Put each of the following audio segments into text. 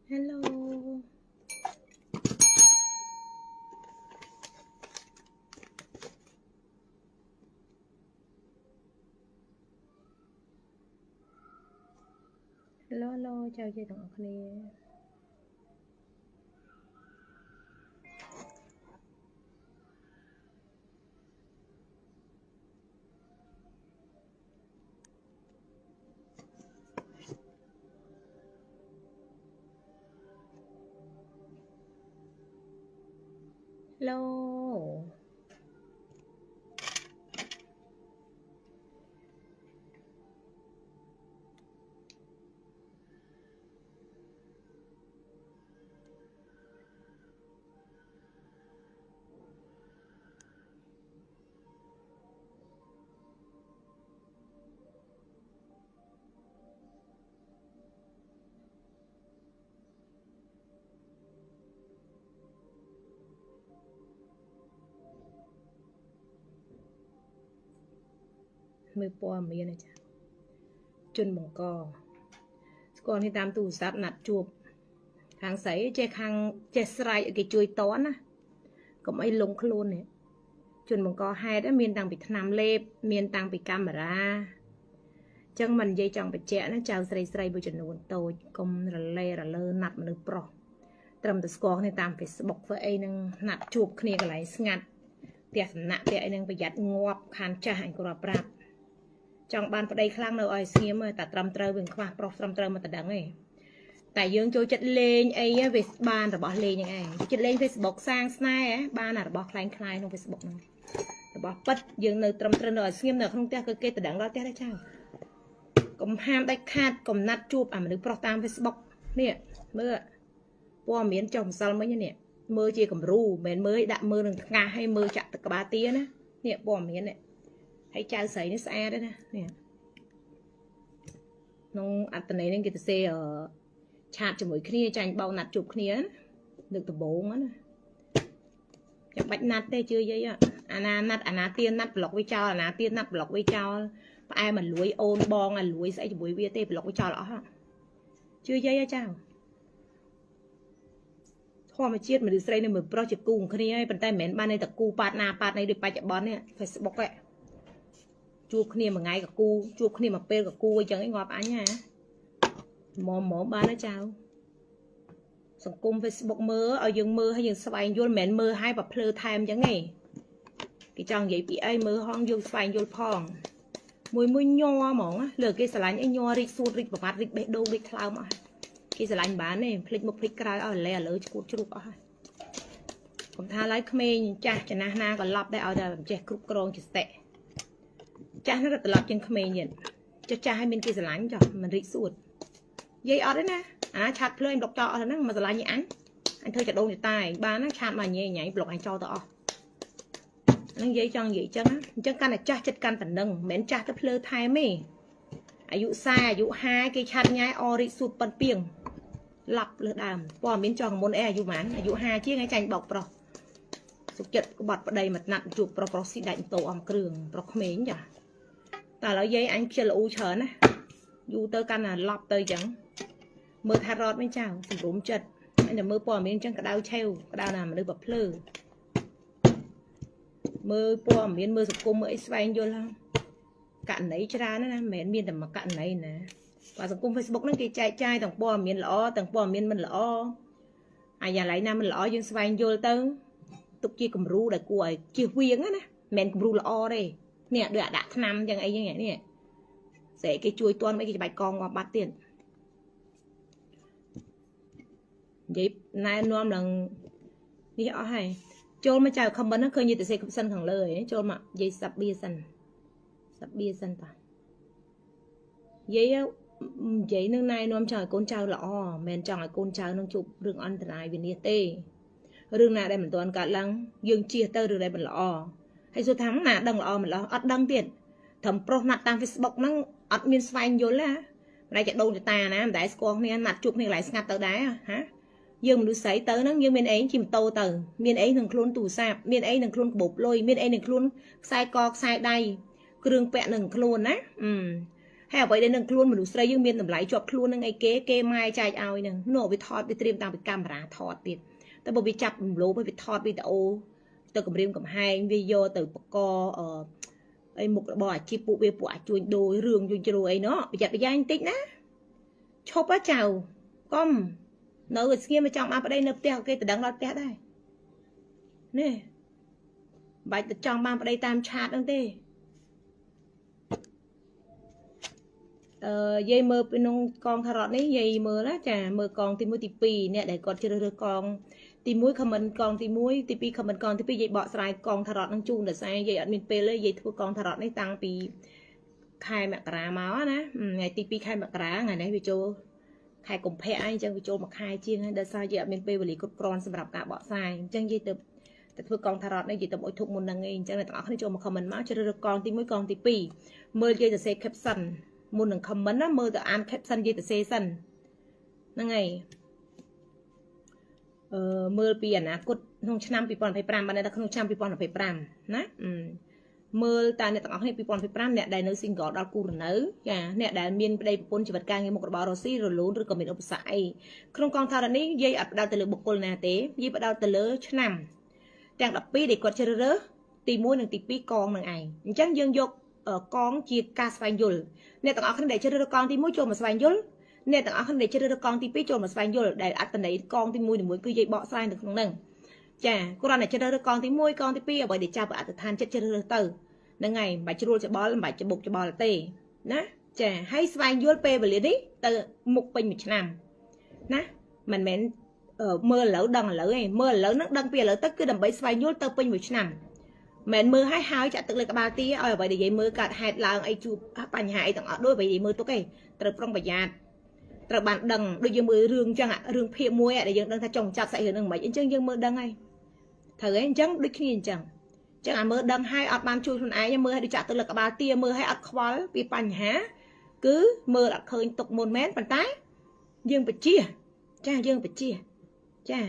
Hello. Hello, chào chị tổngគ្នា មើលពណ៌មានណាចាជនបង្កស្គាល់នេះតាមទូរស័ព្ទណាត់ជួបខាងស្រីចេះខាងចេះស្រែកឲ្យគេជួយតន់ណាកុំអីលងខ្លួននេះជនបង្កហេតុមានតាំងពីថ្នាំលេបមានតាំងពីកាមេរ៉ាចឹងមិននិយាយចង់បញ្ជាក់ណាចៅស្រីមួយចំនួនតូចកុំរលែរលើណាត់មនុស្សប្រុសត្រឹមតែស្គាល់គ្នាតាម Facebook ធ្វើអីនឹងណាត់ជួបគ្នាកន្លែងស្ងាត់ផ្ទះសំណាក់ផ្ទះអីនឹងប្រយ័ត្នងាប់ខានចាស់អញក៏ប្រាប់ចង់បានប្តីខ្លាំងនៅឲ្យស្ងៀមតែត្រឹមត្រូវវិញខ្វះប្រុសត្រឹមត្រូវមកតដឹងឯងតែយើងចូលចិត្តលេងអីវាបានរបស់លេងហ្នឹងឯងចិត្តលេង Facebook សាងស្នេហ៍បានអារបស់ខ្លាំងខ្លាយក្នុង Facebook ហ្នឹងរបស់ប៉ិតយើងនៅត្រឹមត្រូវនៅឲ្យស្ងៀមនៅក្នុងផ្ទះគឺគេតដឹងដល់ផ្ទះដែរចៅកុំហាមដាច់ខាតកំណាត់ជួបអាមនុស្សប្រុសតាម Facebook នេះមើលព័ត៌មានចុះម្សិលមិញនេះមើលជាគំរូមិនមែនមើលដាក់មើលនឹងថ្ងាសឲ្យមើលចាក់ទឹកក្បាលទាណានេះព័ត៌មាននេះហើយចៅស្រីនេះស្អាតទេណានេះក្នុងអត្តន័យនេះគេទៅសេឆាតជាមួយគ្នាចាញ់បោកណាត់ជួបគ្នាលើកដំបូងណាចាំបាច់ណាត់ទេជឿយាយអាណាណាត់អាណាទៀនណាត់ប្លុកវាចោលអាណាទៀនណាត់ប្លុកវាចោលផ្អែមិនលួយអូនបងអាលួយស្អីជាមួយវាទេប្លុកវាចោលអស់ជឿយាយចៅធម្មជាតិមនុស្សស្រីនៅមើលប្រុសជាគូគ្នាហើយប៉ុន្តែមិនមែនបានតែគូប៉ាតណាប៉ាតនៃដូចបច្ចុប្បន្ននេះ Facebook ឯងជួបគ្នាមួយថ្ងៃក៏គូជួបគ្នាមួយពេលក៏គូអញ្ចឹងឯងងាប់អញហ่าម៉មបានទេចៅសង្គម Facebook មើលឲ្យយើងមើលឲ្យយើងស្វែងយល់មិនមែនមើលឲ្យបើភ្លើថែមអញ្ចឹងឯងគេចង់និយាយពីអីមើលហងយើងស្វែងយល់ផងមួយញ័រហ្មងលើគេស្រឡាញ់អីញ័ររីកសួតរីកប្រវត្តិរីកបេះដូងរីកថ្លើមអស់គេស្រឡាញ់បានទេភ្លេចមុខភ្លេចក្រោយឲ្យលើឈួតជ្រូកអស់ហើយកុំថាឡើយក្មេងចាស់ចំណាស់ណាក៏ឡប់ដែរឲ្យតែចេះគ្រប់គ្រងចស្តិចាស់នោះត្រឡប់ជាងក្មេងទៀតចាស់ឲ្យមានគេស្រឡាញ់ចុះមិនរីកសួតយាយអត់ទេណាអាឆាត់ភ្លើងប្លុកចោលអស់ហ្នឹងមកស្រឡាញ់អញធ្វើចដូងចតាយបានណាឆាតមកញ៉ៃញ៉ៃប្លុកអញចោលទៅអស់ហ្នឹងយាយចង់និយាយចឹងអញ្ចឹងកាន់តែចាស់ចិត្តកាន់តែនឹងមិនមែនចាស់ទៅភ្លើថែមទេអាយុ40អាយុ50គេឆាត់ញ៉ៃអរិសួតប៉ុនពីងឡប់លើដើមព័ត៌មានចង់មុនអីអាយុប៉ុន្មានអាយុ50ជាងឯងចាញ់បោកប្រុសសុខចិត្តក្បត់ប្តីមកណាត់ជួបប្រុសស៊ីដាច់តោអំគ្រឿងប្រុសក្មេងចាតែឥឡូវយាយអញខ្ជិលអ៊ូច្រើនណាយូរទៅកាន់តែឡប់ទៅអញ្ចឹងមើលថារត់មិនចៅសម្រុំចិត្តអញតែមើលព័ត៌មានអញ្ចឹងក្តៅឆេវក្តៅណាមនុស្សបើភ្លើមើលព័ត៌មានមើលសង្គមមើលអីស្វែងយល់ហ្នឹងករណីច្រើនណាស់មិនមែនមានតែមួយករណីណាបាទសង្គម Facebook ហ្នឹងគេចែកចាយទាំងព័ត៌មានល្អទាំងព័ត៌មានមិនល្អអាយ៉ាងไรណាមិនល្អយើងស្វែងយល់ទៅទុកជាគំរូដែលគួរឲ្យជៀសវាងណាមិនមែនគំរូល្អទេនេះដូចអាដាក់ថ្នាំយ៉ាងអីយ៉ាងនេះស្អែកគេជួយតន់អីគេច្បាច់កងងាប់បាត់ទៀតនិយាយណែនាំឡើងនេះអស់ហើយចូលមកចៅខមមិនហ្នឹងឃើញយីទៅសេសិនខាងលើហ៎ចូលមកនិយាយសាប់បៀសិនសាប់បៀសិនតានិយាយនឹងណែនាំចង់ឲ្យកូនចៅល្អមិនមែនចង់ឲ្យកូនចៅនឹងជួបរឿងអន្តរាយវិនាសទេរឿងណាដែលមិនទាន់កើតឡើងយើងជៀសទៅរឿងដែលមិនល្អហើយសួរថាណាដឹងល្អមិនល្អអត់ដឹងទៀតត្រឹមប្រុសណាត់តាម Facebook ហ្នឹងអត់មានស្វែងយល់ណាម្ល៉េះចដូនចតាណាមិនដែលស្គាល់គ្នាណាត់ជួបគ្នាកន្លែងស្ងាត់ទៅដែរហាយើងមនុស្សស្រីទៅហ្នឹងយើងមានអីជិះម៉ូតូទៅមានអីនឹងខ្លួនទូរស័ព្ទមានអីនឹងខ្លួនកាបូបលុយមានអីនឹងខ្លួនខ្សែកខ្សែដៃគ្រឿងពាក់នឹងខ្លួនណា hay vậy đây nâng luôn mà đủ sấy dương miên tầm lại chọc luôn nâng ngày kế mai chạy ao nâng nổ bị thọt bị tiêm tăng bị camera thọt tiền tại bởi vì chập lố bởi vì thọt bị ô từ cầm riêng cầm hai video từ co ấy một bò chip bộ về bộ chuồn đôi rương chuồn chuồn ấy nó bị chặt bị anh tích ná chộp á chào con nấu cái kia mà trong ăn ở đây nấp teo kia từ đằng lót teo đây nè bài từ trong ăn ở đây tam chát đằng tê dây mơ bên nông con thà rọt đấy dây mơ lá chà mơ con thì mũi tì pì nè để còn chưa được con thì mũi comment con thì mũi tì pì comment con thì pì dây bọ sài con thà rọt năng chung để sai dây admin pê lấy dây thua con thà rọt đấy tăng pì khai mẹ cả máu ná ngày tì pì khai mẹ cả ngày đấy video khai cùng phe anh chẳng video mà khai chiên để sai dây admin pê về lý cột con sầmรับcả bọ sài chẳng dây từ thua con thà rọt đấy dây từ mỗi thục một năng ngay chẳng là tao không cho mà comment máu chưa được con thì pì mơ dây từ xe caption một nâng comment á mơ từ an caption gì từ xe sân năng ngày mơ pi ảnh cột nông trăm pi pon phải pram ban này là nông trăm pi pon phải pram ná mơ ta này tao nói pi pon phải pram nè đại nữ sinh gõ đào cù nữ nè đại miền đây pon chỉ vật ca nghe một cái bảo rossi rồi lún rồi còn miền ốc sải không con thà này dây ập đào từ lửa bọc cồn nè té dây bắt đào từ lửa trăm trang đập pi để quật chơi rớ tì muối nâng tì pi con nâng ai chẳng dương dục con chia ca svang dul nè tao nói để chơi rớ con tì muối cho mà svang dul nè tao nói để chơi rớ con tì pi cho mà svang dul để ăn tận đấy con tì muối cứ dây bọ sai được không nâng chà cô ra này chơi rớ con tì muối con tì pi ở bởi để cha vợ từ than chết chơi rớ từ nâng ngày bài chơi cho bò là bài chơi bục cho bò là tê ná chà hay svang dul pe về liền đi từ một bình một năm ná mình mến mưa lỡ đằng lỡ này mưa lỡ nó đằng bìa lỡ tất cứ đầm bấy svang dul từ bình một năm mẹ mưa hai chả tự lên cả ba tí ở vậy để vậy mưa cả hai là ai chụp bánh hại tặng ở đôi vậy thì mưa tốt cái từ trong bài giàn từ bạn đằng đôi dương mưa rương chẳng ạ rương phía muối để dương đang thay trồng chặt xảy hơn mấy chân dương mưa đằng này thử ấy chẳng đôi khi chẳng chẳng là mưa đằng hai ở ban chui thôn ái nhưng mưa đi chặt tự lên cả ba tia mưa hay ở khoál bị bánh há cứ mưa đã khơi tục 1 mét bàn tay dương phải chia cha dương phải chia cha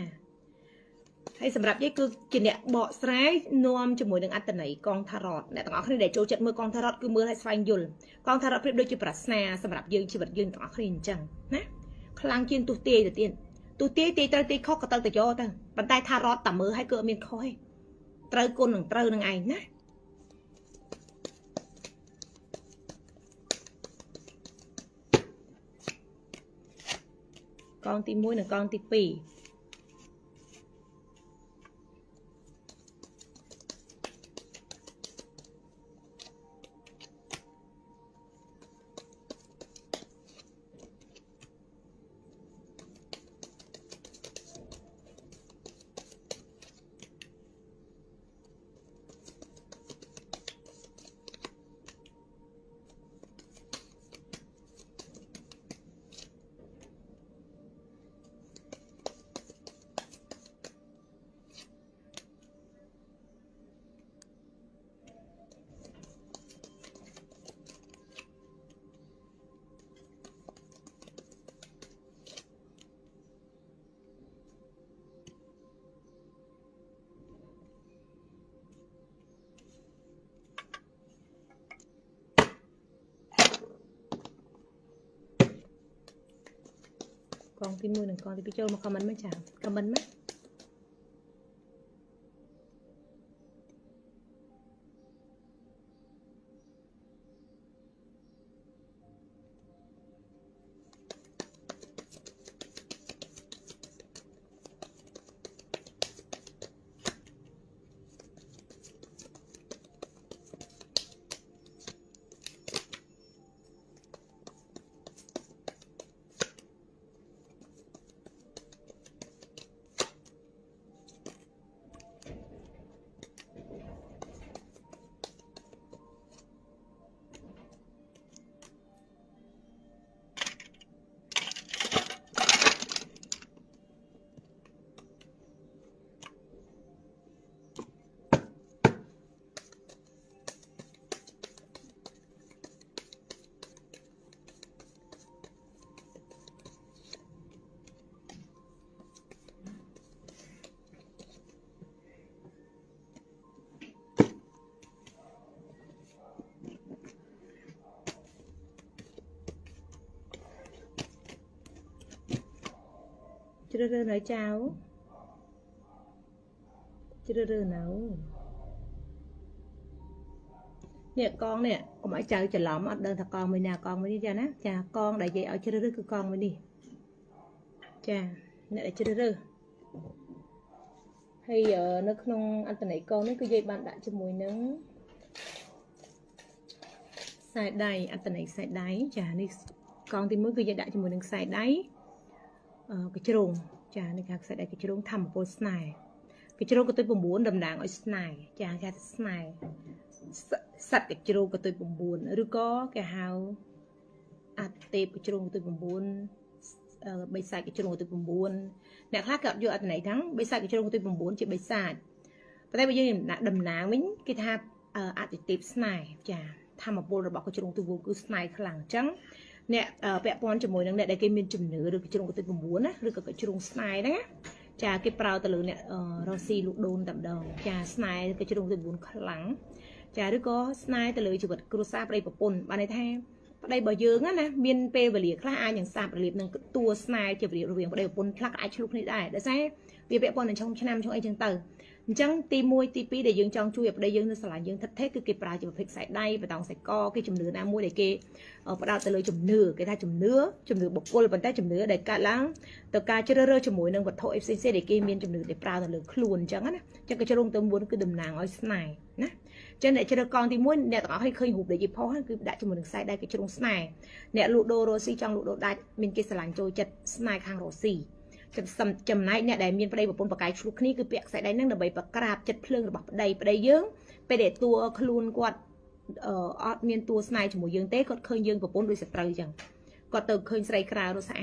hayสำหรับยี่คือกินเนี่ยเบาะซ้ายนวมจมูกหนึ่งอันแต่ไหนกองทารอดเนี่ยต้องเอาขึ้นในโจจัดมือกองทารอดคือมือให้สฟายยุลกองทารอดเปรียบโดยจุดปรัชนาสำหรับยืนชีวิตยืนต้องเอาขึ้นจังนะคลังกินตัวเตี้ยตัวเตี้ยตัวเตี้ยตีตะตีข้อกระตังตะโยตังปันไตทารอดต่ำมือให้เกิดมีคอยเตยกลหนึ่งเตยหนึ่งไงนะกองตีมุ้ยหนึ่งกองตีปีconที่มือหนึ่งconที่พี่โจมาคอมเมนต์ไม่จ่าคอมเมนต์ไหม chưa rơ nói chào chưa rơ nào nè con nè con mãi chơi chờ lỏm ở đơn thật con mình nào con mới đi ra nè cha con đại vậy ở chưa rơ cứ con mới đi cha nè chưa rơ hay giờ nó không anh tình này con nó cứ dây bạn đại cho mùi nướng xài đầy anh tình này xài đáy chả đi con thì mới cứ dây đại cho mùi nướng xài đáy cái chuồng chả này các xài đáy cái chuồng thầm một bột này cái chuồng của tôi bùng bún đầm đàng ở này chả ra này sạch cái chuồng của tôi bùng bún rồi có cái hào tệp cái chuồng của tôi bùng bún bây xài cái chuồng của tôi bùng bún nè khác gặp vô anh này thắng bây xài cái chuồng của tôi bùng bún chỉ bây xài và đây bây giờ là đầm náng mình cái tháp tệp này chả tham một bột rồi bỏ cái chuồng tôi bùng cứ này khẳng trắng nè vẽ pon cho mồi nè đây cái miên chùm nửa được cái chuồng của tôi bùng bún á được cái chuồng này đấy chả cái prao từ lưỡi nè Rossi lục đôn tạm đầu chả này cái chuồng tôi bún khẳng chả đứa có này từ lưỡi chụp vật cruza đây bọc pon bạn này thay đây bờ dương á nè miên pe và liệt khác aiอย่างsạp liệt nâng tua này chụp liệt rồi đây bọc pon khác ai chụp nàyได้ได้ใช่vì vẽ pon ở trong năm trong ai chân từ chẳng ti môi ti pi để dương trong chui ở đây dương nó sẽ là dương thất thế cái prao chụp phịch sải đây và tòng sải co cái chùm nửa nam môi để kê ở bắt đầu từ lưỡi chùm nửa cái thay chùm nửa bọc pon bàn tay chùm nửa để cả láng từ cả chơi rơ chùm mũi nâng vật thổ fcc để kê miên chùm nửa để prao từ lưỡi luồn chẳng á chẳng cái chơi rung tôm muốn cứ đầm nàng ở này nè trên để cho con thì muốn nè tao hay khơi hụt để dịp phó cứ đã cho mình sai đây cái chung này nè lụ đô rosi trong lụ đô đại mình kia sành trôi chật này hàng rosi chầm này nè để miền đây một cái chụp ní cứ bẹt sai đây năng là bảy bạc crab chật phơi bọc đây dướngไปđể tua khluôn quạt miền tua này cho một dương tết còn khơi dương của bốn đôi sợi trời chẳng còn từ khơi say cào nó sẽ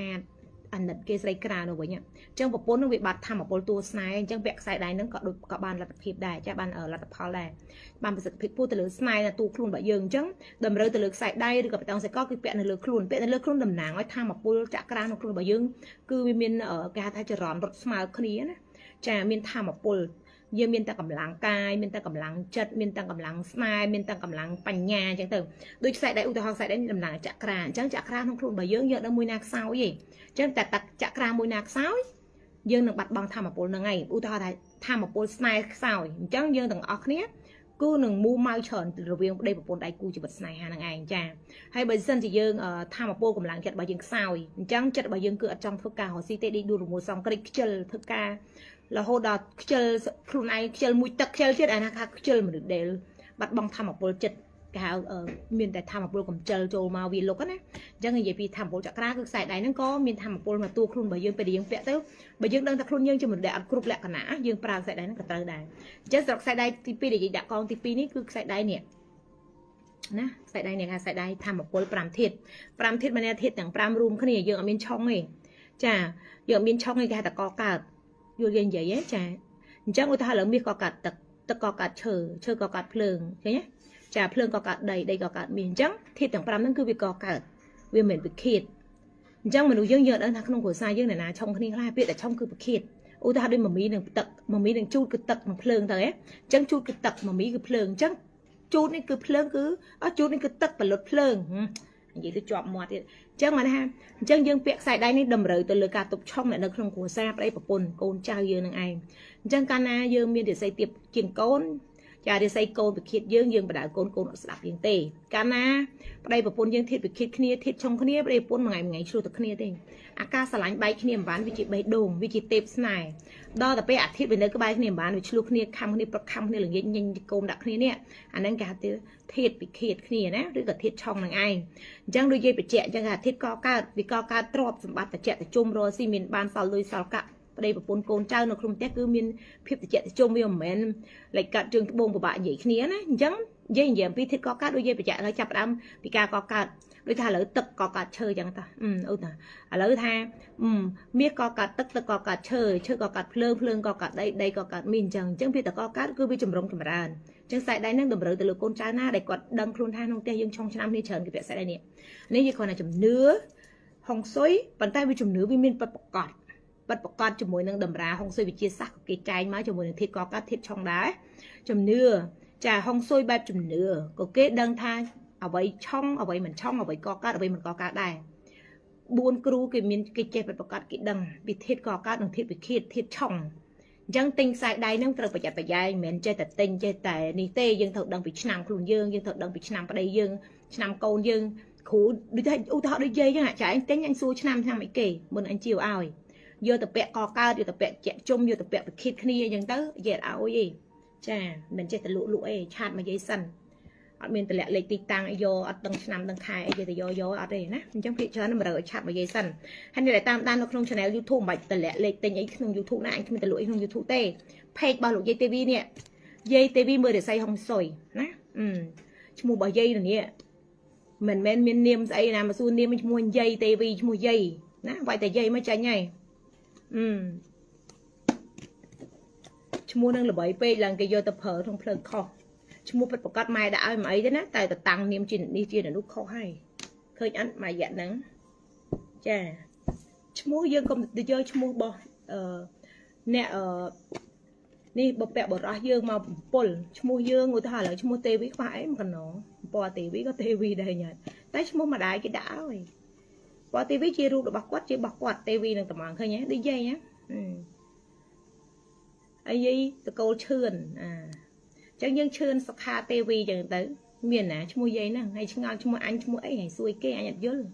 anh đặt kia say cào nó vậy nhá trong một bốn nó bị bạt tham một bốn tua này trong bẹt sai đây nó có bàn là hiệp đài cha bàn ở là tập phao đài bàn sựผิดพูดแต่เลือกสไนน่ะตูคลุนแบบยืงจังดำเรือแต่เลือกใส่ได้หรือกับไปต้องใส่ก็คือเปลี่ยนเลือกคลุนดำหนังไว้ทำมาปูจักรานของคลุนแบบยืงคือมีการทายจะร้อนรถสมาร์ทนี้นะจะมีทำมาปูยืงมีแต่กำลังกายมีแต่กำลังจัดมีแต่กำลังสไนมีแต่กำลังปัญญาจังเติมโดยใส่ได้อุตหะใส่ได้ดำหนังจักรานจังจักรานของคลุนแบบยืงเยอะแล้วมวยนักเศร้ายี่จังแต่ตักจักรานมวยนักเศร้ายืงหนึ่งบัดบังทำมาปูนั่งไงอุตหะได้ทำมาปูสไนเศร้าจังยืงต่างออกเนี้ยกูหนึ่งมูมาเฉินระเบียงได้ปนได้กูจะบัดสายหาหนังไงจ้าให้ใบเส้นจะยืงทำมาโป้กำลังจัดใบยืงสาวจังจัดใบยืงเกิดจังทุกการหัวซีเตดีดูรูมูซองกระดิกเชลทุกการแล้วโหดเชลครูนายเชลมุยตักเชลเช็ดอะไรนะคะเชลเหมือนเดิมบัดบังทำมาโป้จัดกาวมีแต่ทำมาโป้กับเชลโจมาวีโลกันนะจังไงพี่ทำโป้จากกระคือใส่ได้นั่นก็มีทำมาโป้มาตัวครูนใบยืงไปดียังเปะเต้าใบยืงดังตะครูนยืงจะเหมือนเด็กกรุบแหลกกันนะยืงปลาใส่ได้นั่นก็เตอได้จะสอกใส่ได้ทีปีเด็กดักกองทีปีนี้คือใส่ได้เนี่ยนะใส่ได้เนี่ยค่ะใส่ได้ทำมาโป้ปรามเทศมันเนี่ยเทศอย่างปรามรูมเขาเนี่ยยืงเอาเมียนช่องเองจ้ายืงเมียนช่องเองค่ะแต่กอกาดยืงเย็นใหญ่ๆจ้าจังอุทาหลังมีกอกาดตะกอกาดเชอกอกาดเพลิงใช่ไหมจ่าเพลิงกอกาดใดกอกาดมีจังทิศต่างปรามนั่นคือวิกอกาดวิเหมือนวิขีดจังมันดูเยอะๆแล้วนะขนมหัวทรายเยอะหน่อยนะช่องนี้ล่าเปียแต่ช่องคือวิขีดอุตส่าห์ด้วยมีหนึ่งตักมีหนึ่งจูดคือตักมันเพลิงแต่จังจูดคือตักมีคือเพลิงจังจูดนี่คือเพลิงคือจูดนี่คือตักเป็นรถเพลิงอย่างนี้คือจอบหมดจังมันฮะจังยังเปียกใส่ได้นี่ดำเรือตัวเรือการตกช่องเนี่ยในขนมหัวทรายไปได้ปะปนโกนเจ้าเยอะนั่งไงจังการนาเยอะมีเดี๋ยวใส่เตียบกินโกนจะได้ใส่โกนไปคิดยืงไปด่าโกนสลับยังเตะการนะไปได้ปะปนยังทิศไปคิดขี้ทิศช่องขี้ไปได้ปนไงชูตะขี้เตะอากาศสลายใบขี้หวานวิจิใบโด่งวิจิเต็บสไนดอแต่ไปอาทิตย์ไปเนื้อก็ใบขี้หวานวิจิลูกขี้คำขี้ประคำขี้หรือยังโกนดักขี้เนี่ยอันนั้นการทิศไปคิดขี้นะหรือกับทิศช่องนั่งไงจังโดยยัยไปเจาะจังการทิศกอกาวิกอกาตรอบสมบัติแต่เจาะแต่จุ่มโรซีมินบานสาวลุยสาวกะđây một bốn con trai nó không tiếc cứ miên phép thì chạy trong miệng mền lại cả trường bông của bạn vậy kia này chẳng dây dèm pi thịt có cá đôi dây phải chạy nó chập đâm bị ca có cá đôi tha lỡ tật có cá chơi chẳng ta lỡ tha biết có cá tật có cá chơi có cá phơi có cá đây có cá miên chẳng chẳng biết là có cá cứ bị chùm rong chùm ràn chẳng sai đây năng đầm rỡ từ lửa con trai na để quạt đâm khuôn than không tê dương trong năm đi chờn cái việc sai đây nè nếu như còn là chùm nứa hồng xối bàn tay bị chùm nứa bị miên bật cọtบัดประกอบจมูกนึงดำราห้องซอยวิจิสักกิจใจมาจมูกนึงทิศกอกาทิศช่องได้จมเนื้อจ่าห้องซอยแบบจมเนื้อก็เกดังทางเอาไว้ช่องเอาไว้เหมือนช่องเอาไว้กอกาเอาไว้เหมือนกอกาได้ buôn cừu cái miền cái chế bật cát cái đằng bị thiết cò cát đằng thiết bị thiết chồng dân tinh sai đây nóត្រូវប្រយ័ត្នប្រយែងមិនចេះតែទិញចេះតែនេះទេយើងត្រូវដឹងពីឆ្នាំខ្លួនយើងត្រូវដឹងពីឆ្នាំប្តីយើងឆ្នាំកូនយើងគ្រូដូចថាឧទាហរណ៍ដូចយាយចឹងចាអញទិញអញសួរឆ្នាំអីគេមុនអញជាវឲ្យយកទៅពាក់កកើតយកទៅពាក់ជាក់ជុំយកទៅពាក់ប្រគិតគ្នាអញ្ចឹងទៅយាយអត់ឲ្យទេចាមិនចេះតែលក់អីឆាតមកយាយសិនអត់មានតម្លាក់លេខទីតាំងអីយកអត់ដឹងឆ្នាំដឹងខែអីគេទៅយកអត់ទេណាអញ្ចឹងភាគច្រើនមិនរើឲ្យឆាតមកយាយសិនហើយនេះតែតាមដាននៅក្នុង channel YouTube មិនបាច់តម្លាក់លេខទិញអីក្នុង YouTube ណាអញគ្មានតែលក់អីក្នុង YouTube ទេ page របស់លោកយាយ TV នេះយាយ TV មើលរិស័យហុងសុយណាឈ្មោះរបស់យាយនេះមិនមែនមាននាមស្អីណាមកសួរនាមឈ្មោះយាយ TV ឈ្មោះយាយណាវាយតែយាយមកចាញ់ហើយឈ្មោះនឹងល្បីពេកឡើងគេយកទៅប្រើក្នុងផ្លូវខុសឈ្មោះពិតប្រកបម៉ែដាក់ឲ្យមិនអីទេណាតែទៅតាំងនាមជានេះជានោះខុសហើយឃើញអត់មួយរយៈហ្នឹងចាឈ្មោះយើងកុំទៅយកឈ្មោះរបស់អ្នកនេះបពាក់បរោះយើងមកបំពល់ឈ្មោះយើងឧទាហរណ៍ឥឡូវឈ្មោះទេវីខ្វះអីមកកណោពណ៌ទេវីក៏ទេវីដែរញ៉ាំតែឈ្មោះម្ដាយគេដាក់ឲ្យពណ៌ទេវីជារូបរបស់គាត់ជារបស់គាត់ទេវីនឹងតំងឃើញទេដូចយាយណាអីយាយតកូលឈឿនចឹងយើងឈឿនសុខាទេវីចឹងទៅមានណាឈ្មោះយាយហ្នឹងហើយឆ្ងល់ឈ្មោះអញឈ្មោះអីហើយសួយគេអញអត់យល់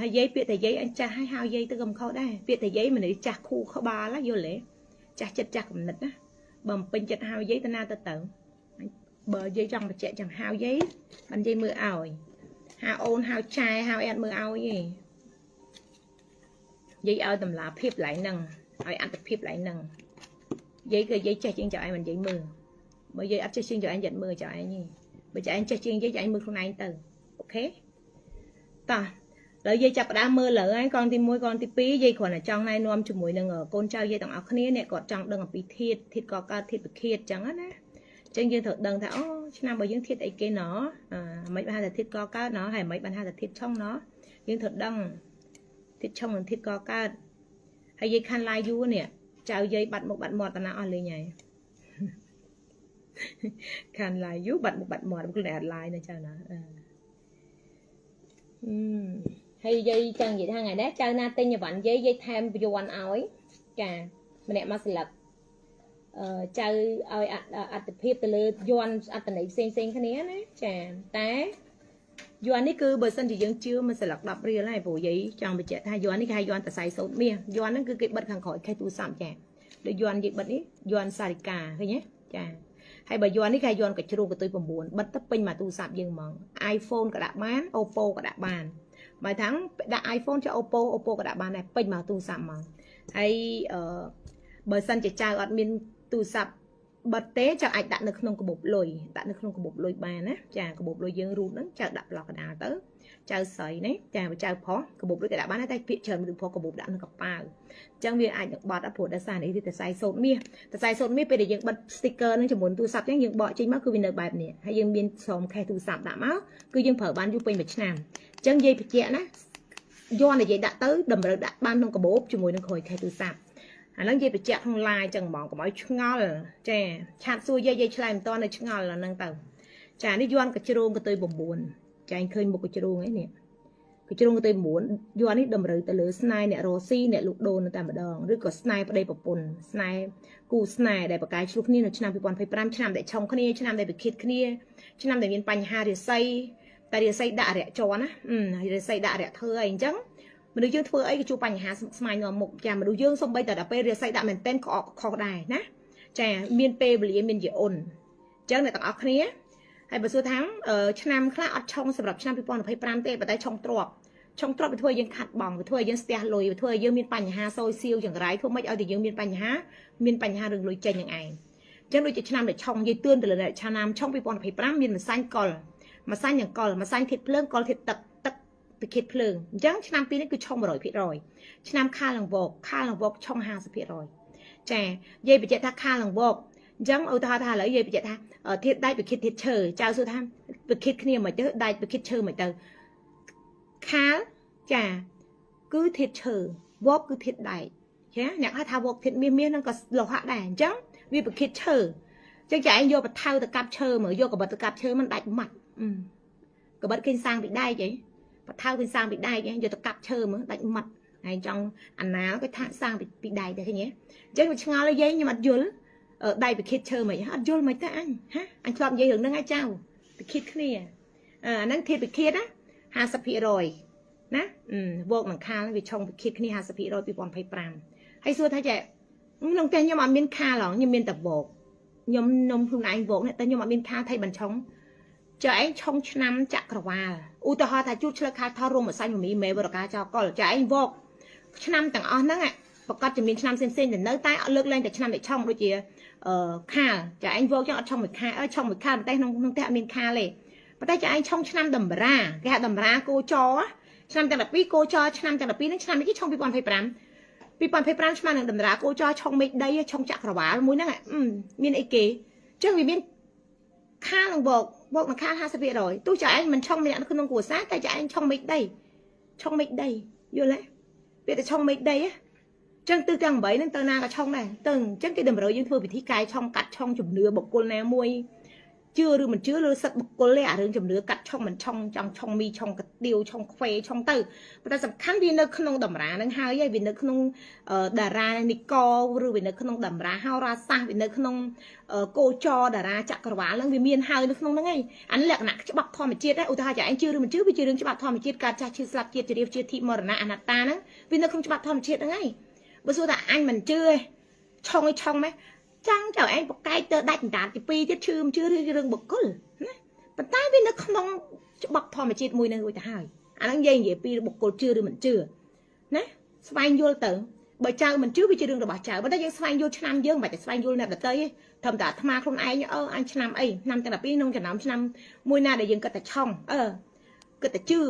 ហើយយាយពាក្យតែយាយអញចាស់ហើយហៅយាយទៅកំខុសដែរពាក្យតែយាយមនុស្សចាស់ខូក្បាលយល់ទេចាស់ចិត្តចាស់កំណត់ណាបើមិនពេញចិត្តហៅយាយទៅណាទៅបើយាយចង់បញ្ជាក់chẳngហៅយាយបានយាយមើលឲ្យហៅអូនហៅចែហៅអត់មើលឲ្យទេយាយឲ្យតម្លាភាពឡើងហ្នឹងឲ្យអត្តភាពឡើងហ្នឹងយាយគឺយាយចេះជាងចៅឯងមិនយាយមើលបើយាយអត់ចេះជាងចៅឯងយត់មើលចៅឯងទេបើចៅឯងចេះជាងយាយចៅឯងមើលខ្លួនឯងទៅអូខេតោះแล้วយាយចាប់ផ្ដើមមើលលើហើយកងទី1កងទី2យាយគ្រាន់តែចង់ណែនាំជាមួយនឹងកូនចៅយាយទាំងអស់គ្នាអ្នកគាត់ចង់ដឹងអំពីធាតុកកើតធាតុវិឃាតចឹងណាចឹងយើងត្រូវដឹងថាអូឆ្នាំរបស់យើងធាតុអីគេណមិនបានហៅថាធាតុកកើតណហើយមិនបានហៅថាធាតុឆុងណយើងត្រូវដឹងធាតុឆុងនិងធាតុកកើតហើយយាយខាន់ឡាយយូរនេះចៅយាយបាត់មុខបាត់មាត់តាណាអស់លេងហើយខាន់ឡាយយូរបាត់មុខបាត់មាត់ខ្លួនឯងអត់ឡាយណាចៅណាហើយយាយចឹងនិយាយថាថ្ងៃនេះចៅណាទិញអីវ៉ាន់យាយថែមយន់ឲ្យចាម្នាក់មកស្លឹកចៅឲ្យអត្តភាពទៅលើយន់អត្តន័យផ្សេងគ្នាណាចាតែយន់នេះគឺបើសិនជាយើងជឿមិនស្លឹក10រៀលហើយព្រោះយាយចង់បញ្ជាក់ថាយន់នេះគេហៅយន់តសៃសូត្រមាសយន់ហ្នឹងគឺគេបិទខាងក្រោយខេះទូរស័ព្ទចាដូចយន់យាយបិទនេះយន់សារិកាឃើញទេចាហើយបើយន់នេះគេយន់កជ្រូកកតុយ9បិទទៅពេញមកទូរស័ព្ទយើងហ្មង iPhone ក៏ដាក់បាន Oppo ក៏ដាក់បានបើថាំងដាក់ iPhone ចុះ Oppo ក៏ដាក់បានដែរពេញមកទូរស័ព្ទហ្មងហើយបើសិនជាចៅអត់មានទូរស័ព្ទបិទទេចៅអាចដាក់នៅក្នុងកាបូបលុយដាក់នៅក្នុងកាបូបលុយបានណាចាកាបូបលុយយើងរូតហ្នឹងចៅដាក់ប្លុកកណ្ដាលទៅចៅស្រីនេះចាចៅប្រុសកាបូបលុយក៏ដាក់បានតែពាក្យច្រើនមនុស្សប្រុសកាបូបដាក់នៅកប៉ាល់អញ្ចឹងវាអាចនឹងបត់ព្រោះដោយសារនេះវាតសៃសូត្រមាសតសៃសូត្រមាសពេលដែលយើងបិទ sticker នឹងជាមួយទូរស័ព្ទអញ្ចឹងយើងបកចេញមកគឺវានៅបែបនេះហើយយើងមានស្រោមខេះទូរស័ព្ទដាក់មកគឺយើងប្រើបានយូរពេញមួយឆ្នាំអញ្ចឹងយាយបញ្ជាក់ណាយន់ដែលយាយដាក់ទៅតម្រូវដាក់បានក្នុងកាបូបជាមួយនឹងក្រួយខេះទូរស័ព្ទឥឡូវនិយាយបញ្ជាក់ក្នុង live ចឹងហ្មងកុំឲ្យឆ្ងល់ចាឆាតសួរយាយឆ្លើយមិនតនៅឆ្ងល់ហ្នឹងទៅចានេះយន់កជ្រូងកតុយ9ចាញ់ឃើញមុខកជ្រូងឯនេះកជ្រូងកតុយ9យន់នេះតម្រូវទៅលើស្នេហ៍អ្នករស់ស៊ីអ្នកលក់ដូរនៅតែម្ដងឬក៏ស្នេហ៍ប្តីប្រពន្ធស្នេហ៍គូស្នេហ៍ដែលប្រកែកឆ្លោះគ្នានៅឆ្នាំ2025ឆ្នាំដែលឆុងគ្នាឆ្នាំដែលវិឃាតគ្នាឆ្នាំដែលមានបញ្ហារាសីតែរាសីដាក់រយៈជន់ណារាសីដាក់រយៈធ្វើអីអញ្ចឹងមនុស្សយើងធ្វើអីក៏ជួបបញ្ហាស្មាញនាំមុខចាមនុស្សយើងសំបីតែដល់ពេលរាសីដាក់មែនតែនក៏ខុសដែរណាចាមានពេលវេលាមានជាអ៊ុនអញ្ចឹងអ្នកទាំងអស់គ្នាហើយបើសួរថាឆ្នាំខ្លះអត់ឆុងសម្រាប់ឆ្នាំ2025ទេប៉ុន្តែឆុងទ្របវាធ្វើឲ្យយើងខាត់បងវាធ្វើឲ្យយើងស្ទះលុយវាធ្វើឲ្យយើងមានបញ្ហាសូយសៀវចង្រៃធ្វើម៉េចឲ្យតែយើងមានបញ្ហារឿងលុយចេញនឹងឯងអញ្ចឹងដូចជាឆ្នាំដែលឆុងនិយាយទឿនទៅលើឆ្នាំឆុង2025មានម្សាញ់កលម្សាញ់យ៉ាងកលម្សាញ់ធាតុភ្លើងកលធាតុទឹកវិឃាតភ្លើងអញ្ចឹងឆ្នាំ2នេះគឺឆុង 100% ឆ្នាំខាលលង្វកឆុង 50% ចាយាយបញ្ជាក់ថាខាលលង្វកអញ្ចឹងឧទាហរណ៍ថាឥឡូវយាយបញ្ជាក់ថាធាតុដែកវិឃាតធាតុឈើចៅសួរថាវិឃាតគ្នាមិនទៅដែកវិឃាតឈើមិនទៅខាលចាគឺធាតុឈើវកគឺធាតុដែកចាអ្នកហៅថាវកធាតុមាសហ្នឹងក៏លោហៈដែរអញ្ចឹងវាវិឃាតឈើអញ្ចឹងចាឯងយកបថៅទៅកាប់ឈើមើលយកកបិតទៅកាប់ឈើមិនដាច់ម៉ាត់កបិតគេសាំងពីដែកអីប thao bên sang bị đai nhé giờ tôi cặp chơi mà đánh mặt này trong anh ná cái thang sang bị đai thế nhé chứ mà ngó lấy giấy nhưng mà dul ở đây bị khít chơi mày ăn dul mày ta anh ha anh chọn dây hưởng nó ngay trao bị khít kia năng thiệt bị khít á 50% ណាវោកនឹងខាលវាឆុងវិគិតគ្នា 50% 2025 ហើយសួរថាចេះក្នុងតែខ្ញុំអត់មានខាលហ៎ខ្ញុំមានតែវោកខ្ញុំនំខ្លួនឯងវោកតែខ្ញុំអត់មានខាលថៃបញ្ឆុងចុះឯងឆុងឆ្នាំចក្រវាលឧទាហរណ៍ថាជួបឆ្លើយខាលថតរួមមួយសាច់មួយមីមេវរកាចោកលចុះឯងវោកឆ្នាំទាំងអស់ហ្នឹងប្រកាសជាមានឆ្នាំផ្សេងៗទៅនៅតែអត់លើកលែងតែឆ្នាំដែលឆុងដូចជាខាលចុះឯងវោកចឹងអត់ឆុងមួយខាលឆុងមួយខាលតែក្នុងផ្ទះអត់មានខាលទេប៉ុន្តែចុះឯងឆុងឆ្នាំតម្រាគេហៅតម្រាគោចឆ្នាំទាំង12គោចឆ្នាំទាំង12ហ្នឹងឆ្នាំនេះគេឆុង2025ឆ្នាំនឹងតម្រាគោចឆុងមេឃដីឆុងចក្រវាលមួយហ្នឹងមានអីគេចឹងវាមានខាលនឹងវោកនឹងខាល 50% ទោះចាឯងមិនឆុងម្នាក់នៅក្នុងគ្រួសារតែចាឯងឆុងមេឃដីយល់ទេវាតែឆុងមេឃដីចឹងទិសទាំង8ហ្នឹងទៅណាក៏ឆុងដែរទៅចឹងគេតម្រូវយើងធ្វើពិធីកាយឆុងកាត់ឆុងជំនឿបុគ្គលណាមួយជឿឬមិនជឿឬសិទ្ធិបុគ្គលទេអារឿងជំនឿកាត់ឆុងមិនឆុងចង់ឆុងមីឆុងកាទៀវឆុងខ្វេឆុងទៅប៉ុន្តែសំខាន់វានៅក្នុងតម្រាហ្នឹងហើយវានៅក្នុងតារានិកឬវានៅក្នុងតម្រាហោរាសាស្ត្រវានៅក្នុងគោចរតារាចក្រវាលហ្នឹងវាមានហើយនៅក្នុងហ្នឹងឯងអានេះលក្ខណៈច្បាប់ធម្មជាតិឧទាហរណ៍ចាឯងជឿឬមិនជឿវាជារឿងច្បាប់ធម្មជាតិការចាស់ឈឺស្លាប់ជាតិជារៀបជាធិមរណៈអនត្តាហ្នឹងវានៅក្នុងច្បាប់ធម្មជាតិហ្នឹងឯងបើសួរថាអញមិនជឿទេឆុងម៉េចចាំងចៅឯងបកកែកទៅដាច់ដណ្ដាតទី2ទៀតជឿមិនជឿរឿងបុគ្គលណាប៉ុន្តែវានៅក្នុងច្បាប់ធម្មជាតិមួយនឹងរួចទៅហើយអាហ្នឹងនិយាយពីបុគ្គលជឿឬមិនជឿណាស្វែងយល់ទៅបើចៅមិនជឿវាជារឿងរបស់ចៅប៉ុន្តែយើងស្វែងយល់ឆ្នាំយើងមិនបាច់ស្វែងយល់អ្នកដទៃទេធម្មតាអាត្មាខ្លួនឯងអញឆ្នាំអីឆ្នាំទាំង12ក្នុងចំណោមឆ្នាំមួយណាដែលយើងគិតតែឆុងគិតតែជឿ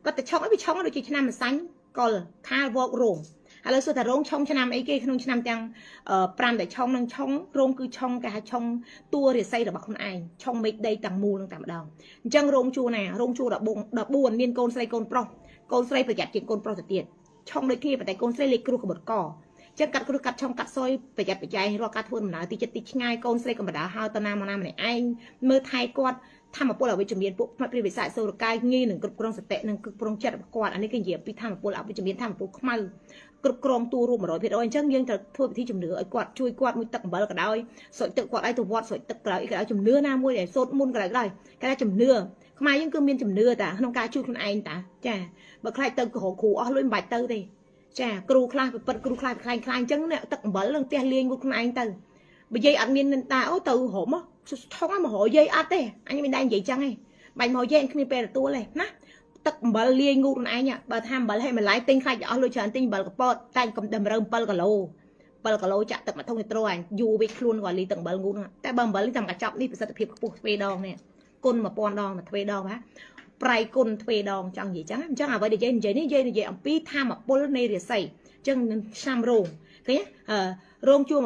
គិតតែឆុងអីវាឆុងដូចជាឆ្នាំម្សាញ់កលខាលវោករោងឥឡូវសួរថារោងឆុងឆ្នាំអីគេក្នុងឆ្នាំទាំង5ដែលឆុងនឹងឆុងរោងគឺឆុងគេហៅឆុងតួរាសីរបស់ខ្លួនឯងឆុងមេឃដីទាំងមូលនឹងតែម្ដងអញ្ចឹងរោងជួរណារោងជួរ14មានកូនស្រីកូនប្រុសកូនស្រីប្រយ័ត្នជាងកូនប្រុសទៅទៀតឆុងដូចគ្នាប៉ុន្តែកូនស្រីលេខគ្រោះក្បត់កអញ្ចឹងកាត់គ្រោះកាត់ឆុងកាត់សយប្រយ័ត្នប្រយែងរាល់ការធ្វើដំណើរទីចិត្តទីឆ្ងាយកូនស្រីក៏មិនដាល់ហើយទៅណាមកណាម្នាក់ឯងមើលថែគាត់ធម្មពលអវិជ្ជមានពួកផ្នែកព្រាវិសាសូរកាយងាយនឹងគ្រប់គ្រងសតិនិងគ្រប់គ្រងចិត្តរបស់គាត់អានេះគឺនិយាយពីធម្មពលអវិជ្ជមានធម្មពលខ្មៅគ្រប់គ្រងតួរួម 100% អញ្ចឹងយើងត្រូវធ្វើពិធីជំនឿឲ្យគាត់ជួយគាត់មួយទឹកអំបិលក៏ដោយស្រោចទឹកគាត់ឲ្យទៅវត្តស្រោចទឹកក្រោយក៏ដោយជំនឿណាមួយដែលសូត្រមុនក៏ដោយគេថាជំនឿខ្មែរយើងគឺមានជំនឿតាក្នុងការជួយខ្លួនឯងតាចាបើខ្លាចទៅគ្រូអស់លុយមិនបាច់ទៅទេចាគ្រូខ្លះពិតគ្រូខ្លះខ្លាំងអញ្ចឹងទឹកអំបិលនឹងផ្ទះលេងខ្លួនឯងទៅបើយាយអត់មានតាអូទៅហមថងមករយាយអត់ទេអញមិនដែរនិយាយចឹងទេបាច់មកយាយគ្មានពេលទទួលទេណាទឹកអំបិលលាយងូតខ្លួនឯងបើថាអំបិលឲ្យម្លាយទិញខ្លាចអស់លុយច្រើនទិញអំបិលកពតតែកុំតម្រូវ7គីឡូ7គីឡូចាក់ទឹកមួយធុងនេះត្រូអញយូរវិញខ្លួនក៏លីទឹកអំបិលងូតតែបើអំបិលចាំកាចប់នេះប្រសិទ្ធភាពខ្ពស់ទ្វេដងនេះគុណ1000ដងមកទ្វេដងណាប្រៃគុណទ្វេដងចង់និយាយចឹងអញ្ចឹងអ្វីដែលយាយនិយាយនេះយាយនិយាយអំពីធម្មពលនៃរាសីអញ្ចឹងឆ្នាំរោងឃើញរោងជួរ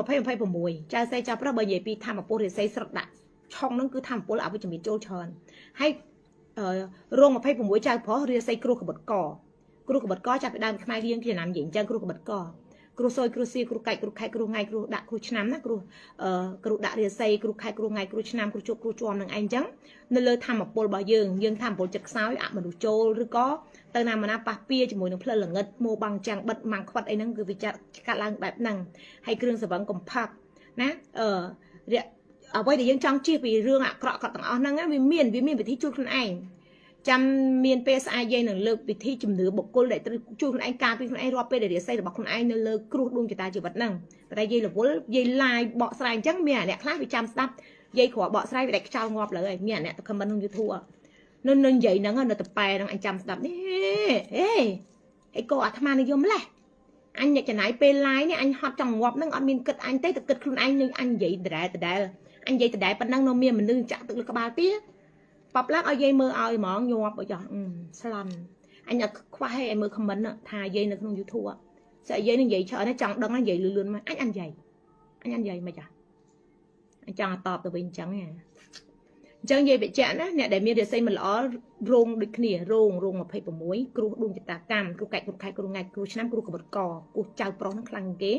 2026ចៅស្រីចៅប្រុសបើនិយាយពីធម្មពលរាសីស្រត់ដាក់ឆុងហ្នឹងគឺធម្មពលអវិជ្ជមានចូលច្រើនហើយរោង26ចៅប្រុសរាសីគ្រោះក្បត់កចាប់ពីដើមខ្មែរយើងជាណាំនិយាយអញ្ចឹងគ្រោះក្បត់កគ្រោះសយគ្រោះសៀគ្រោះកាច់គ្រោះខែគ្រោះថ្ងៃគ្រោះដាក់គ្រោះឆ្នាំណាគ្រោះដាក់រាសីគ្រោះខែគ្រោះថ្ងៃគ្រោះឆ្នាំគ្រោះជប់គ្រោះជាំនឹងឯងអញ្ចឹងនៅលើធម្មពលរបស់យើងធម្មពលចិត្តខ្សោយអមនុស្សចូលឬក៏ទៅណាមកណាប៉ះពៀជាមួយនឹងផ្លូវល្ងិតមកបាំងចាំងបិទម៉ាំងខ្វិតអីហ្នឹងគឺវាចាត់កាត់ឡើងបែបហ្នឹងហើយគ្រឿងស្រវឹងកំផឹកណាអ្វីដែលយើងចង់ជៀសពីរឿងអាក្រក់ទាំងអស់ហ្នឹងវាមានវិធីជួយខ្លួនឯងចាំមានពេលស្អែកយាយនឹងលើកវិធីជំនឿបុគ្គលដែលត្រូវជួយខ្លួនឯងការពីខ្លួនឯងរាប់ពេលដែលរាសីរបស់ខ្លួនឯងនៅលើគ្រោះដួងចតាជីវិតហ្នឹងតែយាយរវល់យាយឡាយបកស្រាយអញ្ចឹងមានអ្នកខ្លះវាចាំស្ដាប់យាយគ្រាន់បកស្រាយវាដាច់ខ្យល់ងាប់លើហើយមានអ្នកទៅខមមិនក្នុង YouTube នៅនិយាយហ្នឹងនៅតប៉ែហ្នឹងអញចាំស្ដាប់នេះអីក៏អាត្មានិយមម្លេះអញអ្នកចំណាយពេលឡាយនេះអញហត់ចង់ងាប់ហ្នឹងអត់មានគិតអញទេតែគិតខ្លួនឯងនឹងអញនិយាយដដែលអញនិយាយដដែលប៉ុណ្ណឹងនៅមានមនុស្សចាក់ទឹកលើក្បាលទៀតប៉ាប់ឡើងឲ្យយាយមើលឲ្យហ្មងញាប់បើចោះស្លន់អញអត់ខ្វះឲ្យមើលខមមិនថាយាយនៅក្នុង YouTube ស្អីយាយនឹងនិយាយច្រើនចង់ដឹងនិយាយលឿនមកអញនិយាយមិនចាអញចង់តបទៅវិញអញ្ចឹងអញ្ចឹងយាយបញ្ជាក់ណាអ្នកដែលមានរាសីមិនល្អរោងដូចគ្នារោង26គ្រោះដួងចតាកម្មគ្រោះកាច់គ្រោះខែគ្រោះថ្ងៃគ្រោះឆ្នាំគ្រោះក្បត់កគ្រោះចៅប្រុសហ្នឹងខ្លាំងគេ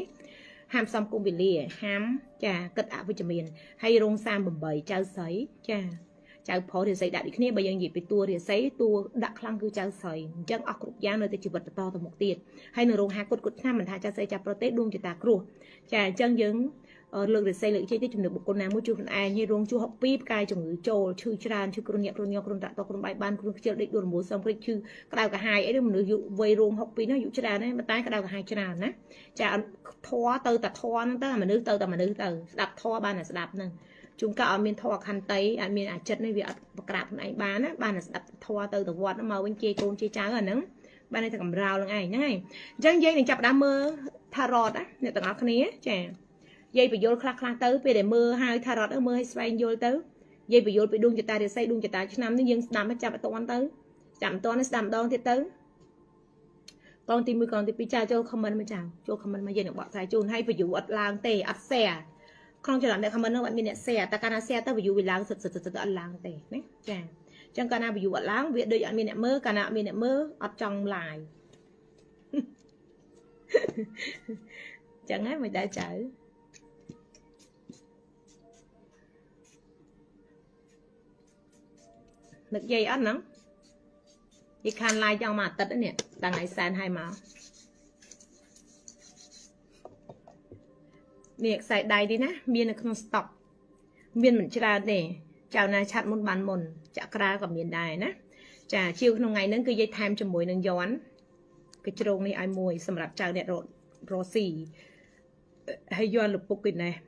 ហាមសំគុំវេលាហាមចាគិតអវិជ្ជមានហើយរោង38ចៅស្រីចា chào phó thì xây đại đi kia bây giờ nhịp bị tua thì xây tua đặt khăn cứ chào sợi chân ọc cục giang nơi thì chỉ vật to từ một tiền hay nửa rong hai cột nam mình thay cho xây chào protest đuông chỉ ta cua chà chân dứng lượng để xây lượng chơi chụp được một con nam mũi chu ai như rong chu học pip cài chồng người trồ chư tràn chư con nhẹ con tạ to con bài ban con chơi định đồn múa xong cái chư cái đào cả hai ấy mình dụ vây rong học pip nó dụ tràn đấy mà tái cái đào cả hai tràn nè chà thoa từ tạ thoa nó tới mà nữ từ đạp thoa ban là đạp nè chúng ta ở miền thoa khăn tây ở miền chất này việc đạp này bán á ban là đạp thoa từ từ vọt nó màu bên kia con chia trái rồi nứng ban này thằng cầm rào là ngày nhá chân dây này chập đám mơ tha rọt á nhà tầng áo khné chà dây bị vô khắc khắc tới về để mưa hai tha rọt ở mưa hay xoay vô tới dây bị vô bị đun cho ta để xây đun cho ta năm nó dân đam nó chạm toàn tới chạm toàn nó đam đòn thì tới con tìm con tìm cha cho comment mà chào cho comment mà dây được bọn sai chôn hay ví dụ ắt lang tè ắt xe không cho làm để comment nó bạn mình xe ta cana xe ta ví dụ bị lang sực ắt lang tè đấy chà chẳng cana ví dụ ắt lang việc đợi anh mình mơ cana mình mơ ắt trong lại chẳng ấy mình đã chở được dây ắt nắng đi khăn lai cho mà tật đấy nè đằng này sàn hai máu nè xài đầy đi nè miên là không stop miên mình ra để chào này chặt một bàn mồn chả raกับmiền đài nè chả chiều trong ngày nâng cứ dây tham cho mùi nâng gión cái trông này ai mùi sầm rạp chào nè rô xì hay doan lục bục này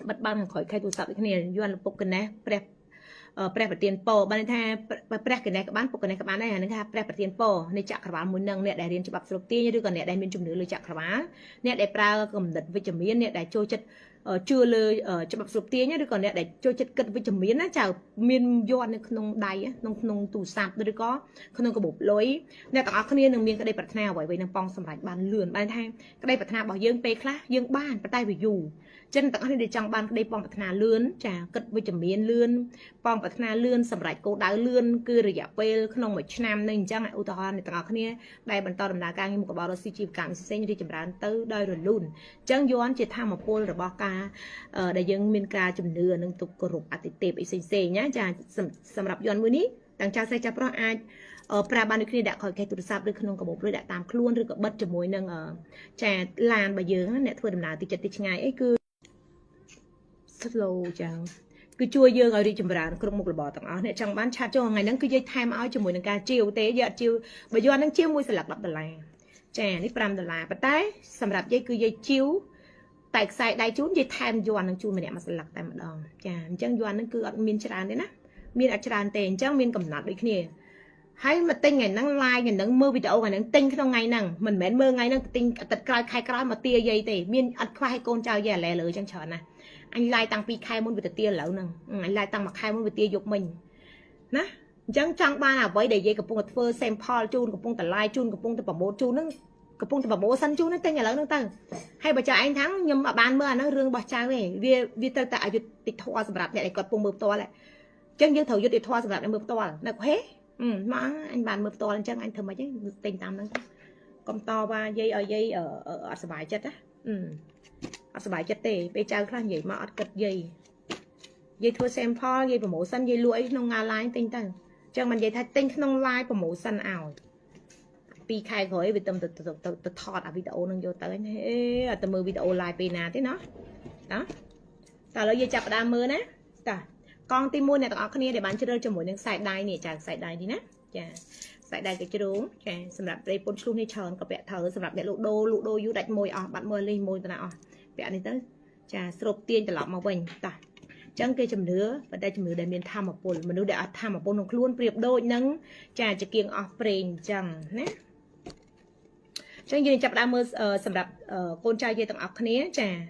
bắt ban khỏi khai tụ sập cái này doan lục bục này prepประเทศโปบ้านท่าประกันในกับบ้านปกติในกับบ้านได้นะคะประเทศโปในจักรวาลมุนนังเนี่ยได้เรียนฉบับสรุปตีนี่ด้วยกันเนี่ยได้มีจุดหนึ่งเลยจักรวาลเนี่ยได้ปลากำเนิดวิจมีเนี่ยได้โจจัดchưaเลยฉบับสรุปตีนี่ด้วยกันเนี่ยได้โจจัดกันวิจมีนะจากมีนย้อนในขนมใดขนมตูสับด้วยก็ขนมกระบอกลอยเนี่ยต่างคนนี้หนึ่งมีก็ได้ปรัชนาไว้ไว้ในปองสมัยบ้านเรือนบ้านท่าก็ได้ปรัชนาบอกยืงเปคละยืงบ้านไปใต้ไปอยู่chân tặng anh để trong ban đây pong bạch na lươn trà cất với chấm miên lươn pong bạch na lươn sầm rải cô đá lươn cứ rồi dạ pe không một nam nên chẳng lại ô tô này tặng anh này đây bản to đầm đá càng như một cái bao xì chìm cảm xí như đi chấm rán tới đây rồi luôn chân vô anh chỉ tham một pol rồi bao ca đại dương miền ca chấm nửa nâng tục cổ rục ati tệp ấy xì nhá trà sầm rạp vô anh mới ní tặng cha say cha pro ai pra ban khi đã khỏi cái tụt sạp được không có bộ rồi đã tạm luôn rồi có bất chấm mối nâng trà làn bà dương này thôi đầm đá thì chật thì ngày ấy cứ slow chào cứ chua dương ở đi chùm ra nó không một là bỏ tặng áo này trong bán chat cho ngày nắng cứ dây tham áo cho mùi nâng ca chiều tế giờ chiều bây giờ nắng chiều mùi sẽ lạc đập đờ là chè nít pram đờ là bắt tay sầm rạp dây cứ dây chiếu tại sai đại chút dây tham doan nắng chua mình mà sẽ lạc tại mặt đòn chà chẳng doan nắng cứ ở miền tràn đấy nè miền ở tràn tiền chẳng miền cầm nát đấy kia hay mà tinh ngày nắng lai ngày nắng mưa video ngày nắng tinh trong ngày nắng mình mến mưa ngày nắng tinh tật khai cõi mà tia dây tề miền ăn khoai con trao già lẻ lưỡi chẳng chờ nè anh lai tăng pi khai muốn về tia lẩu nè anh lai tăng mặc khai muốn về tia dục mình nè chẳng chẳng ba nào với để dâyกับพงกับเฟอร์เซมพอลจูนกับพงแต่ลายจูนกับพงแต่ปะโมจูนนึงกับพงแต่ปะโมสันจูนนึงเต้นอย่างแล้วนึงตั้งให้บรรจาanh thắng nhưng mà ban mưa nó rương bọt trái về vì tao tạiยุติทอสำหรับเนี่ยไอ้กดพงมือตัวแหละจังยังถือยุติทอสำหรับในมือตัวน่ะเฮ้mà anh bànมือตัวจังanh thầm mà chứ tình tạmนั้นcon to ba dây ởสบายchất áสบายchất tệไปเจอครั้งใหญ่มาอัดกัดใหญ่ใหญ่ทัวเซมพอใหญ่ประโมสันใหญ่รวยน้องงาลายติงตังจังมันใหญ่ไทยติงน้องลายประโมสันเอาปีใครขอให้ไปตำทอดวิดีโอนึงโยเตอร์เอ๊ะตำมือวิดีโอลายปีนาที่เนาะđóแต่เราจะจับดามมือนะแต่con tim mua này tao kia để bán chơi cho mỗi những sải đai này chả sải đai đi nè chả sải đai cái chơi đúng chả sầm rạp đây pôn xuống này tròn có vẽ thở sầm rạp để lụ đô du đạch môi bạn môi lên môi tao nào vẽ này tới chả sộp tiền cho lọ màu bình ta chẳng cây chầm nứa và đây chầm nứa để miền tham một pôn mình nuôi để tham một pôn luôn priệp đôi nắng chả chỉ kiêng offering chẳng nè chẳng như chập đam mơ sầm rạp con trai dây tao kia chả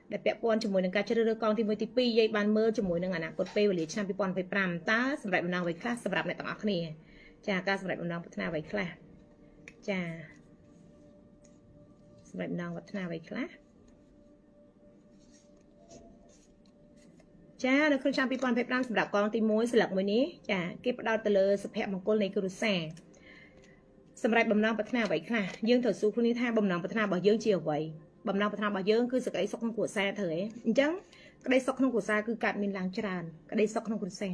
để vẽ pon cho mỗi người chơi được con thì mới tí pi dây bàn mơ cho mỗi người ngàn cột pe và lấy chăm pi pon phải pram taสำหรับมันเอาไว้คลาสสำหรับในต่างๆนี่จ้าการสำหรับมันเอาพัฒนาไว้คลาสจ้าสำหรับมันเอาพัฒนาไว้คลาสจ้าในเครื่องชามpi pon phải pramสำหรับกองตีมวยสลักมือนี้จ้าเก็บดาวตะเลสเปะมังกรในกรุแสสำหรับบำนาพัฒนาไว้คลาสยื่นถอดสู้คนนี้ท่าบำนาพัฒนาบอกยื่นเจียวไว้บำนาพัฒนาบ่เยอะคือสกัดซอกของหัวแซ่เถยจังก็ได้ซอกของหัวแซ่คือการมีแรงจรานก็ได้ซอกของหัวแซ่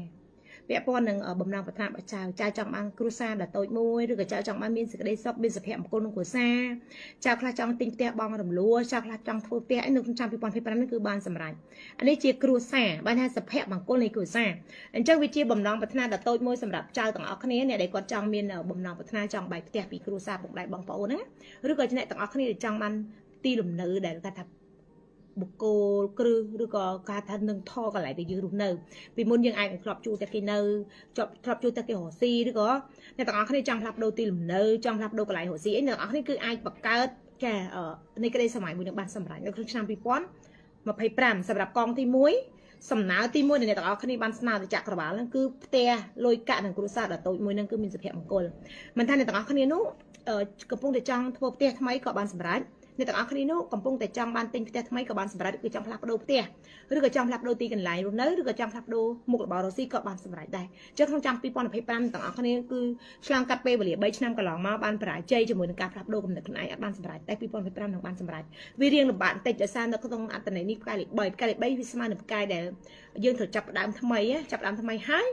vẽ pon nâng ở bầm nòng bạch tham bạch chào trong ăn cru sa là tội môi rồi chào trong ăn miên sự đây sọc bên sập hẹm cô nông của xa chào khai trong tinh tia bong đầm lúa chào khai trong thô tia anh nông trăm pi pon pi pran cứ ban sầm rải anh ấy chia cru sa ban hai sập hẹm bằng cô này của xa anh trong vị chia bầm nòng bạch tham là tội môi sầm rạp chào tầng óc này để còn trong miên ở bầm nòng bạch tham trong bài tia pi cru sa bọc đại bằng phổ nữa rồi còn trên này tầng óc này trong ăn ti lùm nữ để ta thập bục cô cư rồi có cả thân nâng tho còn lại để giữ đúng nâu vì muốn những ai cũng khóc chu ta cái nâu khóc chu ta cái hồ si rồi có nên tao nói trong lạp đầu tiên nâu trong lạp đầu còn lại hồ si ấy nữa nói cứ ai bậc cao trẻ ở nơi cái đây sớm mình được ban sớm lại nó không sang pipon mà phải pram sớm đạp con thì muối sầm não thì muối này tao nói khi ban nào thì chặt cả bảo là cứ te lôi cạn thằng cô sa là tội muối nên cứ mình thực hiện một cô mình thay này tao nói khi nú cầm phong để trong thô te thay mấy có ban sớm lạiในต่างอันนี้นู้กำปงแต่จังบ้านติงแต่ทำไมกับบานสำหรับคือจังพลับดูเตี้ยหรือกับจังพลับดูตีกันไหลรู้เนื้อหรือกับจังพลับดูมุกบอลซีกับบานสำหรับได้เจ้าของจังปีปอนไปปรามต่างอันนี้คือช่างกัดเปย์บริเวณใบชนำกระหล่อมาบานปลายใจจมูกในการพลับดูกับเด็กคนไหนบานสำหรับได้ปีปอนไปปรามทางบานสำหรับวิเรียงหรือบานแต่จะสร้างเราก็ต้องอัตไหนนี่กายใบวิสมาหนึ่งกายเดี๋ยวยืนถือจับดามทำไมจับดามทำไมหาย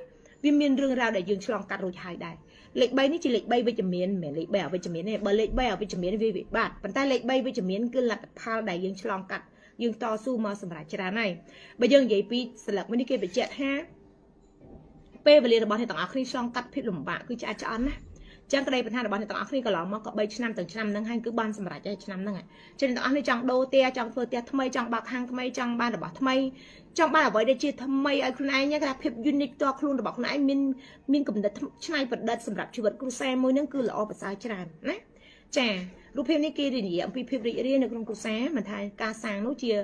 วิมีเรื่องราวเดี๋ยวยืนฉลองกัดรู้ชายได้เล็กใบนี่จีเล็กใบวิจมีนเหมือนเล็กใบเอาวิจมีนเนี่ยเบอร์เล็กใบเอาวิจมีนวิบาทปัจจัยเล็กใบวิจมีนคือหลักพาได้ยังฉลองกัดยังต่อสู้มาสำหรับชราในใบยังใหญ่ปีสลักวันนี้เกี่ยวกับเจ็ดฮะเป้เรียนระบาดให้ต่างอักษรฉลองกัดพิษหลุมบะคือจะอันนะจังกระไดปัญหาระบาดให้ต่างอักษรก็หล่อมาก็ใบชนำต่างชนำนั่งให้คือบ้านสำหรับใจชนำนั่งไงเช่นต่างอักษรจังโดเตียจังเฟอร์เตียทำไมจังบักฮังทำไมจังบ้านระบาดทำไมจังบ้านเอาไว้ได้จีทำไมไอ้คุณไอ้เนี่ยกระเพาะยูนิคตัวครูระบาดคุณไอ้มินกับเด็กชายประเด็นสำหรับชีวิตครูแซมมวยนั่นคือหล่อภาษาชรานะแจ่รูปเพลงนี้กี่เรื่องอย่างพิพิธเรียนในกรุงกรุงแซมมันไทยการสร้างนู้เชีย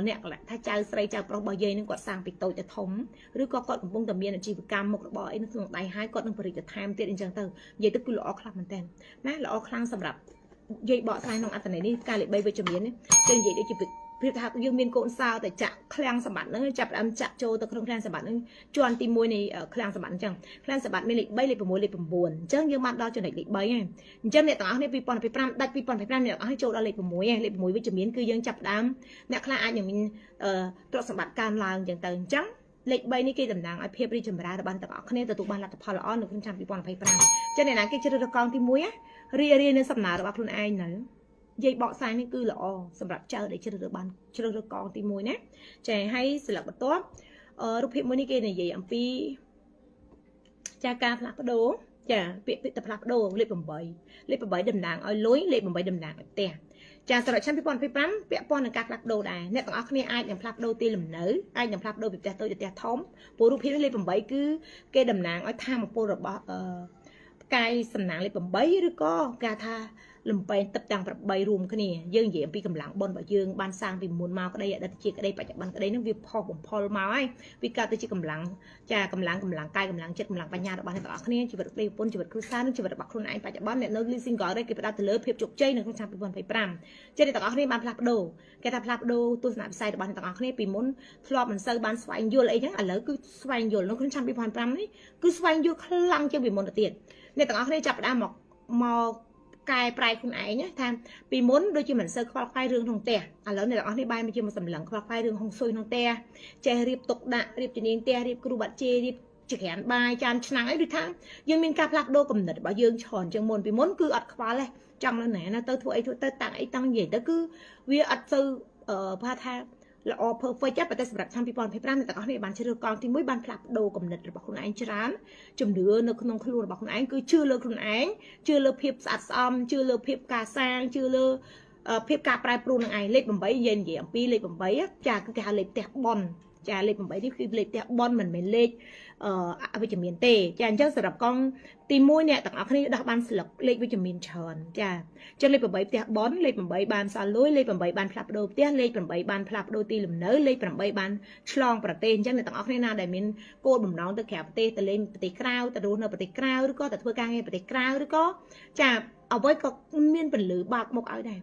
เนี่ยแหละถ้าเจ้าใส่เจ้าปลอกใบเยนึกว่าสร้างปิดโตจะถมหรือก็กอดของพงตะเมียนชีวกรรมหมกระบอยนึกถึงใดหายกอดนึกผลิตจะทำเตี้ยจังเตอร์ยัยตึกคือหล่อคลำมันเต้นนะหล่อคลำสำหรับยัยเบาใส่น้องอัตไหนนี่การเล็บใบใบจมีนเนี่ยเต้นยัยได้จีบพิธาก็ยังมีโกนซาวแต่จะคลางสมบัตินั่นจับจะโจตะครงคลางสมบัตินั่นจวนตีมวยในคลางสมบัติจังคลางสมบัติไม่เล็กใบเล็กเป็นมวยเล็กเป็นบวนจังยังมันเราจะเล็กใบไงจังเนี่ยต่างให้ปีปอนไปปรำดัดปีปอนไปปรำเนี่ยให้โจเราเล็กเป็นมวยเล็กเป็นมวยวิจมีนคือยังจับดำเนี่ยคลางอย่างมีตัวสมบัติการลางอย่างต่างจังเล็กใบนี่กี่ตำนานไอเพียบริจมราบันต่างคะแนนแต่ตัวบันหลักพอละอ้อนหนึ่งจำปีปอนไปปรำจังเนี่ยนะกี่จะระกองตีมวยเรียนในสัปดาห์ระบาดคนไอเนาะยัยบอกสายนี่คือหล่อสำหรับเจ้าได้เชื่อเรื่องบ้านเชื่อเรื่องกองตีมวยนะใจให้สลับตัวรูปเพจมวยนี่เกณฑ์เนี่ยยัยอัมพีจากการพลักโดจะเปลี่ยนแต่พลักโดเล็บใบดำนางเอาลุยเล็บใบดำนางแบบเตะจากสำหรับชั้นพี่ปอนพี่ปั๊มเปียปอนในการพลักโดได้เนี่ยต้องเอาคะแนนไอ้อย่างพลักโดตีหลุมเนื้อไอ้อย่างพลักโดแบบแต่ตัวจะแต่ท้องปูรูปเพจเล็บใบคือเกดำนางเอาท่ามาปูระบกายสำนักเล็บใบหรือก็กาท่าลำไปตับจังแบบใบรวมกันนี่ยื่นเหยียบปีกำลังบนแบบยื่นบานสร้างปีมูลมาก็ได้ดัดเจียก็ได้ปัจจุบันก็ได้นั่งวิพอผมพอมาไอ้วิการตัวจีกำลังจะกำลังกายกำลังเจ็ดกำลังปัญญาระบาดต่างๆนี่ชีวิตเปลี่ยนปนชีวิตครูซ่าชีวิตบักครูนายปัจจุบันเนี่ยเนื้อลิซิงก็ได้เก็บได้แต่เลือเพียบจุกใจหนึ่งของชาปีบอลไปปรำเจในต่างๆนี่บานพลักโดแกทำพลักโดตัวสนามไซด์บานต่างๆนี่ปีมุนทลอบมันเซอร์บานสวายโยนอะไรอย่างอะไรคือสวายโยนแล้วของชาปีบอลปรำนี่คือสวายโยนคลั่งจะปีมุนเตียนในต่างๆนี่จับได้มอกายปลายคุณไอ้เนี่ยทำปีมุนโดยที่เหมือนเซอร์คลอกไฟเรื่องของเตะแล้วในหลังที่ใบมันจะมาสำหลังคลอกไฟเรื่องของซุยของเตะใจรีบตกดะรีบจีนีเตะรีบกรูบัดเจรีบจีแขนใบจานชนะไอ้ดูทั้งยังมีการพลักโดกำเนิดบ่ยืงฉอนจังมนปีมุนคืออัดคว้าเลยจังแล้วไหนนะเตอร์ถั่วไอ้ถั่วเตอร์ต่างไอ้ตั้งใหญ่เตอร์คือวิอัดซื้อพาทาละอเพอร์เฟย์จับไปแต่สำหรับทำปีปอนเพปรานแต่ก็ในบ้านเชื่อกองที่มุ้ยบ้านพลับโดกำเนิดระบบคนไอ้ชรานจุ่มเดือในขนมขลุ่นระบบคนไอ้คือชื่อเลือคนไอ้ชื่อเลือเพียบสัตว์ซ้ำชื่อเลือเพียบกาซางชื่อเลือเพียบกาปลายปลูนไอ้เล็กบ่มใบเย็นเยี่ยมปีเล็กบ่มใบจากคือการเล็กแตกบอลจากเล็กบ่มใบที่คือเล็กแตกบอลเหมือนเล็กวิตามินเตจากเจ้าสำหรับกองตีมุ้ยเนี่ยต่างๆนี้ดักบ้านสลักเล็กวิตามินชอนจากเล็กบ่มใบแตกบอลเล็กบ่มใบบานซาลุยเล็กบ่มใบบานพลับโดเตี้ยเล็กบ่มใบบานพลับโดตีหลุมเนื้อเล็กบ่มใบบานฉลองประเทศจังในต่างๆนี้น่าได้มินโกดบ่มน้องตะแขกประเทศแต่เล่นประเทศกล้าวแต่ดูในประเทศกล้าวหรือก็แต่เพื่อการให้ประเทศกล้าวหรือก็จากเอาไว้ก็มีนเป็นหรือบากมกเอาได้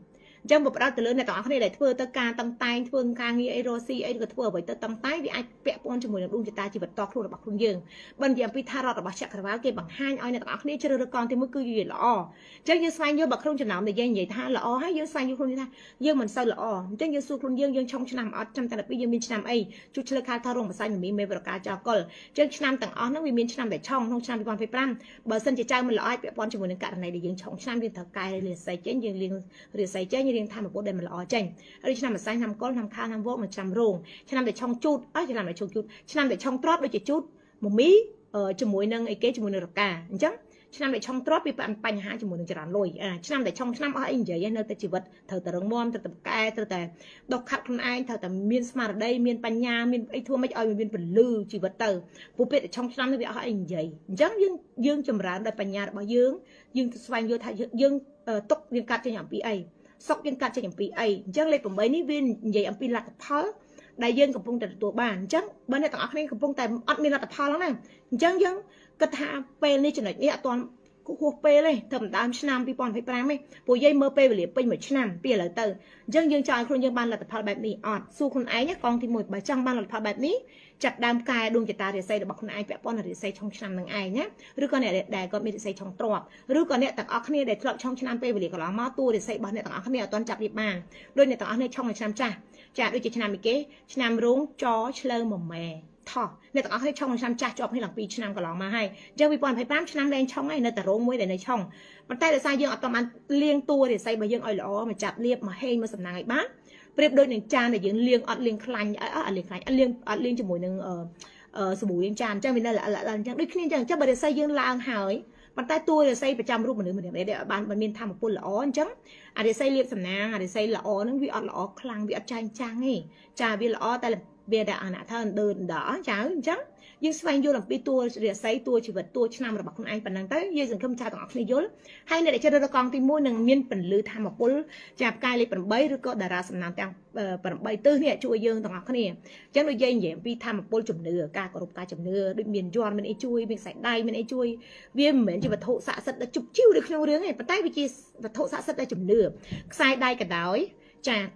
chẳng một đó từ lớn này tỏ này để thưa tất cả tăng tay phương ca nghi ấy rosi ấy được thưa với tất tăng tay vì ai vẽ con cho mùi đun cho ta chỉ vật to luôn là bạc luôn dương bên giờ pi tha là bạc chặt khởi cái bằng hai ai này tỏ này chơi được con thì mới cứ gì lọ chẳng như sai như bạc không cho nào để dây vậy tha lọ hay như sai như không như tha dương mình sai lọ chẳng như su luôn dương trong năm ở trong ta là bây giờ mình năm ấy chút chơi khai thao rong mà sai mình mê vật cá cho col chẳng năm tầng ó nó vì mình năm để trong năm con phải pram bờ sân chỉ trai mình lọ ai vẽ con cho mùi cả này để dương trong năm liên thở cài liền sai chén dương liền sai chén như liền tham một bộ đề mình lọ chanh ở đây năm mà sai năm có năm khang năm vô mà trăm rồng năm để trong chút ấy chỉ làm để trong chút năm để trong trót đôi chỉ chút một mí cho mùi nâng ấy kế cho mùi nâng cả chắc năm để trong trót bị bạn bành há cho mùi nâng chả lôi năm để trong năm ở anh vậy nơi ta chỉ vật thờ tờ rồng mom thờ tờ cài thờ tờ đọc khát con ai thờ tờ miên smart ở đây miên bành nha miên ấy thua mấy ơi miên phần lư chỉ vật tờ phụ biết trong năm nó bị ở anh vậy chắc dương chầm rán đây bành nha bao dương xoay vô thay dương tốc dương cắt cho nhảm PA sọc dương cắt cho nhảm PA chắc lên cùng mấy ní viên vậy âm pin là phá đại dương cầm phong tạiตัวบ้านจังบ้านในต่างนี้cầm phongแต่อัดมีระดับพอแล้วนะจังยังกระทาเปย์นี่จังไหนเนี่ยตอนกูเปย์เลยทำตามชนามปีปอนไปปรางไหมปุยยัยเมื่อเปย์ไปเหลียเป็นเหมือนชนามเปย์เลยเตอยังจอยคนยังบ้านระดับพอแบบนี้อัดสู้คนไอ้เนี่ยกองที่หมดใบจังบ้านระดับพอแบบนี้จัดดามกายดวงจิตตาเดี๋ยวใส่บอกคนไอ้แปะป้อนเดี๋ยวใส่ช่องชนามหนึ่งไอ้เนี่ยหรือก่อนเนี่ยแดดก็มีใส่ช่องตรอกหรือก่อนเนี่ยต่างอักเนี่ยเดี๋ยวทะเลาะช่องชนามเปย์ไปเหลียก็ล้อมาตู้เดี๋ยวใส่บ้านเนี่ยต่างอักเนี่ยตอนจับรีบมาโดยเนี่ยต่างอักเนี่ยช่องในชนามจ้าจากด้วยจิตชนามอีกเก๋ชนามรุ้งจอเชลหม่อมแม่ท่อในต่างให้ช่องชนามจ้าจอบให้หลังปีชนามก็ลองมาให้เจ้าวิปอนไผ่ป้ามชนามแดงช่องไอ้ในแต่รุ้งมวยในช่องมันใต้แต่ใส่ยังเอาตอมันเลี้ยงตัวเดี๋ยวใส่ใบยังอ่อยล้อมาจับเรียบมาให้มาสำนักไอ้บ้านเปรียบโดยหนึ่งจานเดี๋ยวยังเลี้ยงอัดเลี้ยงคลันเลี้ยงคลันเลี้ยงจมูกหนึ่งสบู่ยังจานเจ้าวินนั่นแหละจังด้วยขึ้นจังเจ้าบริษัทยังลางหายมันใต้ตัวเดี๋ยวใส่ประจำรูปเหมือนเดิมเดี๋ยวบ้านมันมีทำมาปุ่นละอ้อนจังเดี๋ยวใส่เรียบสำนักเดี๋ยวใส่ละอ้อนั่งวิอัดละอ้อคลังวิอัดจางนี่จ่าวิละอ้อแต่ละเบียดอ่ะท่านเดินด่าจ้าจังยังสวายโยหลังปีตัวเดี๋ยวใส่ตัวชีวิตตัวชนามระบาดคนไอ้ปนังเต้ยังสังคมชาต่างในยศให้ในเด็กชาดกองที่มู่หนึ่งมีนเป็นลือทำมาปุ่นจับกายเลยเป็นใบหรือก็ดาราสำนักจังเป็นใบตื้อเนี่ยช่วยยังต่างคนนี้จังโดยยังเหยียบปีทำมาปุ่นจุ่มเนื้อกากรบกาจุ่มเนื้อโดยมีนยอนมันไอ้ช่วยมีใส่ได้มันไอ้ช่วยเวียนเหมือนจะมาโถสะสัตว์จุบจิ้วเลยขนมเรื่องไงปนใต้วิจิมาโถสะสัตว์ได้จุ่มเนื้อใส่ได้กระดอยจาก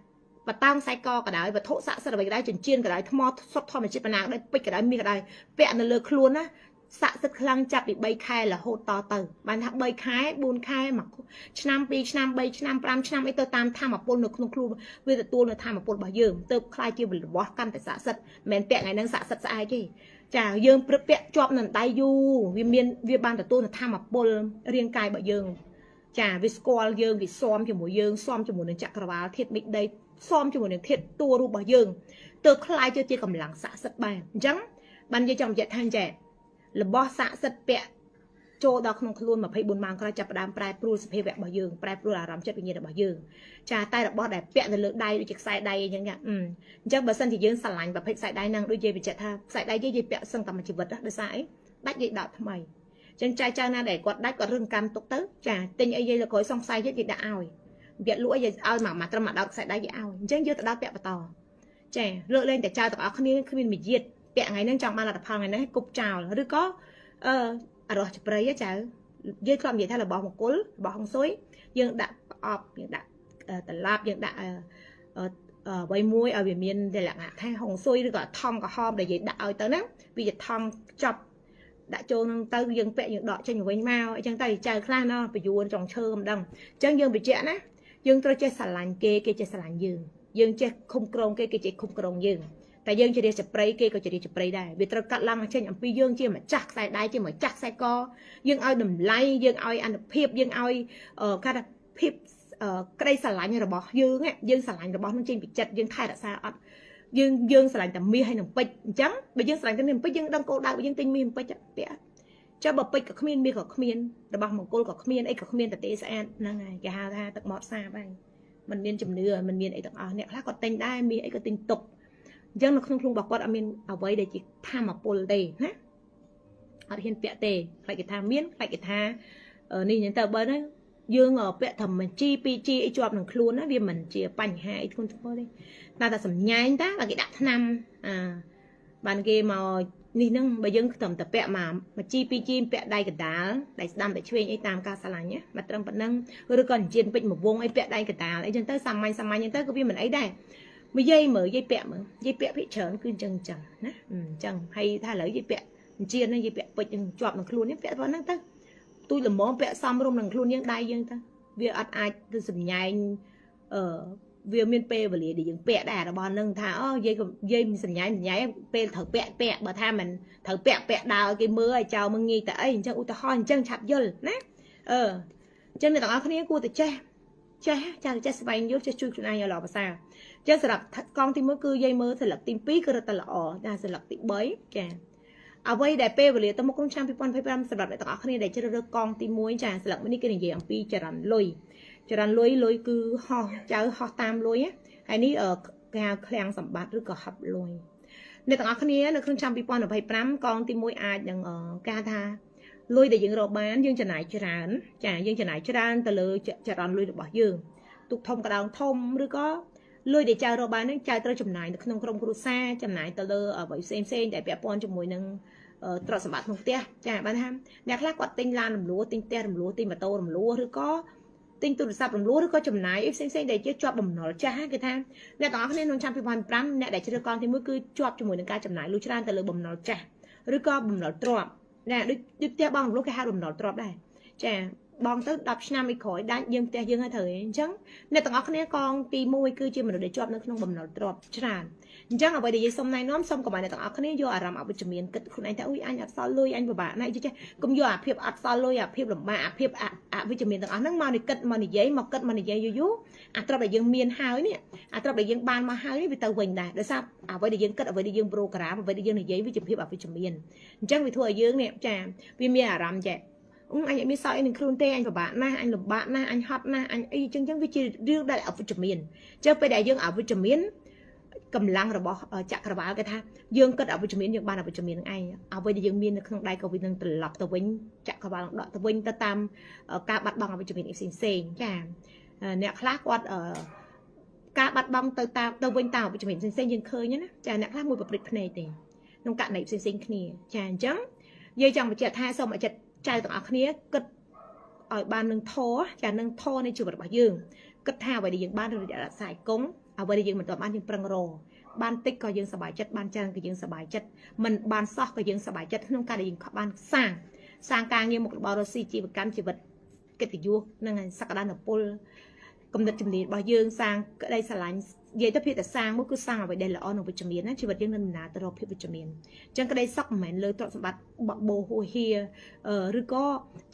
và tang sai co cả đấy và thổ xạ sẽ là cái đấy chuyển chiên cả đấy thò sót thò mình chỉ bàn nào đấy bịch cả đấy mi cả đấy vẽ nó lừa luôn á xạ rất khăng chặt bị bay khai là hô to từ bàn tháp bay khai buôn khai mà năm pi năm bay năm pram năm ấy tôi tam tham mà buôn được không luôn bây giờ tôi là tham mà buôn bao giờ tôi khai chưa bị bỏ căn tại xạ sật mền vẽ ngày năng xạ sật sai chứ chả dương vẽ chọp nằm tay du viên ban tại tôi là tham mà buôn riêng cài bao giờ chả vì score dương vì xóm cho mỗi dương xóm cho mỗi lần chặt cà vá thiết bị đây xóm cho một những thiệt tuaรูปdương từ khai cho chia cầm lặng xạ sật bài trắng ban dây chồng dạy than trẻ là bo xạ sật bẹ cho đó không luôn mà phải buồn mang coi chập đam prai pru sẽ vẽ bảo dương prai pru là làm chất bị nhiệt bảo dương trà tay là bo đẹp bẹ từ lượng đai được sai đai như vậy chắc bờ sân thì dương sàn lạnh và phải sai đai năng đôi dây bị chặt tha sai đai dây bẹ sân tầm mà chỉ vật đó để sai đắt dây đạp thay mày chân trai cha na để quạt đắt quạt rừng cam tục tới trà tinh ấy dây là cối song sai dây đã ao việc lũa giờ ao mà trâm mà đau sai đai dây ao chân dương đau bẹ và to trẻ lựa lên để trao tao không nên bị diệt bẹ ngày nên trong ban là phăng ngày nay cục trào là đứa có rồi chụp đấy chả dưới con vậy thay là bỏ một cối bỏ không xối dương đã ọp dương đã tận lạp dương đã vây muối ở biển miền để là thay hồng xôi được gọi thong cả hom để gì đạo tới đó vì dịch thong chọc đã cho tới dương vẽ những đọ cho những vây mau chẳng tay chơi khla nó bị dùn trồng thơm đồng chẳng dương bị trẻ á dương tôi chơi xà lành kê chơi xà lành dương chơi không krong kê chơi không krong dương tại dương chỉ để spray kê có chỉ để spray đây vì tôi cắt lăng trên những pi dương chỉ mà chắc sai đai chỉ mà chắc sai co dương ao đầm lay dương ao ăn phep dương ao cái phep cái đây xà lạnh như là bỏ dương ấy dương xà lạnh là bỏ nó trên bị chặt dương thay đã sao dương xà lạnh tầm mi hay nằm pích trắng bây dương xà lạnh cái niềm pích dương đang cô đau dương tinh mi pích chặt cho bậc pích cả khmiên mi cả khmiên là bằng một cô cả khmiên ấy cả khmiên là tế sẽ năng ngày cái hào tha tận mọt xa vậy mình miên chùm nửa mình miên ấy tận nè khác còn tinh đai mi ấy có tinh tục dân nó không bảo quát amin ở vậy để chỉ tham mà pol đây nhé ở hiện vẽ tề lại cái tham miến lại cái tha ở này những tờ bơi đấy dương ở vẽ thầm mình chi chọp mình luôn á vì mình chỉ bành hai con thôi đi ta sầm nhái ta là cái đặt năm bàn kia mà នេះនឹងបើយើងត្រឹមតែពាក់មកជីពីជីពាក់ដៃកដាលដៃស្ដាំតែឆ្វេងអីតាមការឆ្លាញ់ណាមកត្រឹមប៉ុណ្ណឹងឬក៏អញ្ជៀនពេជ្រមួយវងអីពាក់ដៃកដាលអីចឹងទៅសាមញ្ញអញ្ចឹងទៅក៏វាមិនអីដែរមកយាយមើលយាយពាក់មើលយាយពាក់ភិកច្រើនគឺអញ្ចឹងណាអញ្ចឹងហើយថាឥឡូវយាយពាក់អញ្ជៀនយាយពាក់ពេជ្រជាប់នឹងខ្លួននេះពាក់ប៉ុណ្ណឹងទៅទូចល្មមពាក់សមរម្យនឹងខ្លួនយើងដៃយើងទៅវាអត់អាចទៅសម្ញែងវាមានពេលវេលាដែលយើងពាក់ដែររបស់នឹងថាអូយាយមិនសម្ញែងពេលត្រូវពាក់បើថាមិនត្រូវពាក់ដើរឲ្យគេមើលឲ្យចោលមើលងាយតែអីអញ្ចឹងឧទាហរណ៍អញ្ចឹងឆាប់យល់ណាអញ្ចឹងអ្នកទាំងអស់គ្នាគួរតែចេះចេះស្វែងយល់ចេះជួយខ្លួនឯងឲ្យល្អប្រសើរអញ្ចឹងសម្រាប់កងទី1គឺយាយមើលសិលឹកទី2គឺរត់តែល្អតែសិលឹកទី3ចាអ្វីដែលពេលវេលាទៅមុខក្នុងឆ្នាំ2025សម្រាប់អ្នកទាំងអស់គ្នាដែលជ្រើសរើសកងទី1ចាសិលឹកនេះគេនិយាយអំពីចរន្តលុយគឺហោះចៅហោះតាមលុយហើយនេះគេហៅឃ្លាំងសម្បត្តិឬក៏ហັບលុយអ្នកទាំងអស់គ្នានៅក្នុងឆ្នាំ2025កងទី1អាចនឹងការថាលុយដែលយើងរកបានយើងចំណាយច្រើនចាយើងចំណាយច្រើនទៅលើចរន្តលុយរបស់យើងទុកធំកដោងធំឬក៏លុយដែលចៅរកបាននឹងចៅត្រូវចំណាយនៅក្នុងក្រុមគ្រួសារចំណាយទៅលើអ្វីផ្សេងដែលពាក់ព័ន្ធជាមួយនឹងទ្រព្យសម្បត្តិក្នុងផ្ទះចាបានថាអ្នកខ្លះគាត់ទិញឡានរំលោះទិញផ្ទះរំលោះទិញម៉ូតូរំលោះឬក៏ទិញទូរស័ព្ទរំលោះឬក៏ចំណាយផ្សេងដែលជាជាប់បំណុលចាស់គេថាអ្នកទាំងអស់គ្នាក្នុងឆ្នាំ2025អ្នកដែលជ្រើសកងទី1គឺជាប់ជាមួយនឹងការចំណាយលុយច្រើនទៅលើបំណុលចាស់ឬក៏បំណុលទ្រព្យណាដូចផ្ទះបងរំលោះគេហៅបំណុលទ្រព្យដែរចាបងទៅ10ឆ្នាំពីក្រោយដាច់យើងផ្ទះយើងឲ្យត្រូវអញ្ចឹងអ្នកទាំងអស់គ្នាកងទី1គឺជាមនុស្សដែលជាប់នៅក្នុងបំណុលទ្រព្យច្រើនអញ្ចឹងអ្វីដែលយើងសុំណែនាំសុំកុំឲ្យអ្នកទាំងអស់គ្នាយកអារម្មណ៍អវិជ្ជមានគិតខ្លួនឯងថាអុយអញអត់សល់លុយអញពិបាកណាស់ចេះកុំយកអាភាពអត់សល់លុយអាភាពលំបាកអាភាពអវិជ្ជមានទាំងអស់ហ្នឹងមកគិតមកនិយាយយូរអាទ្រព្យដែលយើងមានហើយនេះអាទ្រព្យដែលយើងបានមកហើយនេះវាទៅវិញដែរដោយសារអ្វីដែលយើងគិតអ្វីដែលយើងប្រូក្រាមអ្វីដែលយើងនិយាយវាជាភាពអវិជ្ជមានអញ្ចឹងវាធ្វើឲ្យយើងនេះចាវាមានអារម្មណ៍ចេះអញមានសោយនឹងខ្លួនទេអញពិបាកណាស់អញលំបាកណាស់អញហត់ណាស់អញអីចឹងវាជារឿងដែលអវិជ្ជមានចឹងពេលដែលយើងអវិជ្ជមានកម្លាំងរបស់ចក្រវាលគេថាយើងគិតអវិជ្ជមានយើងបានអវិជ្ជមាននឹងឯងអ្វីដែលយើងមាននៅក្នុងដៃក៏វានឹងត្រឡប់ទៅវិញចក្រវាលនឹងដកទៅវិញទៅតាមការបាត់បង់អវិជ្ជមានផ្សេងចាអ្នកខ្លះគាត់ការបាត់បង់ទៅវិញតាមអវិជ្ជមានផ្សេងយើងឃើញណាចាអ្នកខ្លះមួយប្រព្រឹត្តភ្នែកទេក្នុងករណីផ្សេងគ្នាចាអញ្ចឹងយើងចង់បញ្ជាក់ថាសូមឲ្យចិត្តចៅទាំងអស់គ្នាគិតឲ្យបាននឹងធរចានឹងធរនៃជីវិតរបស់យើងគិតថាអ្វីដែលយើងបានរយៈខ្សែគង់អ្វីដែលយើងមិនទាន់បានយើងប្រឹងរកបានតិចក៏យើងសប្បាយចិត្តបានច្រើនក៏យើងសប្បាយចិត្តមិនបានសោះក៏យើងសប្បាយចិត្តក្នុងការដែលយើងបានសាងការងារមុខរបររកស៊ីជីវកម្មជីវិតកិត្តិយសនិងសក្តានុពលគំនិតជំនាញរបស់យើងសាងក្តីស្រឡាញ់និយាយទៅភាពតែសាងមួយគឺសាងអ្វីដែលល្អនិងវិជ្ជមានណាជីវិតយើងនឹងដំណើរទៅរកភាពវិជ្ជមានអញ្ចឹងក្តីសុខមិនមែនលើទ្រព្យសម្បត្តិបបោហួហៀឬក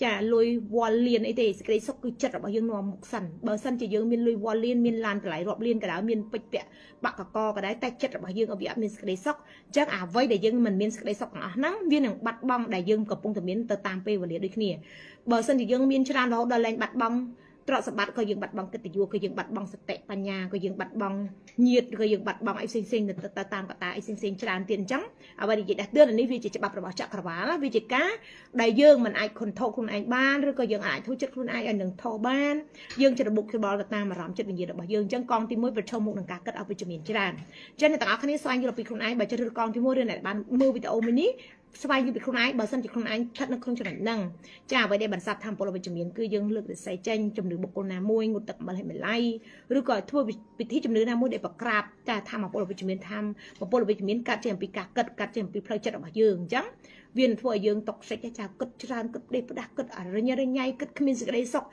៏ចាលុយវល់លៀនអីទេក្តីសុខគឺចិត្តរបស់យើងនាំមុខសិនបើសិនជាយើងមានលុយវល់លៀនមានឡានតម្លៃរាប់លានក៏ដោយមានពេជ្រពាក់បាក់កកក៏ដោយតែចិត្តរបស់យើងវាអត់មានក្តីសុខអញ្ចឹងអ្វីដែលយើងមិនមានក្តីសុខទាំងអស់ហ្នឹងវានឹងបាត់បង់ដែលយើងកំពុងតែមានទៅតាមពេលវេលាដូចគ្នាបើសិនជាយើងមានច្រើនរហូតដល់លែងបាត់បង់ទ្រព្យសម្បត្តិក៏យើងបាត់បង់កិត្តិយសក៏យើងបាត់បង់សតិបញ្ញាក៏យើងបាត់បង់ញាតិក៏យើងបាត់បង់អីផ្សេងទៅតាមកត្តាអីផ្សេងច្រើនទៀតអញ្ចឹងអ្វីដែលនិយាយដាស់តឿននេះវាជាច្បាប់របស់ចក្រវាលវាជាការដែលយើងមិនអាចខុនថោខ្លួនឯងបានឬក៏យើងអាចធ្វើចិត្តខ្លួនឯងឲ្យនឹងថោបានយើងច្របូកច្របល់ទៅតាមអារម្មណ៍ចិត្តវិញ្ញាណរបស់យើងអញ្ចឹងកងទី1ប្រឈមមុខនឹងការគិតអវិជ្ជមានច្រើនអញ្ចឹងអ្នកទាំងអស់គ្នាស្វែងយល់ពីខ្លួនឯងបើជ្រើសរើសកងទី1ឬអ្នកបានមើលវីដេអូមួយនេះស្វែងយល់ពីខ្លួនឯងបើសិនជាខ្លួនឯងស្ថិតនៅក្នុងចំណុចហ្នឹងចាអ្វីដែលបានសាប់ថាពលវិជ្ជមានគឺយើងលើករិស័យចេញជំនឿបុគ្គលណាមួយងូតទឹកអំបិលឲ្យម្ល៉េះឬក៏ធ្វើពិធីជំនឿណាមួយដែលប្រក្រាបចាថាពលវិជ្ជមានពលវិជ្ជមានកាត់ចេញអំពីការគិតកាត់ចេញអំពីផ្លូវចិត្តរបស់យើងអញ្ចឹងវានឹងធ្វើឲ្យយើងតុកសិចចាគិតច្រើនគិតដេកផ្ដាស់គិតអរិញញ៉ៃគិតគ្មានសេចក្តីសុខ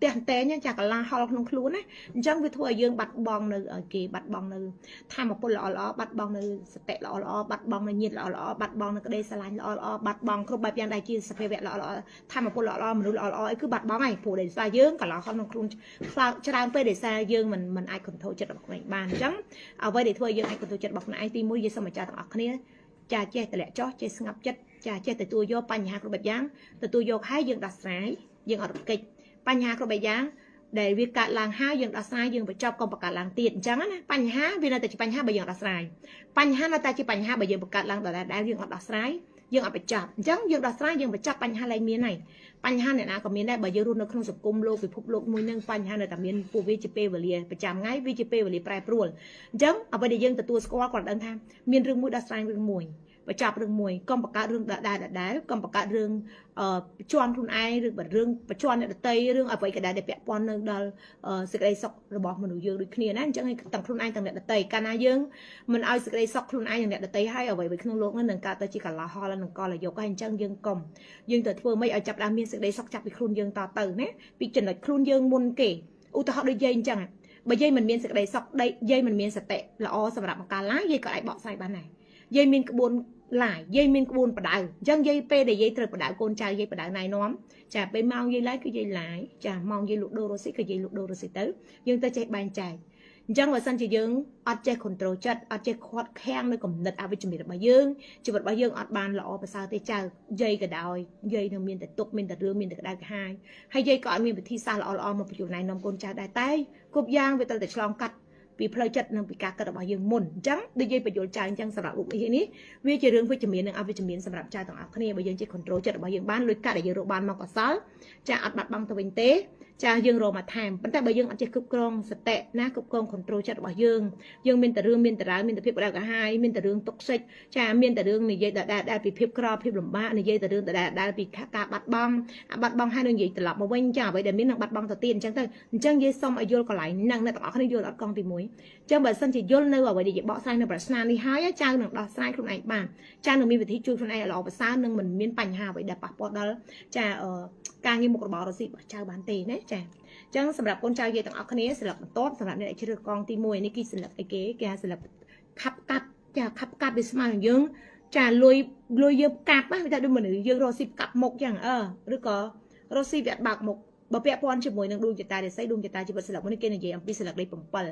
តែចាកលាហល់ក្នុងខ្លួនណាអញ្ចឹងវាធ្វើឲ្យយើងបាត់បង់នៅគេបាត់បង់នៅធម៌ពលល្អបាត់បង់នៅសតិល្អបាត់បង់នៅញាតិល្អបាត់បង់នៅក្តីស្រឡាញ់ល្អបាត់បង់គ្រប់បែបយ៉ាងដែលជាសភាវៈល្អធម៌ពលល្អមនុស្សល្អអីគឺបាត់បង់ហើយព្រោះដោយសារយើងកលាហល់ក្នុងខ្លួនច្រើនពេកដោយសារយើងមិនអាចគ្រប់គ្រងចិត្តរបស់ខ្លួនឯងបានអញ្ចឹងអ្វីដែលធ្វើឲ្យយើងអាចគ្រប់គ្រងចិត្តរបស់ខ្លួនឯងទី1យើងសូមអាចារ្យទាំងអស់គ្នាចាចេះតម្លាក់ចោះចេះស្ងប់ចិត្តចាចេះទទួលយកបញ្ហាគ្រប់បែបយ៉ាងទទួលយកហើយយើងដោះស្រាយយើងអត់រំកិច្ចបញ្ហាគ្រប់បែបយ៉ាងដែលវាកើតឡើងហើយយើងដោះស្រាយយើងបញ្ចប់កុំបង្កើតឡើងទៀតអញ្ចឹងណាបញ្ហាវានៅតែជាបញ្ហាបើយើងដោះស្រាយបញ្ហានៅតែជាបញ្ហាបើយើងបង្កើតឡើងដដែលយើងអត់ដោះស្រាយយើងអត់បញ្ចប់អញ្ចឹងយើងដោះស្រាយយើងបញ្ចប់បញ្ហាឡើងមានហើយបញ្ហាអ្នកណាក៏មានដែរបើយើងរស់នៅក្នុងសង្គមលោកពិភពលោកមួយនឹងបញ្ហានៅតែមានពួកវាជាពេលវេលាប្រចាំថ្ងៃវាជាពេលវេលាប្រែប្រួលអញ្ចឹងអ្វីដែលយើងទទួលស្គាល់គាត់ដឹងថាមានរឿងមួយដោះស្រាយរឿងមួយ và chọc rừng mùi con bạc cá rừng đã con bạc cá rừng choan thun ai rừng bật rừng và choan ở tây rừng ở vậy cái đại để bẹp pon rừng đal sự đây sọc rồi bỏ mình đủ dương được kia nè chẳng hay tầng thun ai tầng đại tây cana dương mình ai sự đây sọc thun ai tầng đại tây hay ở vậy với không luôn nên cả tới chỉ cả là ho là con là dọc hành chân dương cầm dương từ vừa mấy ở chập đam miên sự đây sọc chập bị khuôn dương to từ nè bị chỉnh lại khuôn dương muôn kể u ta họ đôi dây chẳng bởi dây mình miên sự đây sọc đây dây mình miên sạch tệ là o sầm một cá lá dây còn lại bỏ sai ban này dây miên cái buồn lại dây miên cái buồn bật đảo chân dây p để dây từ bật đảo con trai dây bật đảo này nóm chả pe mau dây lái cái dây lái chả mong dây lụt đô rô xí cái dây lụt đô rô xí tới dương ta chạy bàn chạy chẳng là sân chỉ dương ở chạy control chất ở chạy khoát khen nơi cầm nứt ở với chuẩn bị bà dương chỉ vật bà dương ở bàn lọ và sao tới chào dây cái đòi dây nó miên từ tục miên từ rương miên từ đai cái hai hay dây còn miên từ thi xa lọ một chỗ này nằm con trai đai tay cúp giang về tao để chlong cắt vì phơi chật năng bị cá bà dương muôn trắng đi dây phải dồn trai chẳng sập lục như thế ní vì chỉ riêng với chuẩn bị năng ở với chuẩn bị sập trai tổng áo khné bà dương chỉ control chất bà dương bán lưới cả để dương độ bán mà có sáu cha ở bạt băng tàu bình tế cha dương rồi mà thèm vấn đề bà dương ở trên cúp cron sạch tệ ná cúp cron control chất bà dương miên từ rương miên từ ráo miên từ phép cả hai miên từ rương toxic cha miên từ rương này dây đã bị phép cro phép lủng ba này dây từ rương đã bị cá bạt băng hai đường gì từ lọc mà quanh cha vậy để miên năng bạt băng tàu tiền chẳng thôi chẳng dây xong ở vô còn lại năng này tổng áo khné vô ở con tìm muối trong bà sân chỉ vô nơi vào vậy để bỏ sai nơi bà snan đi hái cha đừng đo sai không này bàn cha đừng miên về thi chui không này là bà sa nâng mình miên bành hà vậy đặt bạc bọt đó cha ở càng như một cái bò rồi gì cha bán tiền đấy cha chẳngสำหรับcon trai gì tặng áo khnéสำหรับtốtสำหรับnày chưa con tim mùi này kiaสำหรับcái kếสำหรับkhắp cắt bị smart dương cha lôi dương cặp á người ta đưa mình dương rồi xịt cặp một chẳng rồi có rồi xịt vẹt bạc một bà vẽ pon chỉ mùi năng đun cho ta để xây đun cho ta chỉ bật sลักมันcái này gì bị sลักđây bầm bầm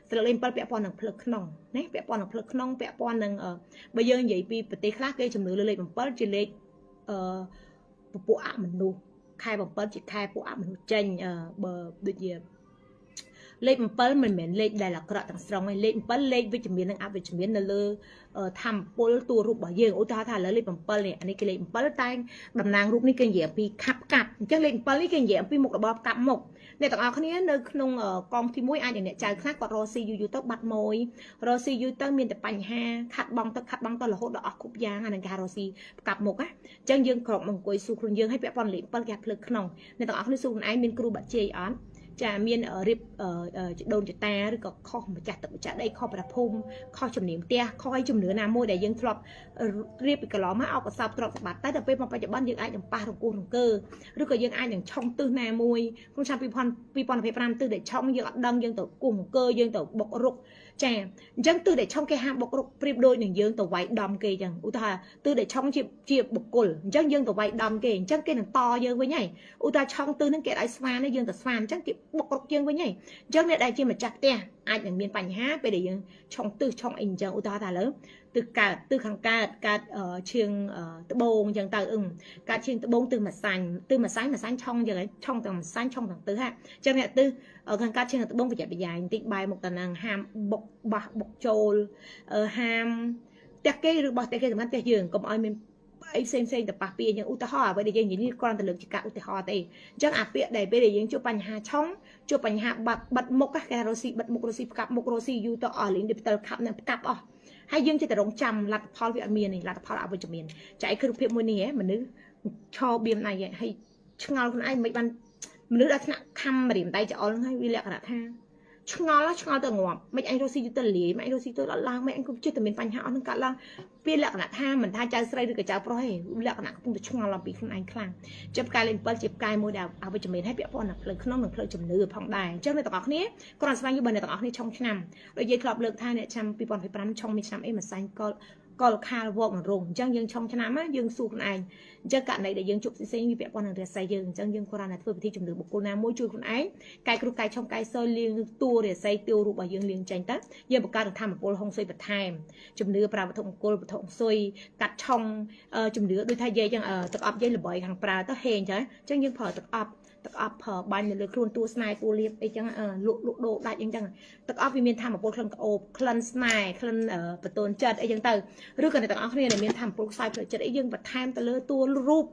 sลักlên vẽ pon năng phật nòng nè vẽ pon năng phật nòng vẽ pon năng bây giờ vậy bị bật tay khác cái chấm nửa lên bầm bầm chỉ lên bộ ạ mình nu khai bầm bầm chỉ khai bộ ạ mình tranh bờ được gì lên bầm mình mền lên đây là cái thằng strong lên bầm lên với chấm miếng năng áp với chấm miếng là lơทำโพลตัวรูปบ่อยๆอุตส่าห์เลยเป็นเปิลเนี่ยอันนี้ก็เลยเป็นเปิลแต่ดำนางรูปนี่ก็เหยียบปีขับกัดจังเลยเป็นเปิลนี่ก็เหยียบปีหมกระบอบกับหมกในต่างเอาคนนี้ในขนมกองที่มุ้ยอันอย่างเนี้ยใจคลาดกอดโรซีอยู่ต้องบัดมวยโรซีอยู่ต้องมีแต่ปัญหาขัดบองตลอดดอกคุบยางอันนั้นการโรซีกับหมกอ่ะจังยังกรอกมังกรสูครุนยังให้แปะปอนเหลี่ยมเปิลแกะเพลิดขนมในต่างเอาคนนี้สูครุนไอ้เป็นครูบัดเจย์ออนจะมีริบโดนจะตาหรือก็ข้อมาจากตึกจากได้ข้อประพุ่มข้อจุ่มเหนียมเตี้ยข้อไอ้จุ่มเหนือน้ำมวยได้ยังทรอบเรียบไปกระล้อมาเอากระสับตรอกบัดแต่ไปมาปัจจุบันยังไอ้อย่างปลาของกูของเกอหรือก็ยังไอ้อย่างช่องตื้อน้ำมวยคุณชาปีพรไปพรำตื้อได้ช่องยังดังยังตัวกลุ่มเกอยังตัวบกรุกแจมยังตื้อได้ช่องแค่ห้ามบกรุกเปรียบโดยหนึ่งยังตัวไว้ดำเกยยังอุตาตื้อได้ช่องเจียบบกกุลยังตัวไว้ดำเกยยังเกยหนึ่งต่อยังไว้ไงอุตาช่องตื้อนั่งเกยไอ้สวานนั่นยังแต่สวานยังเก็บบกรุกยังไว้ไงจังเนี่ยได้ที่มาจักเตี้ยอาจอย่างมีปัญหาไปได้ยังช่องตื้อช่องอินจังอุตาตาเลยtừ cả từ kháng cả trường từ bồn chẳng từ cả trường từ bồn từ mà xanh trong giờ đấy trong từ xanh trong thằng tứ ha cho nên từ ở kháng cả trường từ bồn phải chạy dài tịnh bài một tầng hàng ham bọc trồi ham tẹt cái được bọc tẹt cái từ mắt tẹt giường còn ai mình ấy xem từ bạc bia những ưu hoa vậy để những con từ lượng chỉ cả ưu hoa đây chẳng áp bia đây bây giờ những chỗ bánh hà trong chỗ bánh hà bật một các cái rosi bật một rosi cặp một rosi ưu to ở liền để từ cặp này cặp hay dương chỉ từ rong chầm lạt phao việt miền này lạt phao ở bên miền chạy cứ phiền môi này mà nữ cho biêm này hay ngon con ai mấy ban nữ đã khăm mà điểm tay cho nó hay vi lệ cả tha ngon từ ngọt mấy anh rosi từ lì mấy anh rosi từ lang mấy anh cũng chưa từ miền Pành Hạo nó cả lang vi lệ cả tha mình tha chơi say được cái cháu pro hay vi lệ cả cũng được ngon làm bị con anh khang chụp cài lên bờ chụp cài môi đào ở bên miền hay bị bọn là lời không được lời chụp nữ phong đài trước này tao học này còn sang như bên này tao học này trong năm rồi dây club lực tha này chăm bị bọn phải bắn trong miền Nam em mà xanh cóคาร์วอกรงจังยังช่องชนะมั้ยยังสู้คนไอ้จังกะไหนเดี๋ยวยังจุกเส้นมีแบบปอนหนึ่งเดือนใส่ยังจังยังโคราชนะเพื่อไปที่จุดหนึ่งบุกโกน้ำมวยช่วยคนไอ้ไก่กรุไก่ช่องไก่ซอยเลี้ยงตัวเดี๋ยวใส่เตียวรูปยังเลี้ยงใจตั้งยังประกาศทำแบบโกลห้องซอยแบบไทม์จุดหนึ่งปลาปฐมโกลปฐมซอยกัดช่องจุดหนึ่งโดยไทยยังตะอับยังระบายทางปลาตะเฮงใช่จังยังพอตะอับเผอบันเลยครูนตัวสไนตัวเรียบไอ้จังลุกโดได้ยังจังตะอับมีเมียนทำแบบโกลคลันโอบคลันสไนคลันประตูจัดไอ้ยังเตอหรือกันในตะอับเนี่ยเมียนทำโปรไซล์จัดไอ้ยังแบบไทม์แต่เลยตัวรูป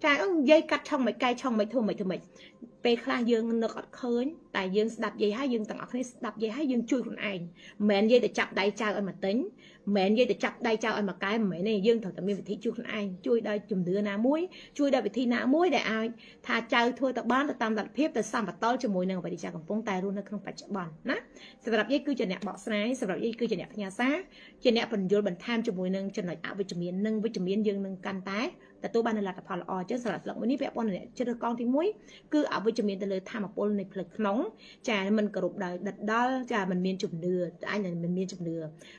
ใจdây cắt trong mấy cây trong mấy thùng mấyไป ពេលខ្លះយើងនឹកអត់ឃើញតែយើងស្ដាប់និយាយហើយយើងទាំងអស់គ្នាស្ដាប់និយាយហើយយើងជួយខ្លួនឯងមិនមែននិយាយទៅចាប់ដៃចៅឲ្យមកទិញមិនមែននិយាយទៅចាប់ដៃចៅឲ្យមកកែមិនមែនទេយើងត្រូវតែមានវិធីជួយខ្លួនឯងជួយដោយជំនឿណាមួយជួយដោយវិធីណាមួយដែលអាចថាចៅធ្វើទៅបានទៅតាមលទ្ធភាពទៅសម្បតលជាមួយនឹងអ្វីដែលចៅកំពុងតែរស់នៅក្នុងបច្ចុប្បន្នណាសម្រាប់យាយគឺជាអ្នកបកស្រាយសម្រាប់យាយគឺជាអ្នកផ្ញើសារជាអ្នកបញ្យល់បន្ថែមជាមួយនឹងចំណុចអវិជ្ជមាននិងវិជ្ជមានយើងនឹងកាន់តែទទួលបានលទ្ធផលល្អចឹងសម្រាប់ស្លឹកមួយនេះពាក់ព័ន្ធនឹងជ្រើសកងទី1គឺអវិជ្ជមានទៅលើធម៌ពលនៃផ្លូវក្នុងចាមិនគោរពដោយដិតដល់ចាមិនមានជំនឿអញមិនមានជំនឿ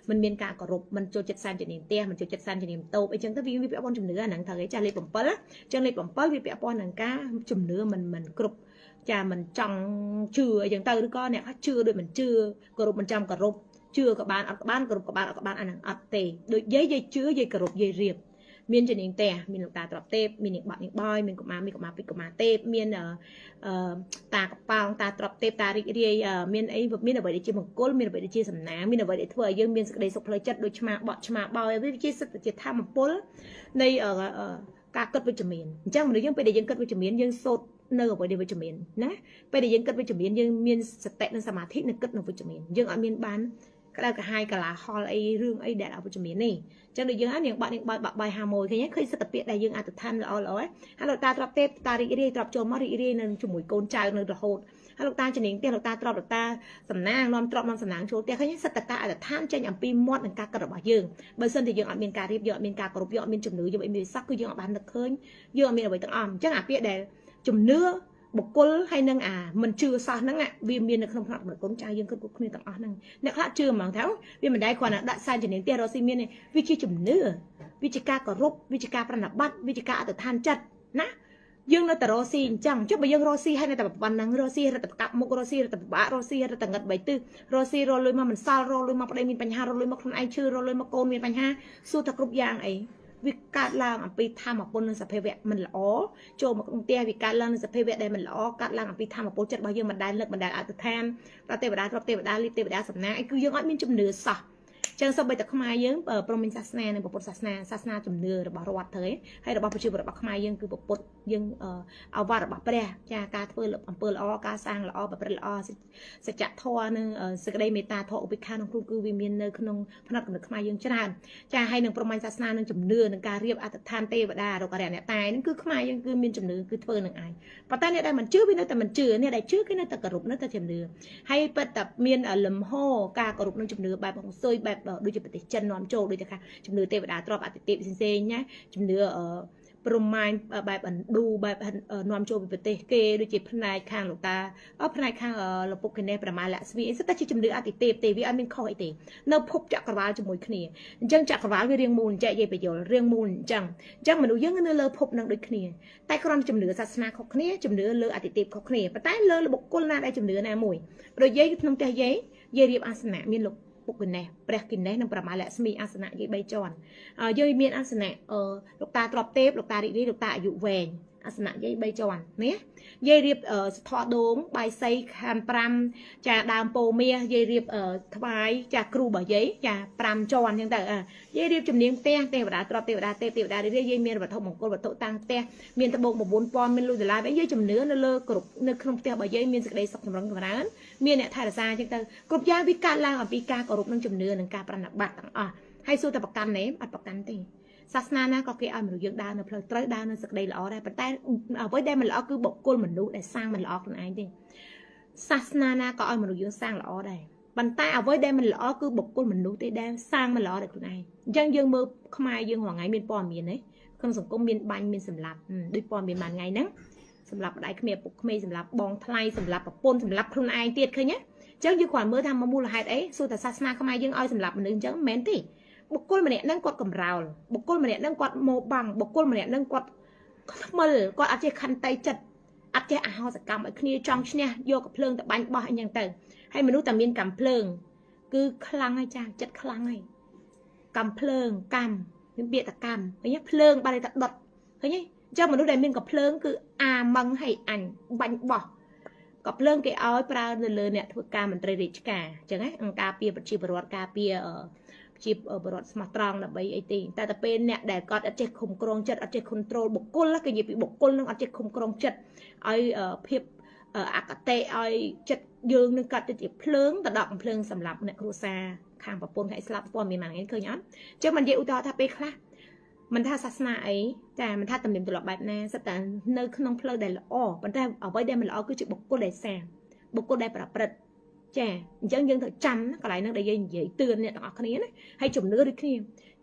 មិនមានការគោរពមិនចូលចិត្តសែនជំនាញផ្ទះមិនចូលចិត្តសែនជំនាញតូបអីចឹងទៅវាពាក់ព័ន្ធជំនឿអាហ្នឹងត្រូវឯចាលេខ7ចឹងលេខ7វាពាក់ព័ន្ធនឹងការជំនឿមិនគ្រប់ចាមិនចង់ជឿអីចឹងទៅឬក៏អ្នកថាជឿដូចមិនជឿគោរពមិនចាំគោរពជឿក៏បានអត់ក៏បានគោរពក៏បានអត់ក៏បានអាហ្នឹងអត់ទេដូចយាយជឿយាយគោរពយាយរៀបមានជំនាញទេមានលោកតាទ្របទេពមាននាងបាត់នាងបយមានកុមារពីកុមារទេពមានតាកប៉ោងតាទ្របទេពតារីករាយមានអីមានអ្វីដែលជាមង្គលមានអ្វីដែលជាសំណាងមានអ្វីដែលធ្វើឲ្យយើងមានសេចក្តីសុខផ្លូវចិត្តដូចឆ្មាបក់ឆ្មាបោយវាជាសិទ្ធិជាធម៌ពលនៃការគិតវិជ្ជមានអញ្ចឹងមនុស្សយើងពេលដែលយើងគិតវិជ្ជមានយើងសូត្រនៅអ្វីដែលវិជ្ជមានណាពេលដែលយើងគិតវិជ្ជមានយើងមានសតិនិងសមាធិនៅគិតនៅវិជ្ជមានយើងអត់មានបានក្តៅក្រហាយកលាហលអីរឿងអីដែលអវិជ្ជមាននេះអញ្ចឹងដូចយើងនាងបាក់នាងបាយបាក់បាយហាមួយឃើញឃើញសិទ្ធិពាក្យដែលយើងអត្តឋានល្អហើយលោកតាទ្របទេពតារីករាយទ្របចូលមករីករាយនៅជាមួយកូនចៅនៅរហូតហើយលោកតាជំនាញផ្ទះលោកតាទ្របលោកតាសំណាងនាំទ្របនាំសំណាងចូលផ្ទះឃើញសិទ្ធិតាអត្តឋានចេញអំពីមាត់និងការគិតរបស់យើងបើមិនតែយើងអត់មានការរៀបយើងអត់មានការគោរពយើងអត់មានជំនឿយើងអត់មានវិស័កគឺយើងអត់បាននឹកឃើញយើងអត់មានអ្វីទាំងអស់អញ្ចឹងអាពាក្យដែលជំនឿបុគ្គលហើយនឹងមិនជឿសោះហ្នឹងវាមាននៅក្នុងផ្នែករបស់កូនចៅយើងគិតគ្រប់គ្នាទាំងអស់ហ្នឹងអ្នកខ្លះជឿហ្មងថាវាមិនដែលគ្រាន់តែដាក់សែនជំនាញផ្ទះរស់ស៊ីមានទេវាជាជំនឿវាជាការគោរពវាជាការប្រណិប័តវាជាការអត្តឋានចិត្តណាយើងនៅតែរស់ស៊ីអញ្ចឹងចុះបើយើងរស់ស៊ីហើយនៅតែប៉ុណ្ណឹងរស់ស៊ីរត់តែកាប់មុខរស់ស៊ីរត់តែពិបាករស់ស៊ីរត់តែងឹតបីទិសរស់ស៊ីរលុយមកមិនសល់រលុយមកប្តីមានបញ្ហារលុយមកខ្លួនឯងឈឺរលុយមកកូនមានបញ្ហាសួរតែគ្រប់យ៉ាងអីវាកាត់ឡើងអំពីធម៌ពលនិងសភាវៈមិនល្អចូលមកក្នុងផ្ទះវាកាត់ឡើងនឹងសភាវៈដែលមិនល្អកាត់ឡើងអំពីធម៌ពលចិត្តរបស់យើងមិនដែលលឹកមិនដែលអត្តឋានប្រទេវតាទ្រព្យទេវតាលីទេវតាសំណាងអីគឺយើងអត់មានជំនឿសោះចឹងសូម្បីតែខ្មែរយើងព្រមមានសាសនានិងពុទ្ធសាសនាជំនឿរបស់រដ្ឋទៅហើយរបស់ប្រជាពលរដ្ឋរបស់ខ្មែរយើងគឺពុទ្ធយើងអវត្តរបស់ព្រះចាការធ្វើអំពើល្អការសាងល្អប្រព្រឹត្តល្អសច្ចធម៌និងសេចក្តីមេត្តាធម៌ឧបេក្ខាក្នុងគ្រូគឺវាមាននៅក្នុងផ្នែកកំណត់ខ្មែរយើងច្រើនចាហើយនឹងព្រមមានសាសនានិងជំនឿនិងការរៀបអត្តឋានទេវតារកអរិយអ្នកតានឹងគឺខ្មែរយើងគឺមានជំនឿគឺធ្វើនឹងឯងប៉ុន្តែអ្នកដែលមិនជឿវានៅតែមិនជឿអ្នកដែលជឿគឺនៅតែគោរពនៅតែជំនឿហើយពិតតែមានលំហការគោរពនិងជំនឿបែបហុងស៊ុយបែបដូចជាប្រទេសចិននាំចូលដូចតែថាជំនឿទេវតាទ្របអតិទេពផ្សេងៗណាជំនឿព្រំម៉ាញបែបឥណ្ឌូបែបនាំចូលពីប្រទេសគេដូចជាផ្នែកខាងលោកតាផ្នែកខាងលពុកកេណេប្រមាលក្សវីអីសិតតែជាជំនឿអតិទេពទេវាអត់មានខុសអីទេនៅភពចក្រវាលជាមួយគ្នាអញ្ចឹងចក្រវាលវារៀងមូលចែកយាយបញ្យលរៀងមូលអញ្ចឹងមនុស្សយើងនៅលើភពនឹងដូចគ្នាតែគ្រាន់ជំនឿសាសនាខុសគ្នាជំនឿលើអតិទេពខុសគ្នាប៉ុន្តែលើបុគ្គលណាដែលជំនឿណាមួយព្រោះយាយក្នុងផ្ទះយាយរៀបអាសនៈមានលោកពុកគណេះព្រះគណេះនិងប្រមាលក្សមីអាសនៈយាយ3ជាន់យាយមានអាសនៈលោកតាទ្របទេពលោកតារីករាយលោកតាអាយុវែងអាសនៈយាយ3ជាន់ណាយាយរៀបសធដូងបាយសីខាន5ចាដើមពោមាសយាយរៀបថ្វាយចាគ្រូរបស់យាយចា5ជាន់អញ្ចឹងទៅយាយរៀបជំនាញផ្ទះទេវតាទ្របទេវតាទេពទេវតារីករាយយាយមានវត្ថុមង្គលវត្ថុតាំងផ្ទះមានត្បូង9000មានលុយដុល្លារយាយជំនឿនៅលើគ្រប់នៅក្នុងផ្ទះរបស់យាយមានសេចក្តីសុខចម្រុងចម្រើនមានអ្នកថែរក្សាអញ្ចឹងទៅគ្រប់យ៉ាងវាកាត់ឡើងអំពីការគោរពនិងជំនឿនិងការប្រណិប័តទាំងអស់ហើយសួរតែប្រកាន់ទេអត់ប្រកាន់ទេសាសនាណាក៏គេឲ្យមនុស្សយើងដើរនៅផ្លូវត្រូវដើរនៅសេចក្តីល្អដែរប៉ុន្តែអ្វីដែលមិនល្អគឺបុគ្គលមនុស្សដែលសាងមិនល្អខ្លួនឯងទេសាសនាណាក៏ឲ្យមនុស្សយើងសាងល្អដែរប៉ុន្តែអ្វីដែលមិនល្អគឺបុគ្គលមនុស្សទេដែលសាងមិនល្អដល់ខ្លួនឯងអញ្ចឹងយើងមើលខ្មែរយើងរាល់ថ្ងៃមានព័ត៌មានទេក្នុងសង្គមមានបាញ់មានសម្លាប់ដូចព័ត៌មានមួយថ្ងៃហ្នឹងសម្លាប់ម្ដាយក្មេពុកក្មេសម្លាប់បងថ្លៃសម្លាប់ប្រពន្ធសម្លាប់ខ្លួនឯងទៀតឃើញទេអញ្ចឹងយើងគ្រាន់មើលថាមូលហេតុអីសួរតែសាសនាខ្មែរយើងឲ្យសម្លាប់មនុស្សអញ្ចឹងមិនមែនទេបុគ្គលម្នាក់ហ្នឹងគាត់កំរោលបុគ្គលម្នាក់ហ្នឹងគាត់ម៉ូបាំងបុគ្គលម្នាក់ហ្នឹងគាត់ខ្មិលគាត់អត់ចេះខន្តីចិត្តអត់ចេះអហោសកម្មឲ្យគ្នាចង់ឈ្នះយកកំភ្លើងទៅបាញ់បោះអីចឹងទៅហើយមនុស្សតែមានកំភ្លើងគឺខ្លាំងហើយចាចិត្តខ្លាំងហើយកំភ្លើងកម្មមានពាក្យតកម្មឃើញទេភ្លើងបានតែដុតឃើញទេអញ្ចឹងមនុស្សដែលមានកំភ្លើងគឺអាម៉ងហើយអញបាញ់បោះកំភ្លើងគេឲ្យប្រើនៅលើអ្នកធ្វើការមន្ត្រីរាជការអញ្ចឹងណាអង្គការពារប្រជាពលរដ្ឋការពារជាបរិវត្តស្មោះត្រង់ដើម្បីអីទេតែពេលអ្នកដែលគាត់អត់ចេះគុំក្រងចិត្តអត់ចេះ control បុគ្គលគេនិយាយពីបុគ្គលនឹងអត់ចេះគុំក្រងចិត្តឲ្យភាព អកតេឲ្យចិត្តយើងនឹងកាត់ទៅជាភ្លើងតដកភ្លើងសម្រាប់អ្នកគ្រួសារខាងប្រពន្ធហើយស្លាប់ព័ត៌មានហ្នឹងឃើញអត់អញ្ចឹងមិននិយាយឧទាហរណ៍ថាពេលខ្លះមិនថាសាសនាអីចាមិនថាទំនៀមទម្លាប់បែបណាសិតតែនៅក្នុងផ្លូវដែលល្អប៉ុន្តែអ្វីដែលមិនល្អគឺជាបុគ្គលដែលសាងបុគ្គលដែលប្រព្រឹត្តចាអញ្ចឹងយើងត្រូវចាំកន្លែងហ្នឹងដែលយើងនិយាយទឿនអ្នកទាំងអស់គ្នាណាហើយជំនឿដូចគ្ន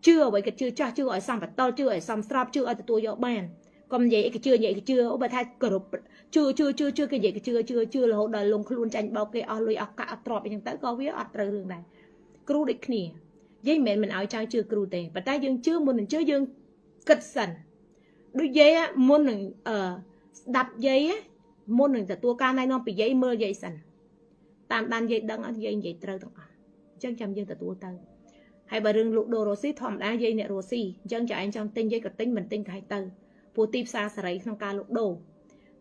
ាជឿអ្វីក៏ជឿចាស់ជឿឲ្យសមបតលជឿឲ្យសមស្របជឿឲ្យទទួលយកបានកុំនិយាយអីក៏ជឿនិយាយក៏ជឿអូបើថាគោរពជឿគេនិយាយក៏ជឿរហូតដល់លងខ្លួនចាញ់បោកគេអស់លុយអស់កាក់អត់ទ្រព្យអីចឹងទៅក៏វាអត់ត្រូវរឿងដែរគ្រូដូចគ្នាយាយមិនមែនឲ្យចៅជឿគ្រូទេប៉ុន្តែយើងជឿមុននឹងជឿយើងគិតសិនដូចយាយមុននឹងស្ដាប់យាយមុននឹងទទួលការណែនាំពីយាយមើលយាយសិនតាមដានយាយដឹងអត់យាយនិយាយត្រូវទាំងអស់អញ្ចឹងចាំយើងទទួលទៅហើយបើរឿងលក់ដូររ៉ូស៊ីធម្មតាយាយអ្នករ៉ូស៊ីអញ្ចឹងចាឯងចង់ទិញយាយក៏ទិញមិនទិញក៏ឲ្យទៅព្រោះទីផ្សារសេរីក្នុងការលក់ដូរ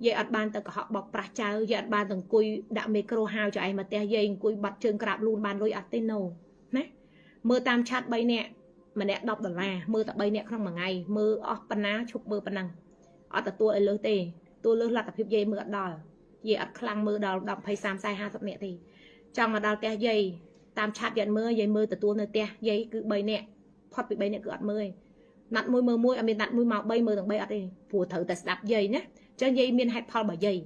យាយអត់បានទៅកុហកបោកប្រាស់ចៅយាយអត់បានទៅអង្គុយដាក់មេក្រូហៅចៅឯងមកផ្ទះយាយអង្គុយបាត់ជើងក្រាបលូនបានលុយអត់ទេណូណាមើលតាមឆាត3នាក់ម្នាក់$10មើលតែ3នាក់ក្នុងមួយថ្ងៃមើលអស់ប៉ុណ្ណាឈប់មើលប៉ុណ្ណឹងអត់ទទួលឲ្យលើសទេទួលលើសលទ្ធភាពយាយមើលអត់ដល់យាយអត់ខ្លាំងមើលដល់10 20 30 40 50នាក់ទេចង់មកដល់ផ្ទះយាយតាមឆាតយាយមើលទទួលនៅផ្ទះយាយគឺ3នាក់ផុតពី3នាក់គឺអត់មើលណាត់មួយមើលមួយអត់មានណាត់មួយមក3មើលទាំង3អត់ទេព្រោះត្រូវតែស្ដាប់យាយណាអញ្ចឹងយាយមានហេតុផលរបស់យាយអ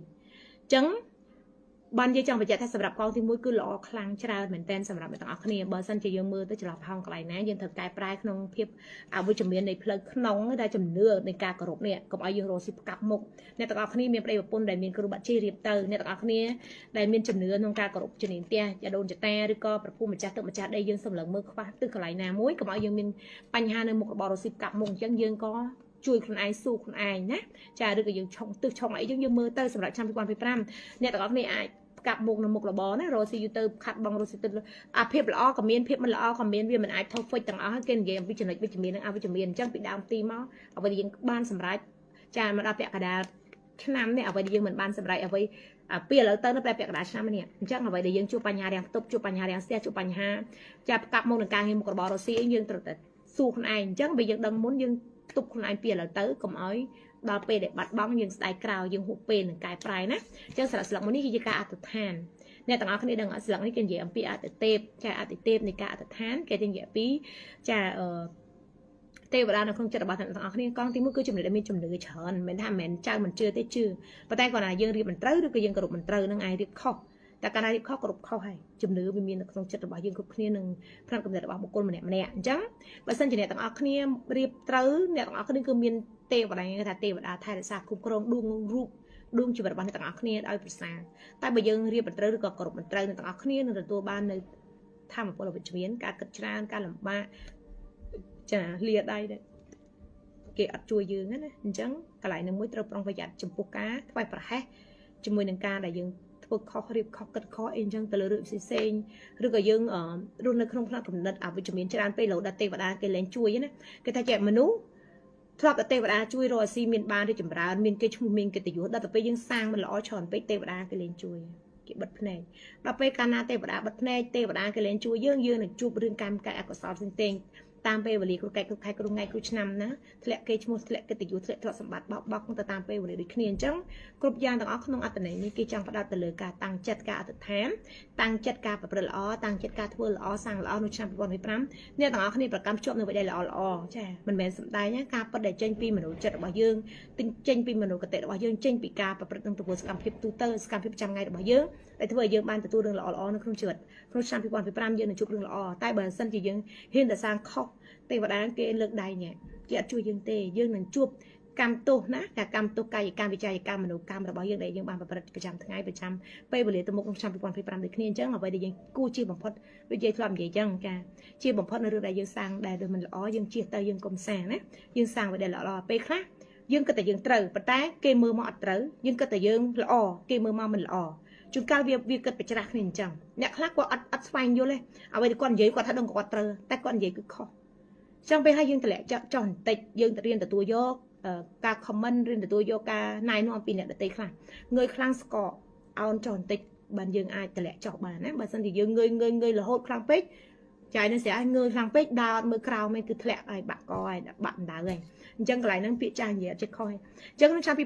ញ្ចឹងបានយាយចង់បញ្ជាក់ថាសម្រាប់កងទី1គឺល្អខ្លាំងច្រើនមែនតើសម្រាប់អ្នកទាំងអស់គ្នាបើសិនជាយើងមើលទៅចន្លោះផោងកន្លែងណាយើងត្រូវកែប្រែក្នុងភាពអវិជ្ជមាននៃផ្លូវក្នុងដែលជំនឿនៃការគោរពនេះកុំឲ្យយើងរស់ស៊ីផ្កាប់មុខអ្នកទាំងអស់គ្នាមានប្តីប្រពន្ធដែលមានគ្រូបាក់ជីរៀបទៅអ្នកទាំងអស់គ្នាដែលមានជំនឿក្នុងការគោរពជំនាញផ្ទះចាដូនចតាឬក៏ប្រពន្ធម្ចាស់ទឹកម្ចាស់ដីយើងសម្លឹងមើលខ្វះទិសកន្លែងណាមួយកុំឲ្យយើងមានបញ្ហានៅមុខរបររស់ស៊ីផ្កាប់មុខអញ្ចឹងយើងក៏ជួយខ្លួនឯងស៊ូខ្លួនឯងណាចាឬក៏យើងឆុងទិសឆុងអីយើងមើលទៅសម្រាប់ឆ្នាំ2025អ្នកទាំងអស់គ្នាអាចកាប់មុខនៅមុខរបរណារស់ស៊ីយូទៅខាត់បងរស់ស៊ីទៅអាភាពល្អក៏មានភាពមិនល្អក៏មានវាមិនអាចថោកហ្វិចទាំងអស់គេនិយាយអំពីចំណុចវិជ្ជមាននិងអវិជ្ជមានអញ្ចឹងពីដើមទីមកអ្វីដែលយើងបានសម្រេចចាមកដល់ពាក់កណ្ដាលឆ្នាំនេះអ្វីដែលយើងមិនបានសម្រេចអ្វីពីឥឡូវទៅនៅពាក់កណ្ដាលឆ្នាំនេះអញ្ចឹងអ្វីដែលយើងជួបបញ្ហារាំងផ្ទប់ជួបបញ្ហារាំងស្ទះជួបបញ្ហាចាកាប់មុខនឹងការងារមុខរបររស់ស៊ីយើងត្រូវតែស៊ូខ្លួនឯងអញ្ចឹងបើយើងដឹងមុនយើងទប់ខ្លួនឯងពីឥឡូវទៅកុំឲ្យដល់ពេលដែលបាត់បង់យើងស្ដាយក្រោយយើងហួសពេលនឹងកែប្រែណាអញ្ចឹងស្លឹកមួយនេះគឺជាការអត្តដ្ឋានអ្នកទាំងអស់គ្នាដឹងស្លឹកនេះគេនិយាយអំពីអត្តទេពចាអត្តទេពនៃការអត្តដ្ឋានគេនិយាយពីចាទេវតានៅក្នុងចិត្តរបស់អ្នកទាំងអស់គ្នាកងទី1គឺចំណុចដែលមានជំនឿច្រើនមិនថាមិនចៅមិនជឿទេជឿប៉ុន្តែគាត់ថាយើងរៀបមិនត្រូវឬក៏យើងគោរពមិនត្រូវនឹងឯងរៀបខុសតែកាលណារៀបខុសគោរពខុសហើយជំនឿវាមាននៅក្នុងចិត្តរបស់យើងគ្រប់គ្នានឹងផ្នែកកំណត់របស់បុគ្គលម្នាក់ៗអញ្ចឹងបើសិនជាអ្នកទាំងអស់គ្នារៀបត្រូវអ្នកទាំងអស់គ្នាគឺមានទេវតាគេថាទេវតាថែរក្សាគ្រប់គ្រងដួងរូបដួងជីវិតរបស់អ្នកទាំងអស់គ្នាឲ្យប្រសើរតែបើយើងរៀបមិនត្រូវឬក៏គោរពមិនត្រូវអ្នកទាំងអស់គ្នានឹងទទួលបាននៅធម៌ពលវិជ្ជមានការគិតច្រើនការលំបាកចាលាដៃដែរគេអត់ជួយយើងណាអញ្ចឹងកន្លែងនឹងមួយត្រូវប្រុងប្រយ័ត្នចំពោះការថ្វាយប្រហែសជាមួយនឹងការដែលយើងធ្វើខុសរៀបខុសគិតខុសអីអញ្ចឹងទៅលើរឿងផ្សេងឬក៏យើងរស់នៅក្នុងផ្នែកកំណត់អវិជ្ជមានច្រើនពេកលោដល់ទេវតាគេលែងជួយណាគេថាជាមនុស្សធ្លាប់តែទេវតាជួយរកអាស៊ីមានបានរីចម្រើនមានគេឈ្មោះមានកិត្តិយសដល់ទៅពេលយើងសាងមិនល្អច្រើនពេកទេវតាគេលែងជួយគេបិទភ្នែកដល់ពេលកាលណាទេវតាបិទភ្នែកទេវតាគេលែងជួយយើងនឹងជួបរឿងកម្មកាយអកុសលផ្សេងតាមពេលវេលាគ្រូកែគ្រូខែគ្រូថ្ងៃគ្រូឆ្នាំណាធ្លាក់គេឈ្មោះធ្លាក់កិត្តិយសធ្លាក់ទ្រព្យសម្បត្តិបោកទៅតាមពេលវេលាដូចគ្នាអញ្ចឹងគ្រប់យ៉ាងទាំងអស់ក្នុងអត្តន័យនេះគេចង់ផ្ដោតទៅលើការតាំងចិត្តការអធិដ្ឋានតាំងចិត្តការប្រព្រឹត្តល្អតាំងចិត្តការធ្វើល្អសាងល្អនៅឆ្នាំ2025អ្នកទាំងអស់គ្នាប្រកាន់ភ្ជាប់នៅអ្វីដែលល្អចាមិនមែនសំដែងណាការពិតដែលចេញពីមនោចិត្តរបស់យើងចេញពីមនោគតិរបស់យើងចេញពីការប្រព្រឹត្តនឹងទង្វើសកម្មភាពទូទៅសកម្មភាពប្រចាំថ្ងៃរបស់យើងដែលធ្វើឲ្យយើងបានទទួលរឿងល្អៗនៅក្នុងជីវិតក្នុងឆ្នាំ2025យើងនឹងជួបរឿងល្អតែបើសិនជាយើងហ៊ានតែសាងខុសទេវតាគេលើកដៃញ៉ែគេអត់ជួយយើងទេយើងនឹងជួបកម្មទោសណាការកម្មទោសកាយកម្មវិច័យកម្មមនោកម្មរបស់យើងដែលយើងបានប្រព្រឹត្តប្រចាំថ្ងៃប្រចាំពេលវេលាទៅមុខក្នុងឆ្នាំ2025ដូចគ្នាអញ្ចឹងអ្វីដែលយើងគូជាបំផុតដូចយើងធ្លាប់និយាយអញ្ចឹងការជាបំផុតនៅរឿងដែលយើងសាងដែលមិនល្អយើងជៀសទៅយើងកុំសាងណាយើងសាងអ្វីដែលល្អពេលខ្លះយើងគិតតែយើងត្រូវប៉ុន្តែគេមើលមកអត់ត្រូវយើងគិតតែយើងល្អគេមើលមកមិនល្អជួនកាលវាគិតបច្រាស់គ្នាអញ្ចឹងអ្នកខ្លះគាត់អត់ស្វែងយល់ទេអ្វីដែលគាត់និយាយគាត់ថាដឹងគាត់ត្រូវតែគាត់និយាយគឺខុសចឹងពេលហើយយើងតម្លាក់ចោះបន្តិចយើងទៅរៀនទទួលយកការ comment រៀនទទួលយកការណែនាំពីអ្នកដទៃខ្លះងើយខ្លាំងស្កកអោនចោះបន្តិចបានយើងអាចតម្លាក់ចោះបានណាបើមិនជាយើងងើយរហូតខ្លាំងពេកចាយនឹងស្រាងើយខ្លាំងពេកដើរមើលក្រៅមិនគឺធ្លាក់ហើយបាក់កហើយបាក់ដៅហើយអញ្ចឹងកន្លែងហ្នឹងពាក្យចាស់និយាយអត់ចេះខុសអញ្ចឹងក្នុងឆ្នាំ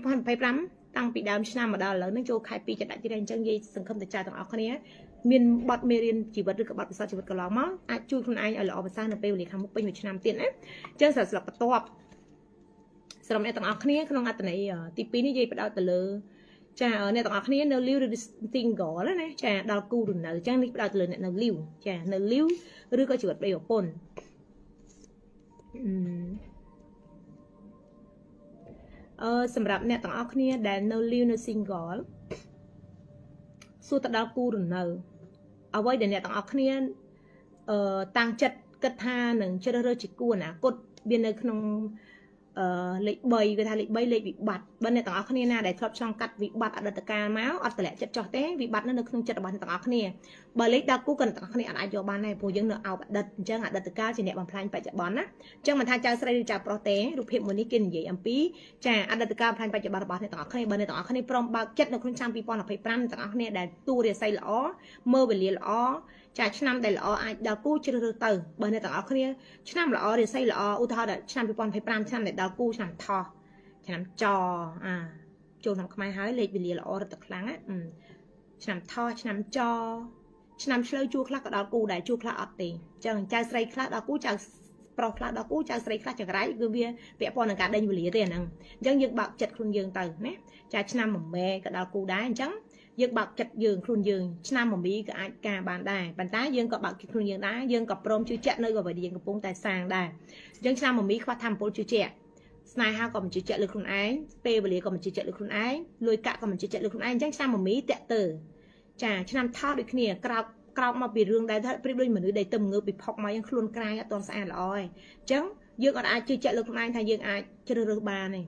2025 តាំងពីដើមឆ្នាំមកដល់ឥឡូវហ្នឹងចូលខែ2ចាប់ទៀតអញ្ចឹងនិយាយសង្ឃឹមតែចាទាំងអស់គ្នាមានបទមេរៀនជីវិតឬក៏បទពិសោធន៍ជីវិតកន្លងមកអាចជួយខ្លួនឯងឲ្យល្អប្រសើរនៅពេលវេលាខាងមុខពេញមួយឆ្នាំទៀតណាអញ្ចឹងស្រាប់បន្ទាប់សម្រាប់អ្នកទាំងអស់គ្នាក្នុងអត្ថន័យទី2នេះនិយាយផ្ដោតទៅលើចាអ្នកទាំងអស់គ្នានៅ live ឬ single ណាចាដល់គូឬនៅអញ្ចឹងនេះផ្ដោតទៅលើអ្នកនៅ live ចានៅ live ឬក៏ជីវិតប្តីប្រពន្ធសម្រាប់អ្នកទាំងអស់គ្នាដែលនៅ live នៅ single សួរទៅដល់គូឬនៅអ្វីដែលអ្នកទាំងអស់គ្នាតាំងចិត្តគិតថានឹងជ្រើសរើសជាគូអនាគតវានៅក្នុងលេខ3គេថាលេខ3លេខវិបត្តិបើអ្នកទាំងអស់គ្នាណាដែលធ្លាប់ឆ្លងកាត់វិបត្តិអតីតកាលមកអត់តម្លាក់ចិត្តចោះទេវិបត្តិនៅក្នុងចិត្តរបស់អ្នកទាំងអស់គ្នាបើលេខដល់គូក៏អ្នកទាំងអស់គ្នាអាចយកបានដែរព្រោះយើងនៅអោបអតីតអញ្ចឹងអតីតកាលជាអ្នកបំផ្លាញបច្ចុប្បន្នណាអញ្ចឹងមិនថាចៅស្រីឬចៅប្រុសទេរូបភាពមួយនេះគេនិយាយអំពីចាអតីតកាលបំផ្លាញបច្ចុប្បន្នរបស់អ្នកទាំងអស់គ្នាបើអ្នកទាំងអស់គ្នាព្រមបើកចិត្តនៅក្នុងឆ្នាំ2025ទាំងអស់គ្នាដែលទូរាសីល្អមើលវេលាល្អចាឆ្នាំដែលល្អអាចដល់គូជ្រើសរើសទៅបើអ្នកទាំងអស់គ្នាឆ្នាំល្អរាសីល្អឧទាហរណ៍ឆ្នាំ2025ឆ្នាំដែលដល់គូឆ្នាំថោះឆ្នាំចចូលឆ្នាំខ្មែរហើយលេខវេលាល្អរត់ទៅខ្លាំងណាឆ្នាំថោះឆ្នាំចឆ្នាំឆ្លូវជួខ្លះក៏ដល់គូដែរជួខ្លះអត់ទេអញ្ចឹងចៅស្រីខ្លះដល់គូចៅប្រុសខ្លះដល់គូចៅស្រីខ្លះចង្រៃគឺវាពាក់ព័ន្ធនឹងការដេញវេលាទេអាហ្នឹងអញ្ចឹងយើងបើកចិត្តខ្លួនយើងទៅណាចាឆ្នាំមមែក៏ដល់គូដែរអញ្ចឹងយើងបើកចិត្តយើងខ្លួនយើងឆ្នាំមមីក៏អាចការបានដែរប៉ុន្តែយើងក៏បើកចិត្តខ្លួនយើងដែរយើងក៏ព្រមជឿជាក់នៅអ្វីដែលយើងកំពុងតែសាងដែរអញ្ចឹងឆ្នាំមមីខ្វះធម៌ពលជឿជាក់ស្នេហាក៏មិនជឿជាក់លើខ្លួនឯងពេលវេលាក៏មិនជឿជាក់លើខ្លួនឯងលុយកាក់ក៏មិនជឿជាក់លើខ្លួនឯងអញ្ចឹងឆ្នាំមមីតាក់ទើចាឆ្នាំថោះដូចគ្នាក្រោកមកពីរឿងដែលប្រៀបដូចមនុស្សដែលទៅងើបពីផុកមកយ៉ាងខ្លួនក្រែងអត់ទាន់ស្អាតល្អឯងអញ្ចឹងយើងអាចជឿជាក់លើខ្លួនឯងថាយើងអាចជ្រើសរើសបានទ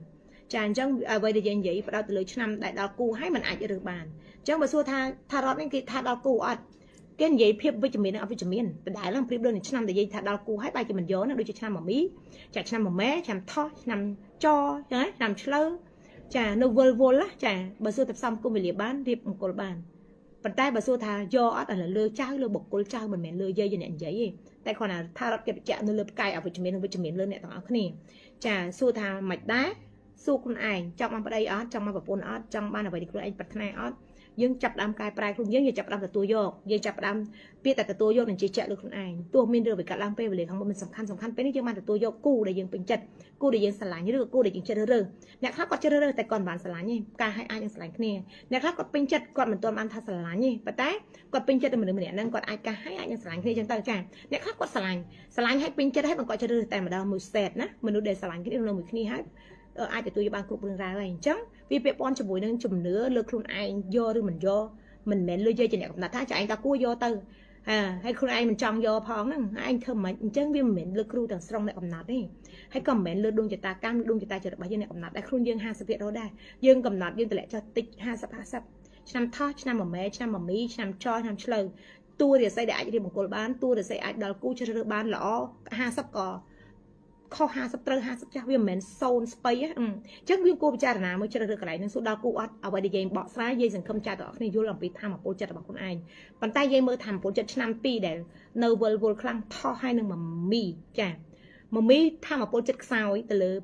េចាអញ្ចឹងអ្វីដែលយើងនិយាយផ្ដោតទៅលើឆ្នាំដែលដល់គូហើយมันអាចរើសបានអញ្ចឹងបើសួរថារត់នេះគេថាដល់គូអត់គេនិយាយភាពវិជ្ជមាននិងអវិជ្ជមានដដែលឡើងប្រៀបដូចនឹងឆ្នាំដែលនិយាយថាដល់គូហើយបែរជាមិនយកណាដូចជាឆ្នាំមមីចាឆ្នាំមមែឆ្នាំថោះឆ្នាំចអញ្ចឹងឆ្នាំឆ្លូវចានៅវល់ចាបើសួរតែផ្សំគុំវេលាបានរៀបមង្គលបានប៉ុន្តែបើសួរថាយកអត់ឥឡូវលើចៅលើបុគ្គលចៅមិនមែនលើយាយអ្នកនិយាយទេតែគ្រាន់តែថារត់គេបញ្ជាក់នៅលើផ្កាយអវិជ្ជមាននិងវិជ្ជមានលើអ្នកទាំងអស់គ្នាចាសួរថាមិនដែរសួរខ្លួនឯងចង់បានប្តីអត់ចង់បានប្រពន្ធអត់ចង់បានអ្វីដែលខ្លួនឯងប្រាថ្នាអត់យើងចាប់ដើមកែប្រែខ្លួនយើងចាប់ដើមទទួលយកយើងចាប់ដើមពាក្យតែទទួលយកនឹងជាជាក់លើខ្លួនឯងទោះមានរឿងវិកលឡើងពេលវេលាខាងមុខមិនសំខាន់ពេលនេះយើងបានទទួលយកគូដែលយើងពេញចិត្តគូដែលយើងស្រឡាញ់ឬក៏គូដែលយើងជ្រើសរើសអ្នកខ្លះគាត់ជ្រើសរើសតែគាត់មិនបានស្រឡាញ់ទេការឲ្យអាចនឹងស្រឡាញ់គ្នាអ្នកខ្លះគាត់ពេញចិត្តគាត់មិនទាន់បានថាស្រឡាញ់ទេប៉ុន្តែគាត់ពេញចិត្តទៅមនុស្សម្នាក់ហ្នឹងគាត់អាចការឲ្យអាចនឹងស្រឡាញ់គ្នាចឹងទៅចាអ្នកខ្លះគាត់ស្រឡាញ់ឲ្យពេញចិត្តហើយគាត់ជ្រើសរើសតែម្ដងមួយសេតណាមនុស្សដែលស្រឡាញ់គ្នានៅមួយគ្នាហើយអាចទទួលយកបានគ្រប់រឿងរ៉ាវហើយអញ្ចឹងវាពាក់ព័ន្ធជាមួយនឹងជំនឿលើខ្លួនឯងយកឬមិនយកមិនមែនលើយកជាអ្នកកំណត់ថាចាឯងតើគួរយកទៅហើយខ្លួនឯងមិនចង់យកផងហ្នឹងឯងធ្វើមិនអញ្ចឹងវាមិនមែនលើគ្រូទាំងស្រុងអ្នកកំណត់ទេហើយក៏មិនមែនលើដួងចតាកម្មដួងចតាចរិតរបស់យើងអ្នកកំណត់ដែរខ្លួនយើង 50% ដែរយើងកំណត់យើងតម្លាក់ចុះតិច50ឆ្នាំថោះឆ្នាំមមែឆ្នាំមមីឆ្នាំចឆ្នាំឆ្លូវតួរាសីដែលអាចរៀបមង្គលបានតួរាសីអាចដល់គូជ្រើសរើសបានល្អ50ក៏ខុស50ត្រូវ50ចាស់វាមិនមែន0ស្បៃអញ្ចឹងយើងគួរពិចារណាមើលជ្រើសរើសកន្លែងហ្នឹងសួរដល់គូអត់អ្វីដែលយើងបកស្រាយយើងសង្ឃឹមចាស់ទាំងអស់គ្នាយល់អំពីធម៌ពលចិត្តរបស់ខ្លួនឯងប៉ុន្តែយើងមើលធម៌ពលចិត្តឆ្នាំ2ដែលនៅវល់ខ្លាំងថោះហើយនឹងមមីចាមមីធម៌ពលចិត្តខ្សោយទៅលើ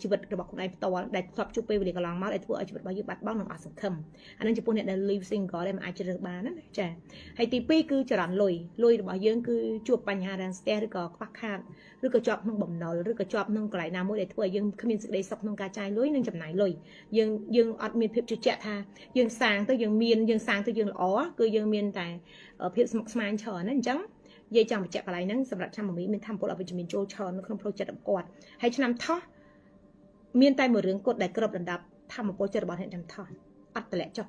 ជីវិតរបស់ខ្លួនឯងផ្ទាល់ដែលធ្លាប់ជួបពេលវេលាកន្លងមកដែលធ្វើឲ្យជីវិតរបស់យើងបាត់បង់និងអស់សង្ឃឹមអានឹងចំពោះអ្នកដែល live single ដែលមិនអាចជ្រើសរើសបានណាចាហើយទី2គឺចរន្តលុយរបស់យើងគឺជួបបញ្ហារាំងស្ទះឬក៏ខ្វះខាតឬក៏ជាប់ក្នុងបំណុលឬក៏ជាប់ក្នុងកន្លែងណាមួយដែលធ្វើឲ្យយើងគ្មានសេចក្តីសុខក្នុងការចាយលុយនិងចំណាយលុយយើងអត់មានភាពជឿជាក់ថាយើងសាងទៅយើងសាងទៅយើងល្អគឺយើងមានតែភាពស្មុគស្មាញច្រើនណាអញ្ចឹងនិយាយចង់បញ្ជាក់កន្លែងហ្នឹងសម្រាប់ឆ្នាំមមីមានធម៌ពលអវិជ្ជមានចូលច្រើននៅក្នុងផ្លូវចិត្តរបស់គាត់ហើយឆ្នាំថោះមានតែមួយរឿងគត់ដែលក្របដណ្ដប់ធម៌ពលចិត្តរបស់អ្នកចាំថោះអត់តម្លាក់ចុះ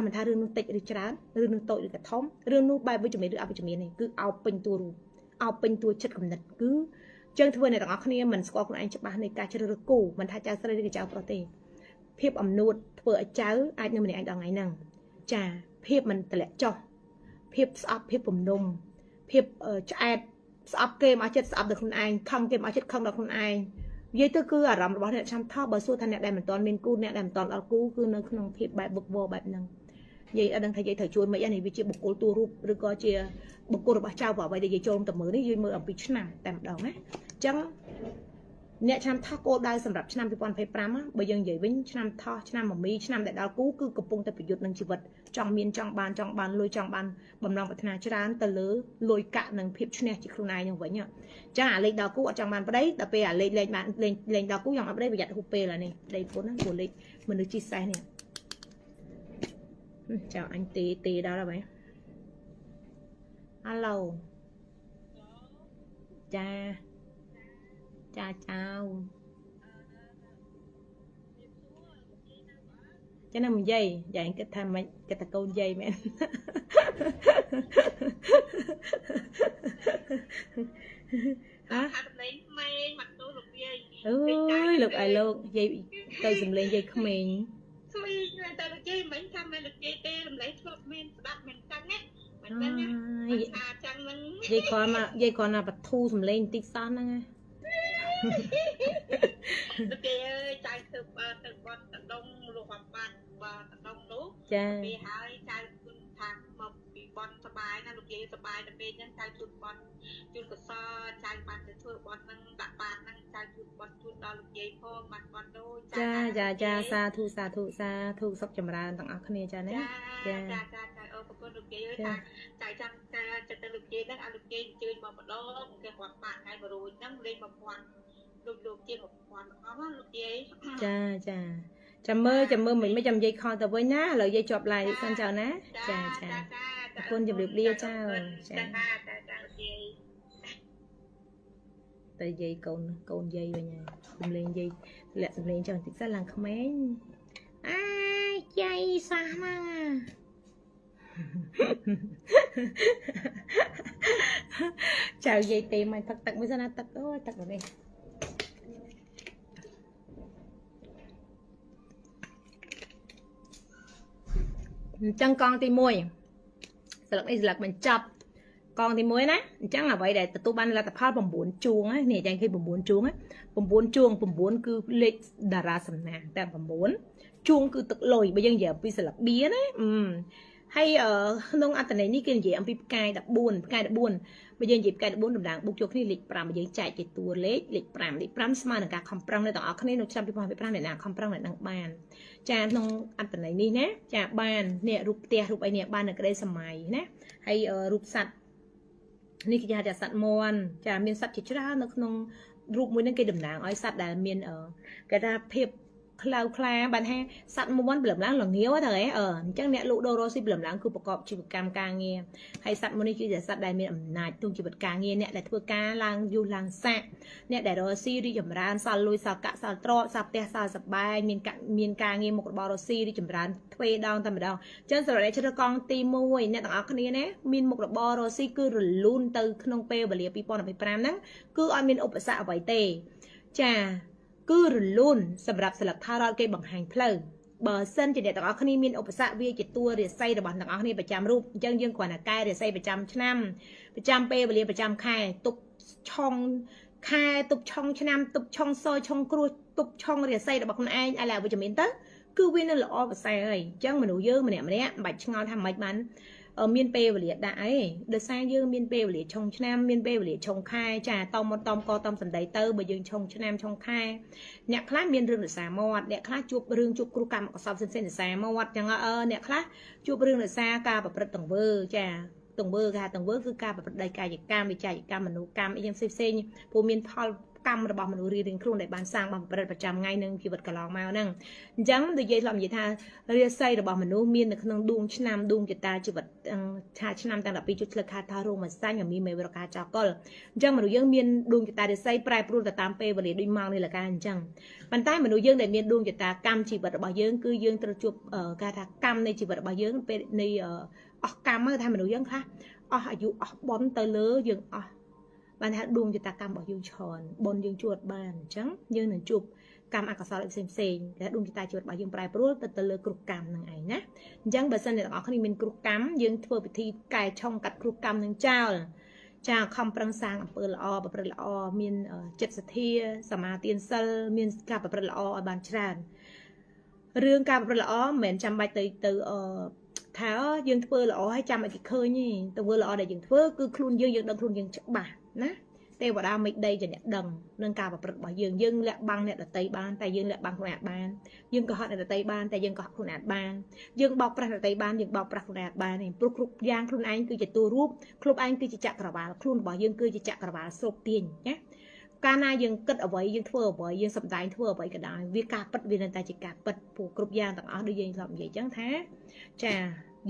មិនថារឿងនោះតិចឬច្រើនរឿងនោះតូចឬក៏ធំរឿងនោះបែបវិជ្ជមានឬអវិជ្ជមាននេះគឺអោបពេញតួរូបអោបពេញតួចិត្តគំនិតគឺចឹងធ្វើអ្នកទាំងអស់គ្នាមិនស្គាល់ខ្លួនឯងច្បាស់នៃការជ្រើសរើសគូមិនថាចៅស្រីឬក៏ចៅប្រុសទេភាពអំនួតធ្វើឲ្យចៅអាចនៅម្នាក់ឯងដល់ថ្ងៃហ្នឹងចាភាពមិនតម្លាក់ចុះភាពស្អប់ភាពពំនុំភាពឆ្អែតស្អប់គេមកចិត្តស្អប់ដល់ខ្លួនឯងខឹងគេមកចិត្តខឹងដល់ខ្លួនឯងនិយាយទៅគឺអារម្មណ៍របស់អ្នកចាំថោបើសួរថាអ្នកដែលមិនទាន់មានគូអ្នកដែលមិនទាន់ដល់គូគឺនៅក្នុងភាពបែបវឹកវរបែបហ្នឹងនិយាយអត់ដឹងថានិយាយត្រូវជួយមិនអីនេះវាជាបុគ្គលតួរូបឬក៏ជាបុគ្គលរបស់ចៅបើអ្វីដែលនិយាយចូលទៅមើលនេះយើងមើលអំពីឆ្នាំតែម្ដងណាអញ្ចឹង nè chăm thóc cô đai sầm rập năm thì còn phải pram á bây giờ vậy với năm thọ năm mà mi năm đại đào cú cứ cục bông tập dục năng chỉ vật trong miền trong ban lôi trong ban bầm lòng vật na chán tờ lứa lôi cạn năng phép chune chỉ không này như vậy nhá cha lên đào cú ở trong ban vào đấy tập về lên bạn lên đào cú dòng ở đây bây giờ hụp là này đây vốn nó của lên mình được chia sẻ này chào anh tê đó là vậy alo cha chào cho nên mình dây dạng cái tham mấy cái câu dây mẹ ơi lục ai luôn dây tôi dùng lên dây không mình dây con là bật thu dùng lên tích son nghe lúc kia ơi trai từ con tận đông rồi hoặc bạn và tận đông lúc vì hai trai thằng mà bị bọn sờ bài na lúc kia sờ bài là bên nhân trai chụp bọn chụp cái so trai bạn sẽ chụp bọn năng đặt bạn năng trai chụp bọn chụp đó lúc kia thôi mặt bọn đôi cha sa thu sắp chậm ra tặng áo khné cha nè cha con lúc kia ơi trai chăm trai lúc kia năng lúc kia chơi mà bọn đó cái hoặc bạn hay mà rồi năng lên mà hoặc lúc kia một khoản nó lúc kia chăm mơ mình mới chăm dây kho tao với ná lời dây chọp lại xin chào ná con chụp được bia chào tay dây con dây vào nhà cùng lên dây lẹ lên cho thích rất là không mấy ai dây xa mà chào dây tìm mày thật tặng với dân tặng ơi tặng vào đây chân con thì mùi là mình chập con thì mùi nè chắc là vậy để tụi ban là tập hát bằng 4 chuông ấy nè dành khi bằng 4 chuông ấy bằng 4 chuông bằng 4 cứ lệch đà ra sầm nè ta bằng 4 chuông cứ tự lồi bây giờ bây giờ là bía đấy hay ở nông ăn này ní kia gì ăn bịp cay đập buồn bây giờ dịp cay đập buồn đầm đàng buộc cho cái lịch pram bây giờ chạy cái tua lịch pram smart là cả không pram nàyต่อcái này nó chăm bịp pram này là không pram này đang bàn cha nông ăn này ní nè cha bàn nè rụp tia rụp ai nè bàn là cái đây sầm mày nè hay rụp sạch ní cái cha sạch mòn cha miên sạch chỉ chút đó nó không rụp mũi nên cái đầm đàng ở sạch là miên ở cái ra phep cloud cloud bạn ha sẵn một món bẩm láng là nghiếu á thầy chắc nè lụ đô rô xí bẩm láng cứประกอบ chỉ vật cam ca nghe hay sẵn một cái gì sẵn đại miền ẩm nại tung chỉ vật ca nghe nè để thưa ca lang du lang sạ nè để rô xí đi chấm ran sal lui sal cạ sal trọ sal te sal sập bài miền ca nghe một bò rô xí đi chấm ran thuê đong tầm đong chân rồi để cho con tim môi nè tặng áo cái nè miền một bò rô xí cứ luôn từ nông pe và liệp pi pon ở pram nắng cứ ở miền ốc sạ vậy tề chà cứ luônสำหรับสลักท่ารอดเกบังหันเพลย์เบอร์เส้นจะเด็ดต่างๆนี้มีอุปสรรควิ่งจิตตัวเรียไซระบาดต่างๆนี้ประจำรูปยังกว่านักกายเรียไซประจำชั้นประจำเปย์เรียประจำค่ายตุบช่องค่ายตุบช่องชั้นตุบช่องซอยช่องครัวตุบช่องเรียไซระบาดคนไอ้อะไรวิจารณ์เตอร์คือวิ่งนั่นแหละออฟไซเลยจังมันหนูเยอะมันเนี่ยบัดช่างทำไม่มันmiền Tây và liệt đại được sang dương miền Tây và liệt trong Nam miền Tây và liệt trong khai trà tôm co tôm sần đầy tơ bởi dương trong Nam trong khai nhạc khác miền rừng được xả mọt nhạc khác chụp rừng chụp cù cam có sọc sen xả mọt chẳng nhạc khác chụp rừng được xa ca và bật tầng vơ trà tầng vơ cứ ca và bật đầy cài cam bị chạy cam mình nấu cam em xem phù miền thọ camระบอบมันรีดึงครูในบ้านสร้างบางประจำไงนึงชีวิตกระลองมานั่งจังโดยยี่ลำยี่ท่าเรียไซระบอบมันนู้มีนขนมดวงชนามดวงจิตตาชีวิตชาชนามต่างๆปีจุดราคาทารุมันสร้างอย่างมีเมวราคาจาก็จังมันนู้ยังมีนดวงจิตตาเรียไซปลายปรุนแต่ตามเปบริด้วยมังนี่แหละการจังปันใต้มันนู้ยังได้มีนดวงจิตตากรรมชีวิตระบอบยังคือยังตระจุบการทากรรมในชีวิตระบอบยังเป็นในออกกรรมเมื่อทำมันนู้ยังค่ะอายุออกบอมเตลย์ยังบ้านดวงจิตกรรมบอกยืงชอนบนยืงจวดบ้านจังยืงหนึ่งจุบกรรมอากาศอะไรเซ็งและดวงจิตจวดบอกยืงปลายปลุกแต่เลือกรุกกรรมหนึ่งไงนะจังเบอร์เซนเนี่ยออกเขานี่เป็นกรุกกรรมยืงเพื่อไปที่กายช่องกัดกรุกกรรมหนึ่งเจ้าคำปรังสางเปิดละอแบบเปิดละอมีนเจ็ดสเทียสมาเตียนเซลมีนการแบบเปิดละอบานชรานเรื่องการเปิดละอเหมือนจำใบตือท้ายืงเปิดละอให้จำไอ้กี่เคยนี่ตัวเวลาได้ยืงเพื่อคือคลุนยืงดังคลุนยืงจับบ่านะ ទេវតាមិនដីជាអ្នកដឹងនឹងការប្រព្រឹត្តរបស់យើងលាក់បាំងអ្នកដតីបានតែយើងលាក់បាំងខ្លួនអាចបានយើងក៏ហត់អ្នកដតីបានតែយើងក៏ហត់ខ្លួនអាចបានយើងបោកប្រាស់អ្នកដតីបានយើងបោកប្រាស់ខ្លួនអាចបានព្រោះគ្រប់យ៉ាងខ្លួនឯងគឺជាតួរូបខ្លួនឯងគឺជាចក្រវាលខ្លួនរបស់យើងគឺជាចក្រវាលស្រុកទាញណាកាលណាយើងគិតអ្វីយើងធ្វើអ្វីយើងសម្ដែងធ្វើអ្វីក៏ដោយវាការពិតវានៅតែជាការពិតព្រោះគ្រប់យ៉ាងទាំងអស់ដូចយើងធ្លាប់និយាយអញ្ចឹងថាចា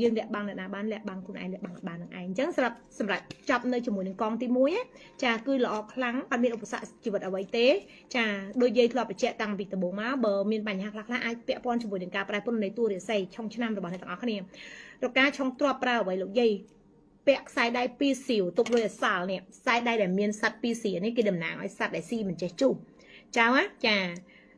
យើងលាក់បាំងអ្នកណាបានលាក់បាំងខ្លួនឯងលាក់បាំងបាននឹងឯងអញ្ចឹងសម្រាប់ចាប់នៅជាមួយនឹងកងទី1ចាគឺល្អខ្លាំងអត់មានឧបសគ្គជីវិតអ្វីទេចាដូចយាយធ្លាប់បញ្ជាក់តាំងពីដំបូងមកបើមានបញ្ហាខ្លះអាចពាក់ព័ន្ធជាមួយនឹងការប្រែប្រួលនៃតួរាសីឆុងឆ្នាំរបស់អ្នកទាំងអស់គ្នារកការឆុងទ្របប្រើអ្វីលោកយាយពាក់ខ្សែដៃ2សៀវទុកលុយអសាលនេះខ្សែដៃដែលមានសัตว์2សៀវនេះគេតំណាងឲ្យសัตว์ដែលស៊ីមិនចេះជុះចៅចា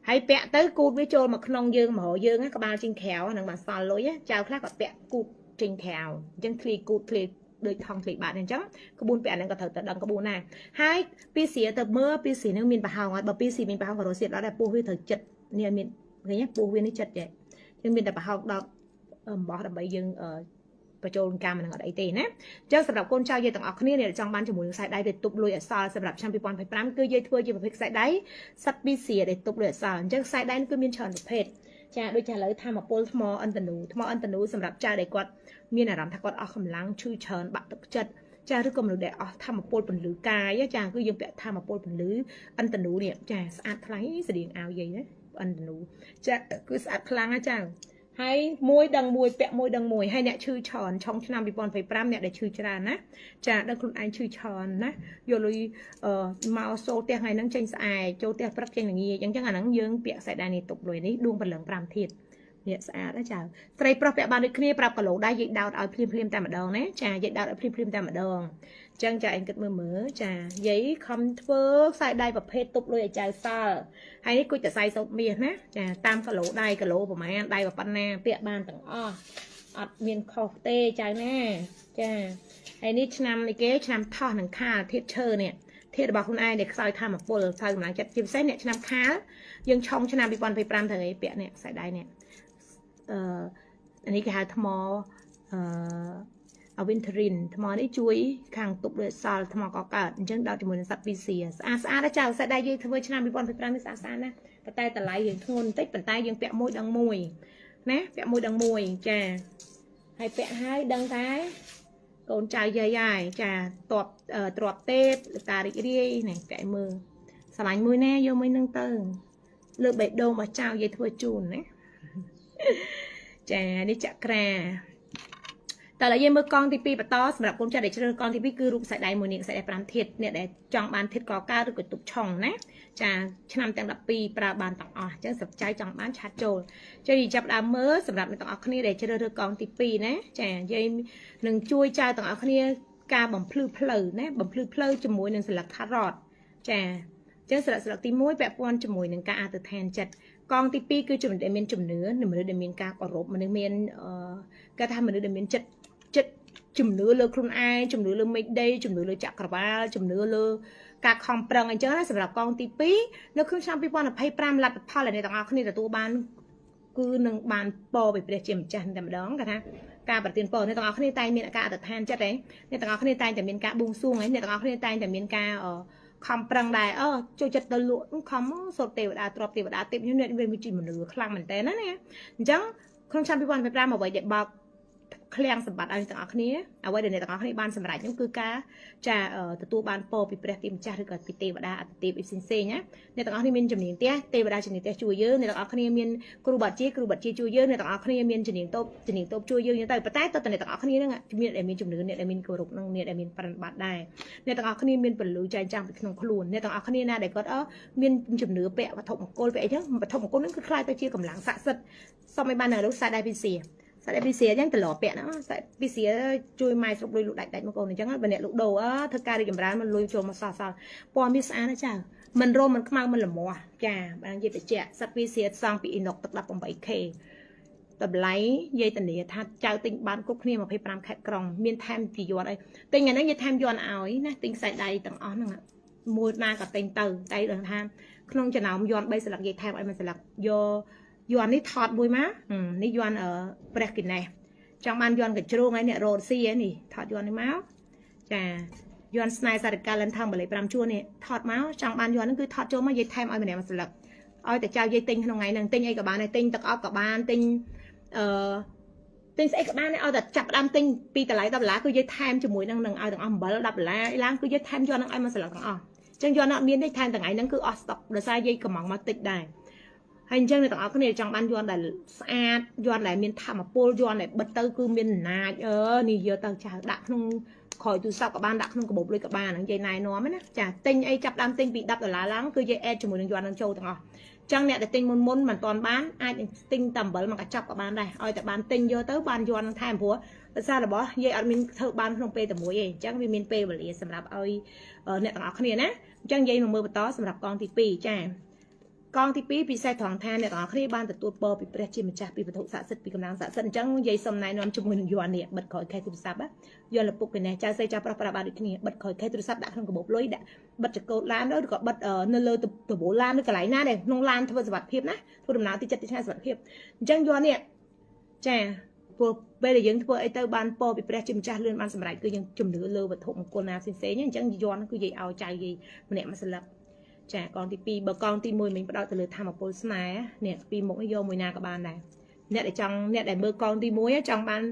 ហើយពាក់ទៅគូតវាចូលមកក្នុងយើងមករយើងក្បាលជិញក្រៅហ្នឹងបានសល់លុយចៅខ្លះក៏ពាក់គូតជិញក្រៅអញ្ចឹងឃ្លីគូតឃ្លីដូចថងឃ្លីបាតអញ្ចឹងក្បួនពាក់ហ្នឹងក៏ត្រូវតែដឹងក្បួនណាហើយពីសៀទៅមើលពីសៀហ្នឹងមានប្រហោងហើយបើពីសៀមានប្រហោងក៏រស់សៀអត់ដែរពោះវាត្រូវចិត្តនេះមានឃើញពោះវានេះចិត្តចេះយើងមានតែប្រហោងដល់អំបោះដើម្បីយើងបញ្ចូលកម្មនឹងអត់អីទេណាអញ្ចឹងសម្រាប់កូនចៅយាយទាំងអស់គ្នាដែលចង់បានជាមួយនឹងខ្សែដៃដែលទប់លុយអសល់សម្រាប់ឆ្នាំ2025គឺយាយធ្វើជាប្រភេទខ្សែដៃសັດពីសៀដែលទប់លុយអសល់អញ្ចឹងខ្សែដៃគឺមានច្រើនប្រភេទចាដូចចាឥឡូវធម្មពលថ្មអិនតនូសម្រាប់ចៅដែលគាត់មានអារម្មណ៍ថាគាត់អស់កម្លាំងឈឺច្រើនបាក់ទឹកចិត្តចាឬក៏មនុស្សដែលអស់ធម្មពលពន្លឺកាយចាគឺយើងពាក់ធម្មពលពន្លឺអិនតនូនេះចាស្អាតថ្លៃស្តៀងអាវយាយណាអិនតនូចាគឺស្អាតខ្លាំងណាចាហើយមួយដឹងមួយពាក់មួយដឹងមួយហើយអ្នកឈឺច្រើនឆុងឆ្នាំ2025អ្នកដែលឈឺច្រើនណាចាដឹងខ្លួនឯងឈឺច្រើនណាយកលុយមកសូលផ្ទះថ្ងៃហ្នឹងចេញស្អែកចូលផ្ទះព្រឹកចេញល្ងាចអញ្ចឹងអាហ្នឹងយើងពាក់ខ្សែដៃនេះទុកលុយនេះដួងព្រលឹង5ធាតុនេះស្អាតណាចាស្រីប្រុសពាក់បានដូចគ្នាប្រាប់គីឡូដែរយាយដោតឲ្យភ្លាមតែម្ដងណាចាយាយដោតឲ្យភ្លាមតែម្ដងអញ្ចឹងចាឯងគិតមើលចាយាយខំធ្វើខ្សែដៃប្រភេទទុកលុយឲ្យចៅសល់ហើយនេះគួចតសៃសោតមាសណាចាតាមគីឡូដៃគីឡូប្រហែលដៃប៉ុណ្ណាពាក់បានទាំងអស់អត់មានខុសទេចៅណាចាហើយនេះឆ្នាំនេះគេឆ្នាំថោះនឹងខាលធាតុឈើនេះធាតុរបស់ខ្លួនឯងដែលខ្សោយធម្មពលខ្សោយកម្លាំងចិត្តជាពិសេសអ្នកឆ្នាំខាលយើងឆុងឆ្នាំ2025ត្រូវឲ្យពាក់នេះខ្សែដៃនេះនេះគេហៅថ្មវិនធរិនថ្មនេះជួយខាងទប់ដោយសល់ថ្មកកើតអញ្ចឹងដល់ជាមួយនឹងសัตว์ពីសៀស្អាតណាចៅខ្សែដៃយើងធ្វើឆ្នាំ2025នេះស្អាតណាប៉ុន្តែតម្លៃយើងធ្ងន់បន្តិចប៉ុន្តែយើងពាក់មួយដឹងមួយណាពាក់មួយដឹងមួយចាហើយពាក់ហើយដឹងថាកូនចៅយាយហើយចាទ្របទេពតារីករាយនេះពាក់មើលស្រឡាញ់មួយណាយកមួយនឹងទៅលើបេះដូងរបស់ចៅយាយធ្វើជូនណាចានេះចក្រាតែឡើយយើងមើលកងទី2បន្តសម្រាប់កូនចៅដែលជ្រើសកងទី2គឺរូបខ្សែដៃមួយនេះខ្សែដៃ5ធាតុអ្នកដែលចង់បានធាតុកកើតឬក៏ទុកឆុងណាចាឆ្នាំទាំង12ប្រើបានទាំងអស់អញ្ចឹងសម្រាប់ចៅចង់បានឆាត់ចូលចុះនិយាយចាប់ដើមមើលសម្រាប់អ្នកទាំងអស់គ្នាដែលជ្រើសរើសកងទី2ណាចាយាយនឹងជួយចៅទាំងអស់គ្នាការបំភ្លឺផ្លូវណាបំភ្លឺផ្លូវជាមួយនឹងសិលឹកថារតចាអញ្ចឹងសិលឹកទី1ពាក់ព័ន្ធជាមួយនឹងការអធិដ្ឋានចិត្តកងទី2គឺជំនឿដែលមានជំនឿមនុស្សដែលមានការគោរពមនុស្សមានគេថាមនុស្សដែលមានចិត្តជំនឿលើខ្លួនឯងជំនឿលើមេឃដីជំនឿលើចក្រវាលជំនឿលើការខំប្រឹងអញ្ចឹងណាសម្រាប់កងទី2នៅក្នុងឆ្នាំ2025លទ្ធផលដែលអ្នកទាំងអស់គ្នាទទួលបានគឺនឹងបានពរពីព្រះជាម្ចាស់តែម្ដងគេថាការប្រទានពរអ្នកទាំងអស់គ្នាតែងមានការអធិដ្ឋានចិត្តឯងអ្នកទាំងអស់គ្នាតែងតែមានការបួងសួងឯងអ្នកទាំងអស់គ្នាតែងតែមានការខំប្រឹងដែរចូលចិត្តទៅលក់ខំសូត្រទេវតាទ្របទេវតាទេពនេះមានជាមនុស្សខ្លាំងមែនតើណាអញ្ចឹងក្នុងឆ្នាំ2025អ្វីដែលបោកឃ្លាំងសម្បត្តិឲ្យទាំងអស់គ្នាអ្វីដែលអ្នកទាំងអស់គ្នាបានសម្រេចនោះគឺការចាទទួលបានពរពីព្រះជាម្ចាស់ឬក៏ពីទេវតាអតិទេពផ្សេងណាអ្នកទាំងអស់គ្នាមានជំនាញផ្ទះទេវតាជំនាញផ្ទះជួយយើងអ្នកទាំងអស់គ្នាមានគ្រូបាត់ជាជួយយើងអ្នកទាំងអស់គ្នាមានជំនាញតូបជួយយើងទៅប៉ុន្តែតើអ្នកទាំងអស់គ្នានឹងមានដែលមានជំនឿអ្នកដែលមានគោរពនឹងអ្នកដែលមានប្រណិប័តដែរអ្នកទាំងអស់គ្នាមានពលឺចែងចាំងពីក្នុងខ្លួនអ្នកទាំងអស់គ្នាណាដែលគាត់មានជំនឿពាក់វត្ថុមង្គលពាក់អីចឹងវត្ថុមង្គលនឹងគឺខ្លាយទៅជាកម្លាំងស័ក្តិសិទ្ធិសូមឲ្យបាននៅលើខ្សែដៃពីសៀខ្សែដៃពីសៀអញ្ចឹងត្រឡប់ពាក់ណាខ្សែពីសៀជួយម៉ែស្រុកលុយលក់ដាច់មកកូនអញ្ចឹងបើអ្នកលក់ដូរធ្វើការរីកចម្រើនមិនលុយចូលមកសោះពណ៌មានស្អាតណាចាមិនរោមមិនខ្មៅមិនល្មាស់ចាបាននិយាយតិចសัตว์ពីសៀសង់ពីអ៊ីណុកទឹក 18K តម្លៃយាយធានាថាចៅទិញបានគ្រប់គ្នា25ខែក្រុងមានថែមពីយ័នអីទិញថ្ងៃហ្នឹងយាយថែមយ័នឲ្យណាទិញខ្សែដៃទាំងអស់ហ្នឹងមួយណាក៏ទិញទៅតែដឹងថាក្នុងចំណោមយ័ន3ស្លឹកយាយថែមឲ្យ1ស្លឹកយកយ័ននេះថតមួយមកនេះយ័នព្រះគិណេសចង់បានយ័នកញ្ជ្រោងហើយអ្នករ៉ូស៊ីនេះថតយ័ននេះមកចា យន់ស្នេហ៍សារកាលិនថងបលិ5ជួរនេះថតមកចង់បានយន់ហ្នឹងគឺថតចូលមកយាយថែមឲ្យម្នាក់មួយស្លឹកឲ្យតែចៅយាយទិញក្នុងថ្ងៃហ្នឹងទិញអីក៏បានដែរទិញទឹកអប់ក៏បានទិញទិញស្អីក៏បានដែរឲ្យតែចាប់ដើមទិញពីតម្លៃ$10គឺយាយថែមជាមួយនឹងឲ្យទាំងអស់អំបិល$10ឡើងគឺយាយថែមយន់ហ្នឹងឲ្យមួយស្លឹកទាំងអស់អញ្ចឹងយន់អត់មានទេថែមថ្ងៃហ្នឹងគឺអស់ស្តុកដោយសារយាយកំងមកតិចដែរហើយអញ្ចឹងអ្នកទាំងអស់គ្នាចង់បានយន់ដែលស្អាតយន់ដែលមានធម្មពលយន់ដែលបិទទៅគឺមានអំណាចនេះយកទៅចាស់ដាក់ក្នុងក្រោយទូរស័ព្ទក៏បានដាក់ក្នុងកាបូបលុយក៏បានហ្នឹងយាយណែនាំណាចាទិញអីចាប់ដើមទិញពី$10ឡើងគឺយាយអេតជាមួយនឹងយន់នឹងចូលទាំងអស់ចឹងអ្នកដែលទិញមុនមិនទាន់បានអាចទិញតែអំបិលមកកញ្ចប់ក៏បានដែរឲ្យតែបានទិញយកទៅបានយន់នឹងថែមព្រោះដោយសាររបស់យាយអត់មានធ្វើបានក្នុងពេលតែមួយទេអញ្ចឹងវាមានពេលវេលាសម្រាប់ឲ្យអ្នកទាំងអស់គ្នាណាអញ្ចឹងយាយនឹងមើលបន្តសម្រាប់កងទី2ចាកងទី2ពិសេសត្រង់ថាអ្នកទាំងអស់គ្នាបានទទួលពរពីព្រះជាម្ចាស់ពីវត្ថុស័ក្តិសិទ្ធិពីកម្លាំងស័ក្តិសិទ្ធិអញ្ចឹងយាយសុំណែនាំជាមួយនឹងយន់នេះបិទក្រោយខេទូរស័ព្ទយន់លពុកគេណែចៅស្រីចៅប្រុសប្រាប់បានដូចគ្នាបិទក្រោយខេទូរស័ព្ទដាក់ក្នុងកាបូបលុយដាក់បិទចកោតឡានឬក៏បិទនៅលើតបូឡានឬកន្លែងណាដែរក្នុងឡានធ្វើសុវត្ថិភាពណាធ្វើដំណើរទីចិត្តទីឆ្ងាយសុវត្ថិភាពអញ្ចឹងយន់នេះចាព្រោះពេលដែលយើងធ្វើអីទៅបានពរពីព្រះជាម្ចាស់លឿនបានសម្រេចគឺយើងជំនឿលើវត្ថុមង្គលណាផ្សេងៗអញ្ចឹងយន់គឺយាយឲ្យចៅយាយម្នាក់មួយស្លឹកចាកងទី2បើកងទី1មិញផ្ដោតទៅលើធម្មពលស្នេហ៍នេះពីមុខនេះយកមួយណាក៏បានដែរអ្នកដែលមើលកងទី1ចង់បាន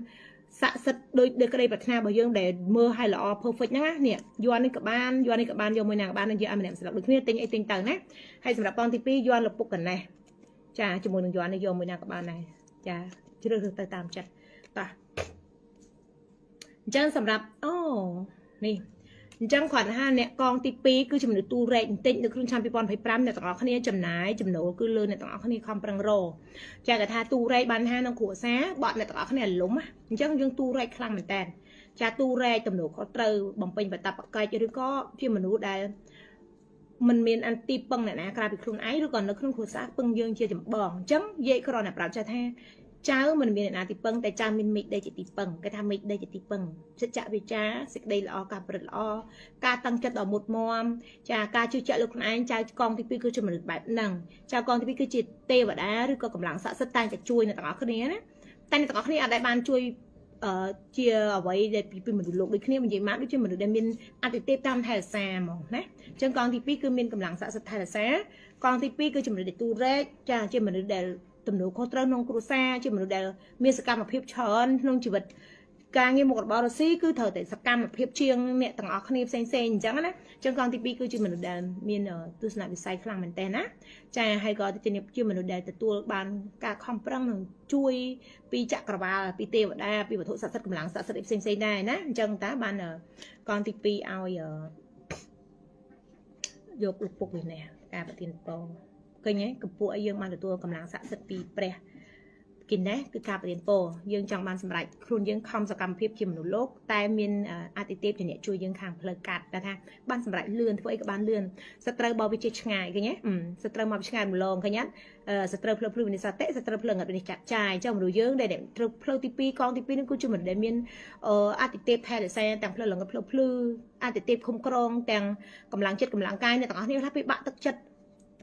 ស័ក្តិសិទ្ធិដូចក្តីប្រាថ្នារបស់យើងដែលមើលឲ្យល្អ perfect ហ្នឹងណានេះយន់នេះក៏បានយកមួយណាក៏បាននឹងយកឲ្យម្នាក់ស្លឹកដូចគ្នាទិញអីទិញទៅណាហើយសម្រាប់កងទី2យន់លពុកកណេះចាជាមួយនឹងយន់នេះយកមួយណាក៏បានដែរចាជ្រើសរើសទៅតាមចិត្តតោះអញ្ចឹងសម្រាប់នេះអញ្ចឹងគាត់ថាអ្នកកងទី2គឺជំនឿទូរែកបន្តិចនៅក្នុងឆ្នាំ2025អ្នកទាំងអស់គ្នាចំណាយចំណូលគឺលើអ្នកទាំងអស់គ្នាខំប្រឹងរចាគេថាទូរែកបានថាក្នុងគ្រួសារបត់អ្នកទាំងអស់គ្នាលំអញ្ចឹងយើងទូរែកខ្លាំងមែនតើចាទូរែកទំនួលខុសត្រូវបំពេញបតបកិច្ចឬក៏ជាមនុស្សដែលមិនមានអន្ទីពឹងអ្នកណាក្រៅពីខ្លួនឯងឬក៏នៅក្នុងគ្រួសារពឹងយើងជាចម្បងអញ្ចឹងយាយគ្រាន់តែប្រាប់ចាថាចៅមិនមានអ្នកណាទីពឹងតែចៅមានមេឃដីជាទីពឹងគេថាមេឃដីជាទីពឹងសច្ចវិជ្ជាសេចក្តីល្អការប្រព្រឹត្តល្អការតាំងចិត្តដ៏មុតមមចាការជឿជាក់លើខ្លួនឯងចៅកងទី2គឺជាមនុស្សបែបហ្នឹងចៅកងទី2គឺជាទេវតាឬក៏កម្លាំងស័ក្តិសិទ្ធិតែតែជួយអ្នកទាំងអស់គ្នាណាតែអ្នកទាំងអស់គ្នាអាចដែលបានជួយជាអ្វីដែលពីមនុស្សលោកដូចគ្នានិយាយមកដូចជាមនុស្សដែលមានអតិទេពតាមថែរក្សាហ្មងណាអញ្ចឹងកងទី2គឺមានកម្លាំងស័ក្តិសិទ្ធិថែរក្សាកងទី2គឺជាមនុស្សដែលទូរែកចាជាមនុស្សដែលទំនួលខុសត្រូវក្នុងគ្រួសារជាមនុស្សដែលមានសកម្មភាពច្រើនក្នុងជីវិតការងារមុខរបររស៊ីគឺត្រូវតែសកម្មភាពជាងអ្នកទាំងអស់គ្នាផ្សេងៗអញ្ចឹងណាអញ្ចឹងកងទី2គឺជាមនុស្សដែលមានទស្សនវិស័យខ្លាំងមែនតើណាចាហើយក៏ជាមនុស្សដែលទទួលបានការខំប្រឹងនឹងជួយពីចក្រវាលពីទេវតាពីវត្ថុស័ក្តិសិទ្ធិកម្លាំងស័ក្តិសិទ្ធិផ្សេងៗដែរណាអញ្ចឹងតើបានកងទី2ឲ្យយកលោកពុកវិញនេះការប្រទានពរឃើញទេកម្ពុជាឲ្យយើងបានទទួលកម្លាំងស័ក្តិសិទ្ធិពីព្រះគិនដែរគឺការប្រទានពរយើងចង់បានសម្រេចខ្លួនយើងខំសកម្មភាពជាមនុស្សលោកតែមានអតិថិភាពជាអ្នកជួយយើងខាងផ្លូវកាត់តែថាបានសម្រេចលឿនធ្វើអីក៏បានលឿនសត្រូវបើវាជាឆ្ងាយឃើញទេសត្រូវមកឆ្ងាយម្លងឃើញទេសត្រូវផ្លូវភ្លឺវិនិច្ឆ័យសតិសត្រូវផ្លូវងឹតវិនិច្ឆ័យចាយចុះមនុស្សយើងដែលត្រូវផ្លូវទី2កងទី2នេះគឺជាមនុស្សដែលមានអតិថិភាពថែរក្សាទាំងផ្លូវងឹតផ្លូវភ្លឺអតិថិភាពคุ้មក្រងទាំងកម្លាំងចិត្តកម្លាំងកាយអ្នកទាំងអស់នេះថាពិបាកទឹកចិត្ត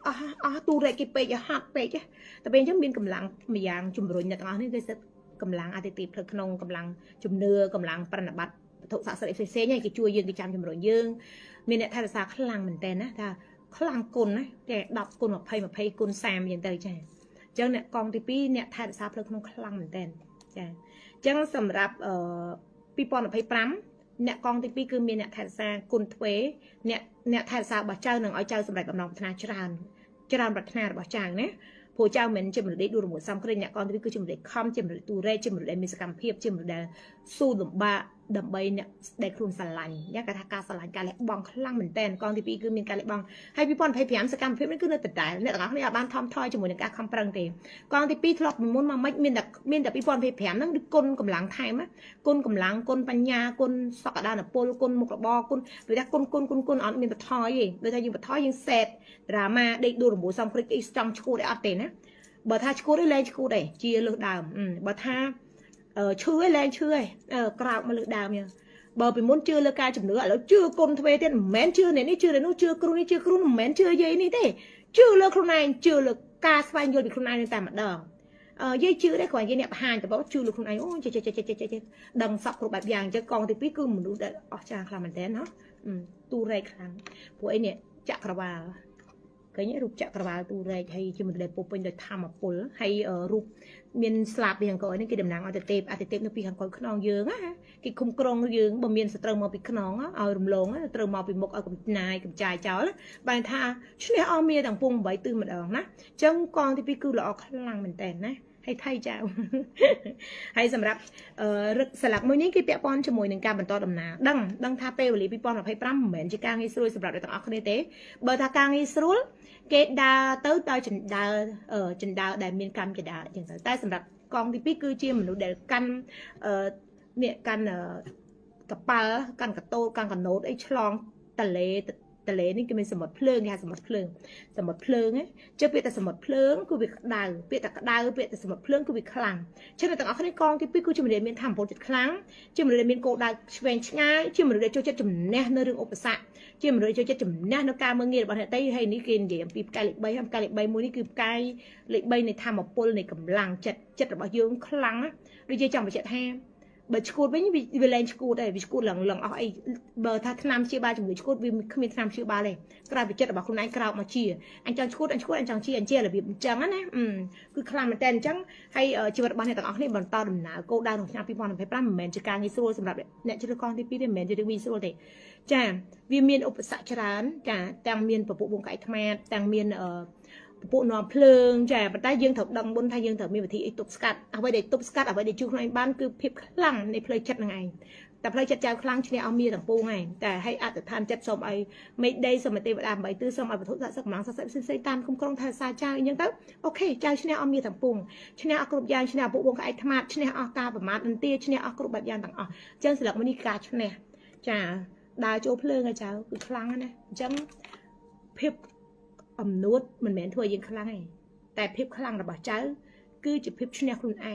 អស់ទូរែកគេពេកហាត់ពេកតែពេលអញ្ចឹងមានកម្លាំងម្យ៉ាងជំរុញអ្នកទាំងអស់នេះគេសិតកម្លាំងអតិថិភាពផ្លូវក្នុងកម្លាំងជំនឿកម្លាំងប្រណិប័តវត្ថុស័ក្តិសិទ្ធិផ្សេងៗគេជួយយើងគេចាំជំរុញយើងមានអ្នកថែរក្សាខ្លាំងមែនតើណាថាខ្លាំងគុណណាតែ10គុណ20 20គុណ30យ៉ាងទៅចាអញ្ចឹងអ្នកកងទី2អ្នកថែរក្សាផ្លូវក្នុងខ្លាំងមែនតើចាអញ្ចឹងសម្រាប់2025អ្នកកងទី2គឺមានអ្នកថែរក្សាគុណទ្វេអ្នកថែរក្សារបស់ចៅនឹងឲ្យចៅសម្រេចបំណងប្រាថ្នាច្រើនប្រាថ្នារបស់ចៅណាព្រោះចៅមិនជាមនុស្សដេកដួលរមួលសំគ្រិញអ្នកកងទី2គឺជាមនុស្សខំជាមនុស្សទូរែកជាមនុស្សដែលមានសកម្មភាពជាមនុស្សដែលស៊ូលំបាកដើម្បីអ្នកដែលខ្លួនស្រឡាញ់គេថាការស្រឡាញ់ការលះបង់ខ្លាំងមែនតើកងទី2គឺមានការលះបង់ហើយ2025សកម្មភាពនេះគឺនៅដដែលអ្នកទាំងអស់គ្នាអាចបានថមថយជាមួយនឹងការខំប្រឹងទេកងទី2ធ្លាប់ពីមុនមកមិនមានតែ2025ហ្នឹងគឺគុណកម្លាំងថែមគុណកម្លាំងគុណបញ្ញាគុណសក្តានុពលគុណមុខរបរគុណដូចថាគុណអត់មានបន្ថយទេដូចថាយើងបន្ថយយើងសេតដ្រាម៉ាដេកដួលរមួលសំគ្រិចអីចង់ឈួតអីអត់ទេណាបើថាឈួតឯងលែងឈួតឯងជាលើសដើមបើថាឈឺឯងលែងឈឺឯងក្រោកមកលើសដើមយើងបើពីមុនជឿលើការជំនឿឥឡូវជឿគុណទ្វេទៀតមិនមែនជឿនេះជឿនេះនោះជឿគ្រូនេះជឿគ្រូមិនមែនជឿយាយនេះទេជឿលើខ្លួនឯងជឿលើការស្វែងយល់ពីខ្លួនឯងតែម្ដងយាយជឿដែរគ្រាន់យាយអ្នកបង្ហាញតែបើជឿលើខ្លួនឯងអូចេះដឹងសពគ្រប់បែបយ៉ាងអញ្ចឹងកងទី2គឺមនុស្សដែលអស្ចារ្យខ្លាំងមែនទែនណា tu rây khăn của ấy nè chặt cà bà cái nhẽ rụp chặt cà bà tu rây hay chỉ mình để bộ pin để tham một pol hay rụp miền slab thì hàng coi nên cái đầm nặng ở tệp nó bị hàng coi khăn dương á cái khung krong dương bờ miền sờ màu bị khăn á ở rùm lông á sờ màu bị một ở cầm nai cầm chai chó á bài tha chút này om mía đằng pung bảy tư mà đằng ná trong con thì bị cứ lọ khăn mình tèn ná hay thay chào hayสำหรับสลักมวยนี้คือเปียปอนจมูกหนึ่งการบรรทอดำนาดังท่าเปหรือปีปอนแบบให้ปรำเหมือนจะการให้สรุปสำหรับในต่างอักขระเตะเบอร์ท่าการให้สรุปเกดาเต้าดาวจันดาวได้มีการจันดาวอย่างแต่สำหรับกองที่พี่คือเชี่ยมนุษย์เด็กกันเนี่ยกันกับปลากันกับโตกันกับโน้ตไอ้ฉลองทะเลนี่ก็เป็นสมบัติเพลิงค่ะสมบัติเพลิงấyจะเป็นแต่สมบัติเพลิงคือวิดาวเป็นแต่ดาวเป็นแต่สมบัติเพลิงคือวิคลังเช่นในต่างอักขระกองที่พี่คือจะมีเรียนมีทำโปรเจกต์ครั้งจะมีเรียนมีโกดาวเชนง่ายจะมีเรียนโจทย์จุ่มแน่ในเรื่องอุปสรรคจะมีเรียนโจทย์จุ่มแน่ในการเมืองเงี้ยบางทีให้นี่กินเดี๋ยวปีกายเหล็กใบทำกายเหล็กใบมูนี่คือกายเหล็กใบในทำมาโปรในกำลังจัดแบบยืงคลังโดยจะจำไปจัดแทนเบอร์สกูดไม่มีเวลาสกูดได้สกูดหลังเอาไอ้เบอร์ท่าทนำเชียบาจมูกสกูดวิมขึ้นมีทนำเชียบาเลยกลายเป็นจัดแบบคนไหนกล่าวมาเชียอันจังสกูดอันจังเชียอะไรแบบจังนะคือคลานมันแต่จังให้ชีวิตบ้านในต่างอันนี้บรรทอดหนาโกดาวของชาวพิพรไปปล้ำเหม็นจะการให้สู้สำหรับเนี่ยจุดกองที่พี่ได้เหม็นจะได้วีสู้เลยจ้าวิมีนอุปสรรคชรานจ้าแต่งเมียนประปุวงไก่ทำไมแต่งเมียนbộ nọ phượng trẻ bắt tay dương thập đồng bôn thay dương thập mi vật thị tục scatเอาไว้เด็กตุบสกัดเอาไว้เด็กชุกในบ้านคือพิบคลั่งในเพลย์จัดยังไงแต่เพลย์จัดใจคลั่งชนิดเอามีต่างปูไงแต่ให้อาจจะทานจัดสมไอไม่ได้สมัยเตะดามใบตื้อสมัยปฐมสักหมังสักเส้นตามคุ้มครองทาซาใจยังตั้งโอเคใจชนิดเอามีต่างปูชนิดเอากรุบยางชนิดเอาบุวงไอธรรมะชนิดเอากาประมาณนันเตี้ยชนิดเอากรุบแบบยางต่างเจ้าสลักมันนี่กาชนิดจ้าดาวโจเพลิงไงเจ้าคือคลั่งนะจังพิบนุษย์มันเหม็นถ้วยยังคลั่งไงแต่พิบคลั่งระบาดเจ้าคือจะพิบชนะคุณไอ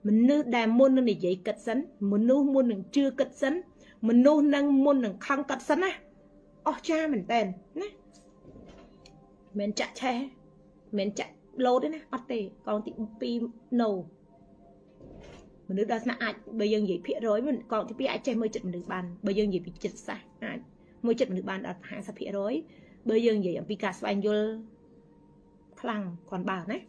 มันนึกได้มุนนึงในใจกัดสันมันนู้มุนหนึ่งเชื่อกัดสันมันนู้นั่งมุนหนึ่งคังกัดสันนะอ๋อจ้าเหมือนเต้นนะเหม็นจะแช่เหม็นจะโลด้วยนะอัตเต้กองติปีโนมันนึกได้สนะอาจใบยังใหญ่เพี้ยร้อยมันกองที่พี่ไอเจมือจัดมันนึกบานใบยังใหญ่ปีจัดสายมือจัดมันนึกบานอัดหางสับเพี้ยร้อยใบยังใหญ่ปีกาสวายโยลคลั่งก่อนบ่าวนะ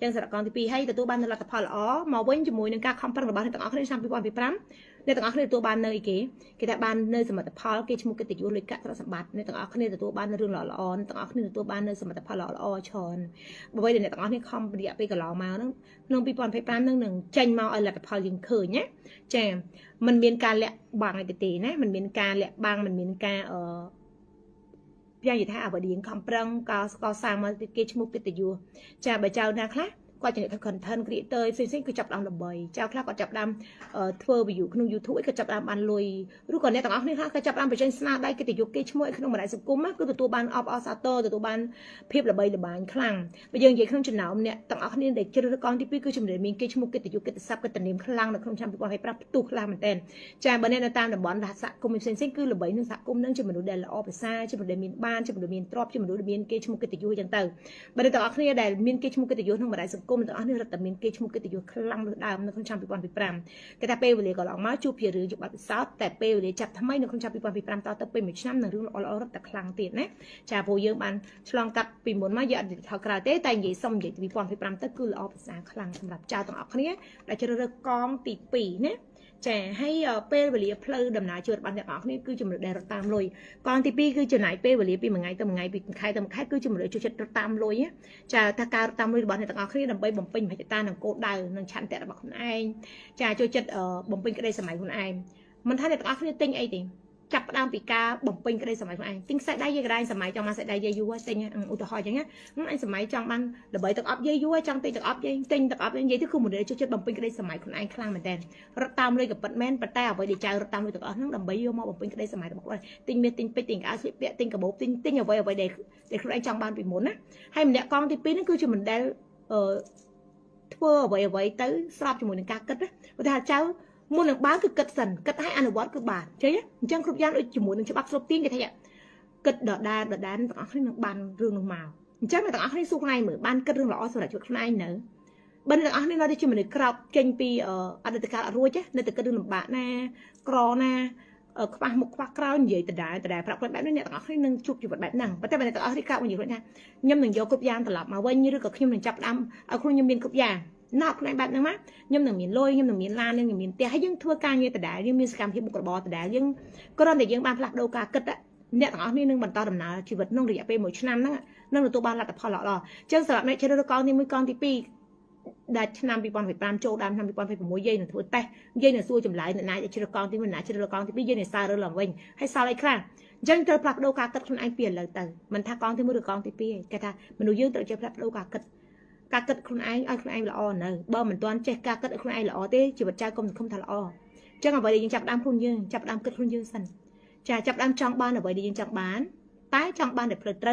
จังสระกองที่ปีให้แต่ตัวบ้านในรัฐพลอ๋อมาเว้นจมูกในการคำพันกับบ้านในต่างอักขระในปีก่อนปีพร้ำในต่างอักขระตัวบ้านในเก๋แต่บ้านในสมัติพลเกจมูกติดอยู่เลยกะตระสมบัติในต่างอักขระในตัวบ้านในเรื่องหล่ออ่อนต่างอักขระในตัวบ้านในสมัติพลหล่อชอนมาไว้ในต่างอักขระในคำเดียไปกับหล่อมานั่งปีก่อนปีพร้ำนั่งหนึ่งจังมาไอรัฐพลยังเคยเนี่ยแจมมันมีการแหละบางไอตีนะมันมีการแหละบางมันมีการยังอยู่ท่าอาบดีคำปรังก็สร้างมาเกจมุกติดอยู่จะใบเจ้านะครับก็จะทำคอนเทนต์ครีเอเตอร์ซึ่งก็จับดำระเบิดเจ้าคลาก็จับดำทัวร์ไปอยู่ขนมยูทูบก็จับดำอันลอยรู้ก่อนเนี่ยต่างๆนี่ค่ะก็จับดำไปเช่นสนาได้ก็ติดอยู่เกจมุกขนมอะไรสักกุมก็ตัวบ้านออฟซาโต้ตัวบ้านเพียบระเบิดระบายคลั่งไปยังใหญ่ขนมจุนหนาวเนี่ยต่างๆนี่เด็กเจริญกรที่พี่ก็จะมีเกจมุกติดอยู่ติดซับก็ติดเนียมคลั่งในขนมชามไปบอกให้ปรับตุกลามันเต้นจะบันเนี่ยตามแต่บอลสักกุมซึ่งคือระเบิดนึงสักกุมนั่งจะมาดูเดลออฟซ่าจะมาดูมีบ้านจะมาดูมีตรอบจะมาดูมีเกจมุกติดอยู่อย่างเต่าบันเนี่ยต่างๆนี่ได้มีเกจมุกติดอยู่ทั้งหมดได้สักกุมต่างๆนี่แต่มีเกจมุกติดอยู่คลั่งดาวในขนมชามไปบอกให้ปรับแต่เปย์เวลีก็ลองมาจูเพียรือจุดบัตรซอสแต่เปย์เวลีจับทำไมในขนมชามไปบอกให้ปรับต่อเติมเป็นเหมือนน้ำหนึ่งเรื่องออร์แต่คลั่งติดนะจะพูดเยอะมันฉลองกับปีหมุนมาเยอะเท่ากระเต้แต่ใหญ่ส้มใหญ่ปีปอนไปปรำตะกุลออภาษาคลังสำหรับเจ้าต้องออกนี้เราจะเริ่มกองตีปีเนี่ยจะให้เป้เวลีเพลดำนาเชิดบันเดออกนี่คือจมูกได้รตามลอยกองตีปีคือจะไหนเป้เวลีปีมังไงตัวมังไงปีใครตัวใครคือจมูกได้จุดรตามลอยเนี่ยจะถ้าการรตามลอยบันเดออกนี่ดำไปบ่มปิงพายตาหนังโกดได้หนังชันแต่ระบบคนไอจะจุดบ่มปิงก็ได้สมัยคนไอมันถ้าในตัวนี่ติ้งไอติจับดามปีกาบ่มปิงก็ได้สมัยคนไอติ้งใส่ได้ยังไงสมัยจังมาใส่ได้ยัวติ้งอุตหอยอย่างเงี้ยไอสมัยจังมันระเบิดตะอับยัวจังติ้งตะอับติ้งตะอับยังที่คือหมดเลยจุดบ่มปิงก็ได้สมัยคนไอคลั่งเหมือนเดิมรถตามเลยกับปัดแม่นปัดแต่เอาไว้ดีใจรถตามเลยตะอับนั่งดำใบยัวมาบ่มปิงก็ได้สมัยบอกว่าติ้งเมียติ้งไปติ้งอาชีพเปียติ้งกับโบติ้งเอาไว้เด็กคนไอจังบ้านปีหมุนนะให้มันเนี่ยกองที่ปีนั่นคือจุดมันได้ทั่วไว้tới สลับจมูกหนึ่งกากัดนะเวลาเจ้ามุนหนึ่งบ้านคือกัดสันกัดให้อนุวัตคือบาทใช่ไหมจังครบยันจมูกหนึ่งฉบับสลบติ้งกันทั้งอย่างกัดดอดาต่างๆให้หนึ่งบานเรื่องหนึ่งมาจังต่างๆให้สู้ในเหมือนบ้านกัดเรื่องหล่อสลับจุดในเนื้อบันต่างๆให้เราได้จมูกหนึ่งกรอบเก่งปีอันดับการรวยใช่ในแต่กัดเรื่องหนึ่งบาทนะกรอนะ ខ្វះមុខខ្វះក្រោយនិយាយដដែលប្រាប់ខ្លួនបែបនេះអ្នកទាំងអស់គ្នានឹងជួបជីវិតបែបហ្នឹងប៉ុន្តែអ្នកទាំងអស់គ្នាកាប់មកនិយាយខ្លួនថាខ្ញុំនឹងយកគ្រប់យ៉ាងត្រឡប់មកវិញឬក៏ខ្ញុំនឹងចាប់ផ្ដើមឲ្យខ្លួនខ្ញុំមានគ្រប់យ៉ាងណោខ្លួនឯងបែបហ្នឹងមកខ្ញុំនឹងមានលុយខ្ញុំនឹងមានឡាននឹងមានផ្ទះហើយយើងធ្វើការងារដដែលយើងមានសកម្មភាពបុគ្គលិកដដែលយើងគ្រាន់តែយើងបានផ្លាស់ប្ដូរការគិតអ្នកទាំងអស់គ្នានឹងបន្តដំណើរជីវិតក្នុងរយៈពេល1ឆ្នាំហ្នឹងនឹងទទួលបានលទ្ធផលល្អៗអញ្ចឹងសម្រាប់អ្នកជ្រើសរើសកងទី1កងទី2ដែលឆ្នាំ2025ចូលដើមឆ្នាំ2026យាយនឹងធ្វើតេស្តយាយនឹងសួរចម្លើយអ្នកណាជ្រើសរើសកងទី1អ្នកជ្រើសរើសកងទី2យាយនឹងសាររើឡើងវិញហើយសល់អីខ្លះអញ្ចឹងត្រូវផ្លាស់ប្ដូរការគិតខ្លួនឯងពីឥឡូវទៅមិនថាកងទី1ឬកងទី2ទេគេថាមនុស្សយើងត្រូវចេះផ្លាស់ប្ដូរការគិតខ្លួនឯងឲ្យខ្លួនឯងល្អនៅបើមិនទាន់ចេះការគិតឲ្យខ្លួនឯងល្អទេជីវិតចៅកុំសង្ឃឹមថាល្អអញ្ចឹងអ្វីដែលយើងចាប់ដើមខ្លួនយើងចាប់ដើមគិតខ្លួនយើងសិនចាចាប់ដើមចង់បានអ្វីដែលយើងចង់បានតែចង់បានតែផ្លូវត្រូ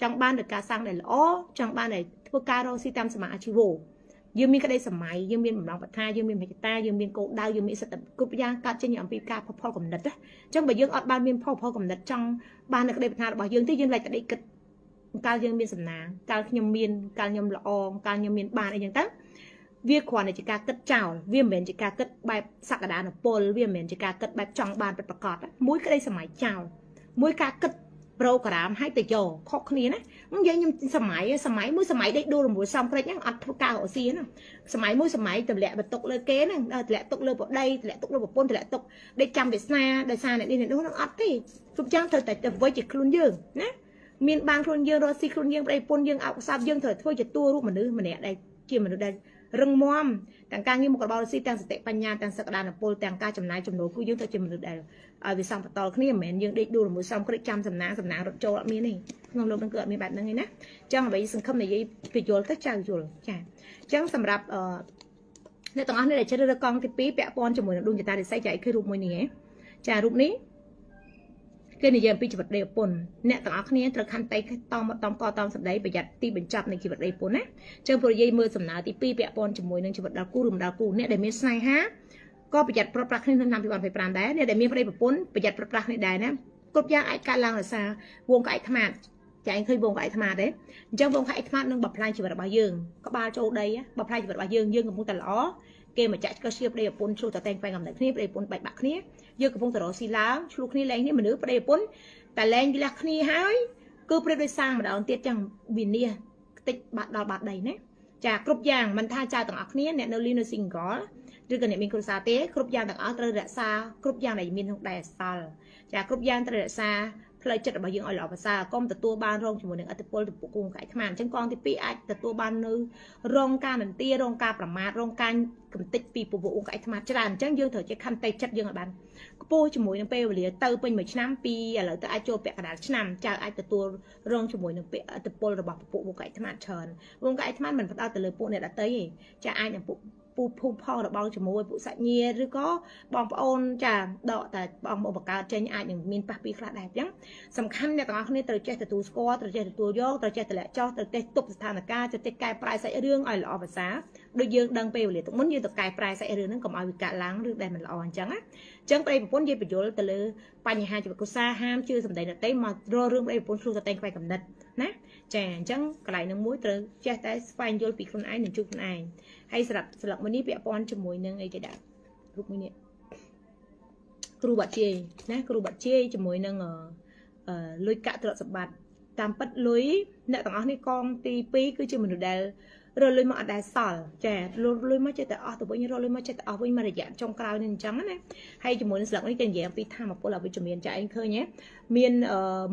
វចង់បានដោយការសាងដែលល្អចង់បានតែធ្វើការរកស៊ីតាមសមាអាជីវៈយើងមានក្តីសម័យយើងមានបំណងប្រាថ្នាយើងមានមេត្តាយើងមានគោលដៅយើងមានសិទ្ធិគ្រប់យ៉ាងកើតចេញអំពីការផលកំណត់ណាអញ្ចឹងបើយើងអត់បានមានផលកំណត់ចង់បាននៅក្តីប្រាថ្នារបស់យើងទេយើងឡែកតែគិតកាលយើងមានសំណាងកាលខ្ញុំមានកាលខ្ញុំល្អកាលខ្ញុំមានបានអីចឹងទៅវាគ្រាន់តែជាការគិតចោលវាមិនមែនជាការគិតបែបសក្តានុពលវាមិនមែនជាការគិតបែបចង់បានពិតប្រាកដមួយក្តីសម័យចោលមួយការគិតប្រូក្រាមឲ្យទៅយកខុសគ្នាណានិយាយខ្ញុំសម័យមួយសម័យដេកដួលរំលួយសំក្រិចហ្នឹងអត់ធ្វើការរកស៊ីហ្នឹងសម័យមួយសម័យទម្លាក់បន្ទុកលើគេហ្នឹងទម្លាក់ទុកលើប្តីទម្លាក់ទុកលើប្រពន្ធទម្លាក់ទុកដេកចាំវាសនាដោយសារអ្នកនេះអ្នកនោះហ្នឹងអត់ទេគ្រប់យ៉ាងត្រូវតែទៅវិជាខ្លួនយើងណាមានបានខ្លួនយើងរកស៊ីខ្លួនយើងប្តីប្រពន្ធយើងអោបសាបយើងត្រូវធ្វើជាតួរូបមនុស្សម្នាក់ដែលជាមនុស្សដែលរឹងមាំទាំងការងារមុខរបររកស៊ីទាំងសតិបញ្ញាទាំងសក្តានុពលទាំងការចំណាយចំណូលគឺយើងត្រូវជាមនុស្សដែលឲ្យវាសំបន្តគ្នាមិនមែនយើងដេកដួលជាមួយសំក្រិចចាំសំណាងរត់ចូលអត់មានទេក្នុងលោកនឹងគឺអត់មានបែបហ្នឹងទេណាអញ្ចឹងអ្វីសង្ឃឹមនិយាយពយល់ទៅចៅយល់ចាអញ្ចឹងសម្រាប់អ្នកទាំងអស់នេះដែលជ្រើសរើសកងទី2ពាក់ព័ន្ធជាមួយនឹងដួងចតារិស័យចាឯឃើញរូបមួយនេះហ៎ចារូបនេះគេនិយាយអំពីជីវិតដេពុនអ្នកទាំងអស់គ្នាត្រូវខន្តីតំកតំសម្ដីប្រយ័ត្នទីបញ្ចប់នៃជីវិតដេពុនណាចឹងព្រោះនិយាយមើលសំណើទី2ពាក់ព័ន្ធជាមួយនឹងជីវិតដល់គូឬមិនដល់គូអ្នកដែលមានស្នេហាក៏ប្រយ័ត្នប្រត់ប្រាស់គ្នាក្នុងឆ្នាំ2025ដែរអ្នកដែលមានប្តីប្រពន្ធប្រយ័ត្នប្រត់ប្រាស់គ្នាដែរណាគ្រប់យ៉ាងអាចកើតឡើងដោយសារវងក្អែកខ្មាតចាឯងឃើញវងក្អែកខ្មាតទេអញ្ចឹងវងក្អែកខ្មាតនឹងបំផ្លាញជីវិតរបស់យើងក្បាលចូលដីបំផ្លាញជីវិតរបស់យើងកំពុងតែល្អគេមកចាក់ក៏ឈៀបប្តីប្រពន្ធឆ្លុះតែតែងបែងកំណត់គ្នាប្តីប្រពន្ធបែកបាក់គ្នាយើងកំពុងតែរកស៊ីឡើងឆ្លុះគ្នាលែងគ្នាមនុស្សប្តីប្រពន្ធតែលែងលះគ្នាហើយគឺប្រៀបដូចសាងម្ដងទៀតចឹងវិនិច្ឆ័យតិចបាត់ដល់បាត់ដីណាចាគ្រប់យ៉ាងមិនថាចៅទាំងអស់គ្នាអ្នកនៅលីនៅ single ឬក៏អ្នកមានគ្រួសារទេគ្រប់យ៉ាងទាំងអស់ត្រូវរក្សាគ្រប់យ៉ាងដែលមានក្នុងដៃអសល់ចាគ្រប់យ៉ាងត្រូវរក្សាផ្លូវចិត្តរបស់យើងឲ្យល្អប្រសើរកុំទទួលបានរងជាមួយនឹងអត្តពលទៅពួកគូក្អែកខ្មាអញ្ចឹងកងទី2អាចទទួលបាននៅរងការនន្ទារងការប្រមាថរងការកំទេចពីពួកគូក្អែកខ្មាច្រើនអញ្ចឹងយើងត្រូវចេះខន្តីចិត្តយើងឲ្យបានខ្ពស់ជាមួយនឹងពេលវេលាទៅពេញមួយឆ្នាំពីឥឡូវទៅអាចចូលពាក់កណ្ដាលឆ្នាំចៅអាចទទួលរងជាមួយនឹងពាក្យអត្តពលរបស់ពួកគូក្អែកខ្មាច្រើនគូក្អែកខ្មាមិនផ្ដោតទៅលើពួកអ្នកដទៃទេចាអាចនឹងពួកពូភូមិផងរបស់ជាមួយពួកសាច់ញាតិឬក៏បងប្អូនចាដកតែបងប្អូនបង្កើតចេញអាចនឹងមានប៉ះពីខ្លះដែរអញ្ចឹងសំខាន់អ្នកទាំងអស់គ្នាត្រូវចេះទទួលស្គាល់ត្រូវចេះទទួលយកត្រូវចេះតម្លាក់ចោលត្រូវចេះទប់ស្ថានភាពត្រូវចេះកែប្រែសាច់រឿងឲ្យល្អប្រសើរដូចយើងដឹងពេលវេលាទុកមុនយើងទៅកែប្រែសាច់រឿងហ្នឹងកុំឲ្យវាកាត់ឡើងឬដែលមិនល្អអញ្ចឹងណាអញ្ចឹងប្តីប្រពន្ធនិយាយបញ្យល់ទៅលើបញ្ហាជីវិតគ្រួសារហាមជឿសម្ដីអ្នកទេមករករឿងប្តីប្រពន្ធឆ្លុះទៅតែងខ្វែងកំណត់ណាចាអញ្ចឹងកន្លែងហ្នឹងមួយត្រូវចេះតែស្វែងយល់ពីខ្លួនឯងនិងជួយខ្លួនឯងហើយស្រាប់ស្លឹកមួយនេះពាក់ព័ន្ធជាមួយនឹងអីគេដាក់រូបមួយនេះគ្រូបាត់ជ័យណាគ្រូបាត់ជ័យជាមួយនឹងលុយកាក់ទ្រព្យសម្បត្តិតាមពិតលុយអ្នកទាំងអស់នេះកងទី2គឺជាមនុស្សដែលរលុយមកអត់ដែលសល់ចាលុយមកចេះតែអស់ទៅវិញរលុយមកចេះតែអស់វិញមករយៈចុងក្រោយនេះអញ្ចឹងណាហើយជាមួយនឹងស្លឹកនេះគេនិយាយអំពីធម៌ពលអវិជ្ជមានចាឯងឃើញហ៎មា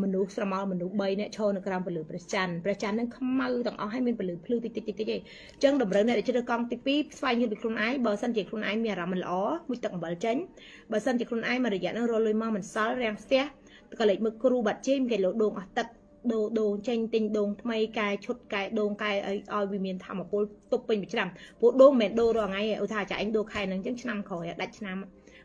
នមនុស្សស្រមោលមនុស្ស3នាក់ឈរនៅក្រោមពលឺព្រះច័ន្ទនឹងខ្មៅទាំងអស់ហើយមានពលឺភ្លឺតិចទេអញ្ចឹងតម្រូវអ្នកដែលជ្រើសកងទី2ស្វែងយល់ពីខ្លួនឯងបើសិនជាខ្លួនឯងមានអារម្មណ៍មិនល្អមួយទឹកអំបិលចេញបើសិនជាខ្លួនឯងមករយៈនឹងរលុយមកមិនសល់រាំងស្ទះក៏លេចមើលគ្រូបាត់ជេមគេលោដងអស់ទឹកដូងចេញទិញដូងថ្មីកែឈុតកែដូងកែឲ្យវាមានធម្មពលទប់ពេញមួយឆ្នាំព្រោះដូងមិនមែនដូររាល់ថ្ងៃទេឧទាហរណ៍ចាអញដូរខែហ្នឹងអញ្ចឹងឆ្នាំក្រោយដាច់ឆ្នាំ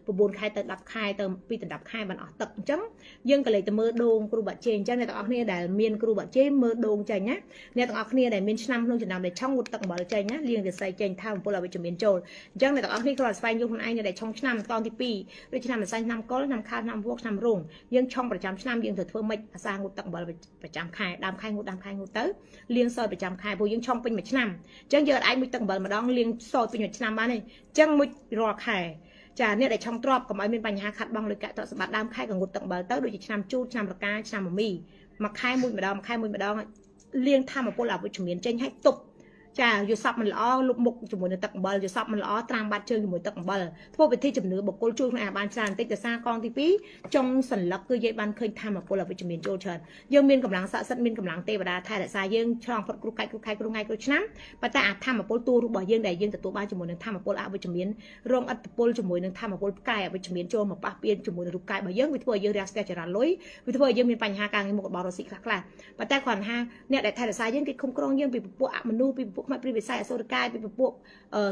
9ខែទៅ10ខែទៅ2ទៅ10ខែបានអស់ទឹកអញ្ចឹងយើងក៏លេចទៅមើលដូងគ្រូបាត់ជេអញ្ចឹងអ្នកទាំងអស់គ្នាដែលមានគ្រូបាត់ជេមើលដូងចេញណាអ្នកទាំងអស់គ្នាដែលមានឆ្នាំក្នុងឆ្នាំដែលឆុងងូតទឹកអំបិលចេញណាលាងរាសីចេញថាមពលអវិជ្ជមានចូលអញ្ចឹងអ្នកទាំងអស់គ្នាគ្រាន់តែស្វែងយល់ខ្លួនឯងដែលឆុងឆ្នាំកងទី2ដូចឆ្នាំម្សិលឆ្នាំកុលឆ្នាំខាលឆ្នាំវក់ឆ្នាំរោងយើងឆុងប្រចាំឆ្នាំយើងត្រូវធ្វើម៉េចអាសាងូតទឹកអំបិលប្រចាំខែដើមខែងូតទៅលាងសោយប្រចាំខែព្រោះយើងឆុងពេញមួយឆ្នាំអញ្ចឹងយើងអាចមួយទឹកអំបិលម្ដងលាងសោយពេញមួយឆ្នាំបានទេអញ្ចឹងមួយរាល់ខែ ចាអ្នកដែលឆុងទ្របកុំឲ្យមានបញ្ហាខាត់បងលុយកាក់ទ្រព្យសម្បត្តិដើមខែកងុតទឹកអំបិលទៅដូចជាឆ្នាំជូតឆ្នាំរកាឆ្នាំមមីមួយខែមួយម្ដងលាងធម្មពលអវិជ្ជមានចេញឲ្យទប់ចាយល់សពមិនល្អលុបមុខជាមួយនឹងទឹកអំបិលយល់សពមិនល្អត្រាំបាត់ជើងជាមួយទឹកអំបិលធ្វើពិធីជំនឿបុគ្គលជួយខ្លួនឯងបានច្រើនបន្តិចដោយសារកងទី2ចុងសន្លឹកគឺយើងបានឃើញធម្មពលអវិជ្ជមានចូលច្រើនយើងមានកម្លាំងស័ក្តិសិទ្ធិមានកម្លាំងទេវតាថែរក្សាយើងឆ្លងផុតគ្រោះកាច់គ្រោះខែគ្រោះថ្ងៃគ្រោះឆ្នាំប៉ុន្តែអាធម្មពលទូរបស់យើងដែលយើងទទួលបានជាមួយនឹងធម្មពលអវិជ្ជមានរងឥទ្ធិពលជាមួយនឹងធម្មពលផ្កាយអវិជ្ជមានចូលមកប៉ះពាល់ជាមួយនឹងរូបកាយរបស់យើងវាធ្វើឲ្យយើងរាំងស្ទះចរាលុយវាធ្វើឲ្យយើងមានបញ្ហាការងារមុខរបររស៊ីខ្លះប៉ុន្តែគ្រាន់ថាអ្នកដែលថែរក្សាយើងគេคุ้មគ្រងយើងពីពពួកអមនុស្សពីពពួកផ្នែកព្រីវិស័យអសុរកាយពីពពួក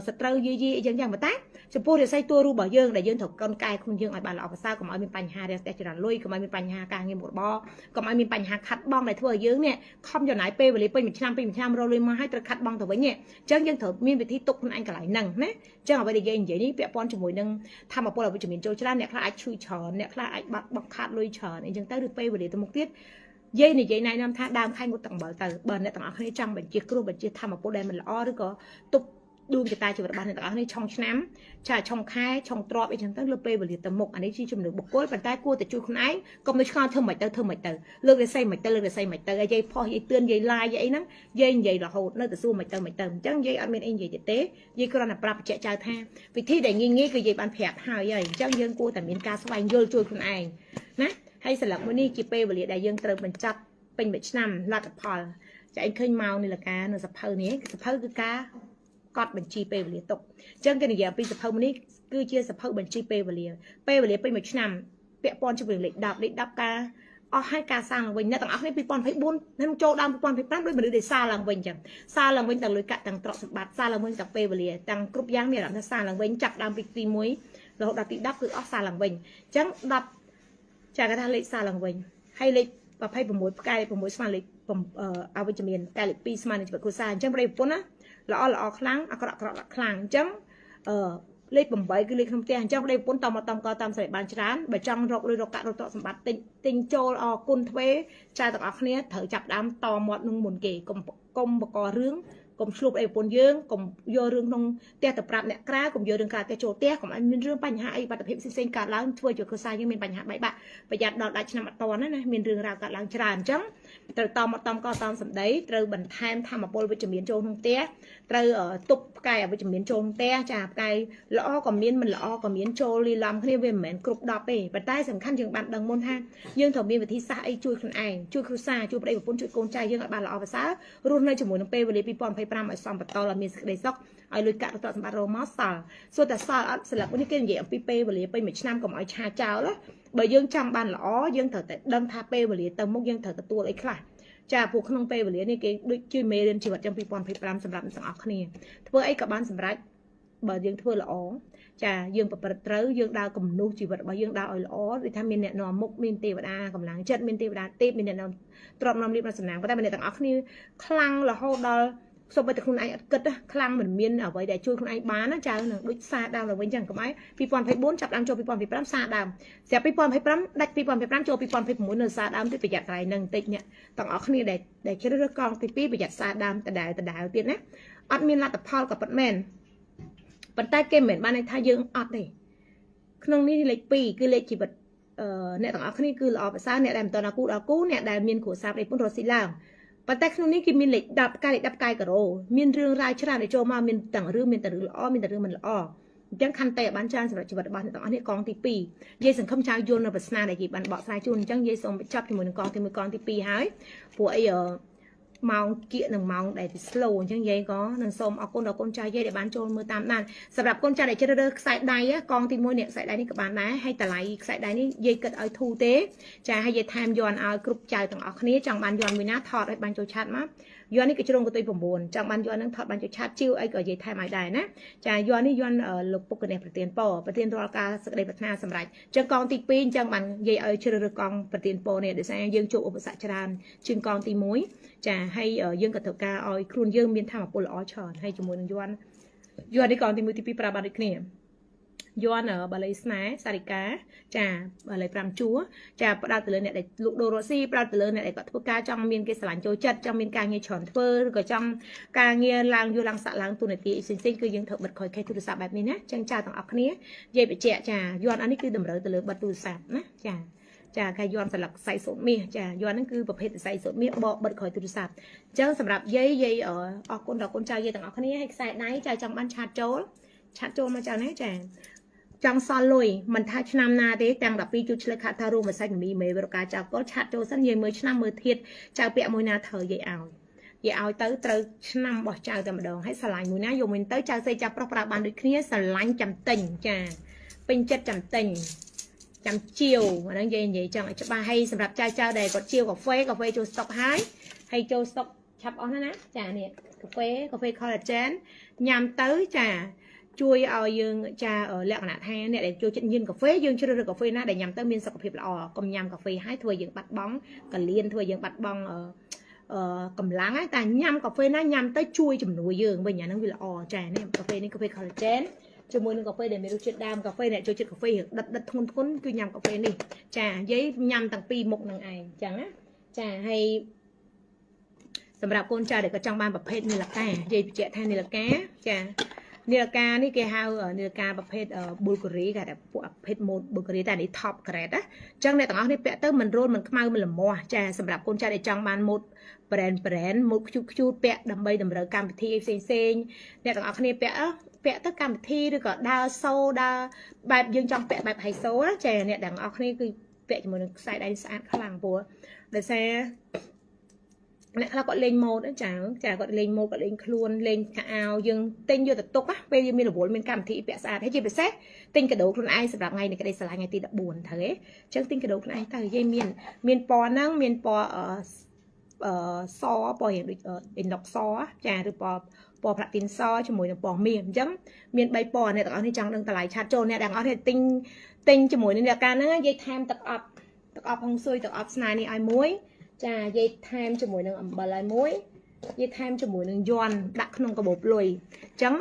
សត្រូវយីអញ្ចឹងប៉ុន្តែចំពោះរាសីតួរូបរបស់យើងដែលយើងត្រូវកូនកែខ្លួនយើងឲ្យបានល្អប្រសើរកុំឲ្យមានបញ្ហារាំងស្ទះចរាលុយកុំឲ្យមានបញ្ហាការងារមុខរបរកុំឲ្យមានបញ្ហាខាត់បងដែលធ្វើឲ្យយើងនេះខំចំណាយពេលវេលាពេញមួយឆ្នាំរលុយមកឲ្យត្រូវខាត់បងទៅវិញអញ្ចឹងយើងត្រូវមានវិធីទុកខ្លួនឯងកន្លែងហ្នឹងណាអញ្ចឹងអ្វីដែលយើងនិយាយនេះពាក់ព័ន្ធជាមួយនឹងធម្មពលអវិជ្ជមានចូលច្រើនអ្នកខ្លះអាចឈឺច្រើនអ្នកខ្លះអាចបាត់បង់ខាតលុយច្រើនអញ្ចឹងទៅឬពេលវេលាទៅមុខទៀតយាយនិយាយណែនាំថាដើមខែងុតទឹកអំបិលទៅបើអ្នកទាំងអស់គ្នាចង់បញ្ជាគ្រោះបញ្ជាធម្មពលដែលមិនល្អឬក៏ទុកដួងចតាជីវិតរបស់អ្នកទាំងអស់គ្នាឆុងឆ្នាំឆុងខែឆុងទ្របអីចឹងទៅលើពេលវេលាទៅមុខអានេះជាជំនឿបុគ្គលប៉ុន្តែគួរតែជួយខ្លួនឯងកុំទៅឆ្ងល់ធ្វើមិនទៅលើករាសីមិនទៅហើយយាយផុសយាយទឿនយាយឡាយអីហ្នឹងយាយនិយាយរហូតនៅតែសួរមិនទៅអញ្ចឹងយាយអត់មានអីនិយាយទេយាយគ្រាន់តែប្រាប់បញ្ជាក់ចៅថាវិធីដែលងាយគឺយាយបានប្រាប់ហើយអញ្ចឹងយើងគួរតែមានការស្វែងយល់ជួយខ្លួនឯងណាហើយស្លឹកមួយនេះជាពេលវេលាដែលយើងត្រូវបញ្ចប់ពេញមួយឆ្នាំលទ្ធផលចាឯងឃើញមកនេះលកានៅសភៅនេះសភៅគឺការកត់បញ្ជីពេលវេលាទុកអញ្ចឹងគេនិយាយពីសភៅនេះគឺជាសភៅបញ្ជីពេលវេលាពេញមួយឆ្នាំពាក់ព័ន្ធជាមួយលេខ10ការអស់ហើយការសាងឡើងវិញអ្នកទាំងអស់គ្នា2024នឹងចូលដល់2025ដោយមនុស្សដែលសាឡើងវិញអញ្ចឹងសាឡើងវិញទាំងលុយកាក់ទាំងទ្រព្យសម្បត្តិសាឡើងវិញទាំងពេលវេលាទាំងគ្រប់យ៉ាងមានអារម្មណ៍ថាសាឡើងវិញចាប់ដើមពីទី1រហូតដល់ទី10គឺអស់សាឡើងវិញអញ្ចឹង10ចាគេថាលេខសាឡើងវិញហើយលេខ26ផ្កាយ6ស្មើលេខអវិជ្ជមានតែលេខ2ស្មើនឹងជីវិតគ្រួសារអញ្ចឹងប្រិយប្រពន្ធណាល្អខ្លាំងអាក្រក់ខ្លាំងអញ្ចឹងលេខ8គឺលេខក្នុងផ្ទះអញ្ចឹងប្តីប្រពន្ធតាមស្រ័យបានច្រើនបើចង់រកលុយរកកាក់រកទ្រព្យសម្បត្តិទិញចូលអគុណទ្វេចៅទាំងអស់គ្នាត្រូវចាប់ដើមតមាត់នឹងមុនគេកុំបករឿងកុំឆ្លុះអីប្រពន្ធយើងកុំយករឿងក្នុងផ្ទះទៅប្រាប់អ្នកក្រៅកុំយករឿងក្រៅទៅចូលផ្ទះកុំឲ្យមានរឿងបញ្ហាអីបាតុភិបផ្សេងៗកើតឡើងធ្វើឲ្យគ្រួសារយើងមានបញ្ហាបែកបាក់ប្រយ័ត្នដល់ដាច់ឆ្នាំអត់តណាមានរឿងរ៉ាវកើតឡើងច្រើនអញ្ចឹងត្រូវតមកតំកតាមសម្ដីត្រូវបន្ថែមធម្មពលវិជ្ជមានចូលក្នុងផ្ទះត្រូវទប់ផ្កាយអវិជ្ជមានចូលក្នុងផ្ទះចាផ្កាយល្អក៏មានមិនល្អក៏មានចូលលីឡំគ្នាវាមិនមែនគ្រប់10ទេប៉ុន្តែសំខាន់យើងបានដឹងមុនថាយើងត្រូវមានវិធីសាស្ត្រអីជួយខ្លួនឯងជួយគ្រួសារជួយប្តីប្រពន្ធជួយកូនចៅយើងឲ្យបានល្អប្រសើររស់នៅជាមួយនឹងពេលវេលា2025ឲ្យសំបន្តឲ្យមានសេចក្តីសុខឲ្យលុយកាក់ទ្រព្យសម្បត្តិរកមកសល់សួរតែសល់អត់ស្លាប់នេះគេនិយាយអំពីពេលវេលាពេញមួយឆ្នាំកុំឲ្យឆាចោលបើយើងចង់បានល្អយើងត្រូវតែដឹងថាពេលវេលាទៅមុខយើងត្រូវទទួលអីខ្លះចាពួកក្នុងពេលវេលានេះគេដូចជាមេរៀនជីវិតចំ2025សម្រាប់អ្នកទាំងអស់គ្នាធ្វើអីក៏បានសម្រេចបើយើងធ្វើល្អចាយើងប្រព្រឹត្តត្រូវយើងដើរគំនូសជីវិតរបស់យើងដើរឲ្យល្អដូចថាមានអ្នកនាំមុខមានទេវតាកម្លាំងចិត្តមានទេវតាទេពមានអ្នកនាំទ្រព្យនាំលៀបនៅសំណាងប៉ុន្តែអ្នកទាំងអស់គ្នាខ្លាំងរហូតដល់សូម្បីតែខ្លួនឯងអត់គិតខ្លាំងមិនមានអ្វីដែលជួយខ្លួនឯងបានណាចៅនឹងដូចសាដើមឡើងវិញចឹងកុំឲ្យ2024ចាប់ដើមចូល2025សាដើមស្រាប់2025ដាច់2025ចូល2026នៅសាដើមទៅប្រយ័ត្នត្រៃនឹងបន្តិចអ្នកទាំងអស់គ្នាដែលជ្រើសរើសកងទី2ប្រយ័ត្នសាដើមដដែលទៀតណាអត់មានលទ្ធផលក៏ពិតមែនប៉ុន្តែគេមិនមែនបានថាយើងអត់ទេក្នុងនេះលេខ2គឺលេខជីវិតអ្នកទាំងអស់គ្នាគឺល្អប្រសើរអ្នកដែលមិនតដល់គូដល់គូអ្នកដែលមានគ្រួសារប្តីប្រពន្ធរស់ស៊ីឡើងប៉ុន្តែក្នុងនេះគេមានលេខ10កាយលេខ10កាយការ៉ូមានរឿងរ៉ាវច្រើនដែលចូលមកមានទាំងរឿងមានតែរឿងល្អមានតែរឿងមិនល្អអញ្ចឹងខន្តីឲ្យបានច្រើនសម្រាប់ជីវិតរបស់អ្នកទាំងអស់នេះកងទី2យាយសង្ឃឹមចៅយល់នៅប្រស្នាដែលយាយបានបកស្រាយជូនអញ្ចឹងយាយសូមបញ្ចប់ជាមួយនឹងកងទី1កងទី2ហើយព្រោះអីម៉ោងគៀកនឹងម៉ោងដែលទី slow អញ្ចឹងយាយក៏នឹងសូមអរគុណដល់កូនចៅយាយដែលបានចូលមើលតាមដានសម្រាប់កូនចៅដែលជ្រើសរើសខ្សែដៃកងទី1នេះខ្សែដៃនេះក៏បានដែរហើយតម្លៃខ្សែដៃនេះយាយគិតឲ្យធូរទេចាហើយយាយថែមយន់ឲ្យគ្រប់ចៅទាំងអស់គ្នាចង់បានយន់មួយណាថតឲ្យបានចូលឆាតមកយន់នេះក៏ជ្រុងកតុយ9ចង់បានយន់នឹងថតបានចូលឆាតជីវអីក៏យាយថែមឲ្យដែរណាចាយន់នេះយន់លោកពុកកណេះប្រធានរាល់ការសេចក្តីប្រាថ្នាសម្រាប់អញ្ចឹងកងទី2អញ្ចឹងបានយាយឲ្យជ្រើសរើសកងប្រធានពរនេះដោយសារយើងជួបឧបសគ្គច្រើនជាងកងទី1ចាហើយយើងក៏ត្រូវការឲ្យខ្លួនយើងមានធម៌ពលល្អច្រើនហើយជាមួយនឹងយន់នេះកងទី1ទី2ប្រាប់បានដូចគ្នា ย้อนบาลีสไนสาริกาจ้าบาลีพรำชัวจ้าประดาตเลยเนี่ยได้ลูกโดโรซี่ประดาตเลยเนี่ยได้ก็ทุกการจังมีนเกสรโจจัดจังมีนการเงียฉอนเฟอร์ก็จังการเงียลางยูลังสะลางตัวในตีสิ่งคือยังเถิดบัดคอยแค่โทรศัพท์แบบนี้นะจังจ้าต้องเอาคนนี้เย่ไปเจาะจ้าย้อนอันนี้คือดำเนินตเลยบัดโทรศัพท์นะจ้าจ้าใครย้อนสลักใส่สดมีจ้าย้อนนั่นคือประเภทใส่สดมีบอกบัดคอยโทรศัพท์เจ้าสำหรับเย่ออกคนดอกคนใจเย่ต้องเอาคนนี้ให้ใส่ไหนจ้าจังบ้านชาโจมาจ้าไหนจ้าจังซอลลุยมันทัชนำนาเด็กจังแบบปีจุดเชลคาทารูมาใส่มีเมย์บริการจากก็ชัดโจสั้นเยมือชนะมือเทียดจากเปียมวยนาเธอเยเอาเตอเตอชนะบอกจากแต่มาดองให้สลายมือนาโยมินเตอจากใส่จากประปราบานด้วยนี้สลายจำติงจ้าเป็นจัดจำติงจำเจียวนั่นเย่จังจะมาให้สำหรับเจ้าใดกดเจียวกับเฟโจสต็อกให้โจสต็อกชับเอานะจ้าเนี่ยกาแฟคอลลาเจนยำเตอจ้าช่วยเอายืงจะเลือกขนาดให้เนี่ยđểช่วยยืนกาแฟยืงช่วยเลือกกาแฟนะđể nhằm tới miênสกปรกละกำยำกาแฟให้ถวยยืงบัดบ้องกันเลียนถวยยืงบัดบ้องกำลังแต่ยำกาแฟนะยำtớiช่วยจุ่มหนูยืงเป็นอย่างนั้นวิละจ่ายเนี่ยกาแฟนี่กาแฟคอลลาเจนจมูกนึงกาแฟเดี๋ยวมีรสชาติดำกาแฟเนี่ยช่วยกาแฟดัดทุนคือยำกาแฟนี่จ่าย้ายยำต่างปีหมกหนังไอจังนะจ่าให้สำหรับคนจ่าเด็กกระจังบานประเภทนี่ละแกย้ายเจ้าแทนนี่ละแกจ่าเนื้อกานี่แกฮาวเนื้อกาประเภทบูลกรีกันแบบพวกประเภทโมดบูลกรีแต่นี่ท็อปกระดะจังในต่างๆนี่เปะเตอร์มันโรนมันขมามันละมัวจ้าสำหรับคนจ่าในจังบานโมดแบรนด์โมดชุดเปะดำใบดำเริงการพิธีเซ็งเนี่ยต่างๆนี่เปะtất cả một thi rồi có đa sâu đa bài dương trong vẽ bài hay số đó trẻ này đằng óc này cứ vẽ cho mình sai đánh sáng khá làng bùa để xe lại là gọi lên mode đó chả gọi lên mode gọi lên luôn lên áo dương tinh vô tập tục á bây giờ mình là buồn mình cảm thị vẽ xa thế chỉ phải xét tinh cái đầu con ai sập ngày này cái đây sẽ là ngày tí đã buồn thế chứ tinh cái đầu con ai thời dây miền pò năng miền pò so pò hiện được in đọc so chả đượcปอพระตินซอจมูกเนี่ยปอเมียนจังเมียนใบปอเนี่ยต่างๆที่จังดังตลายชาโจเนี่ยดังเอาเนี่ยติงจมูกในเดียวกันนะยัยแทมตักอับห้องซุยตักอับสไนนี่ไอ้มวยจ้ายัยแทมจมูกหนึ่งบาลายมวยยัยแทมจมูกหนึ่งย้อนดักขนมกระบอกลอยจัง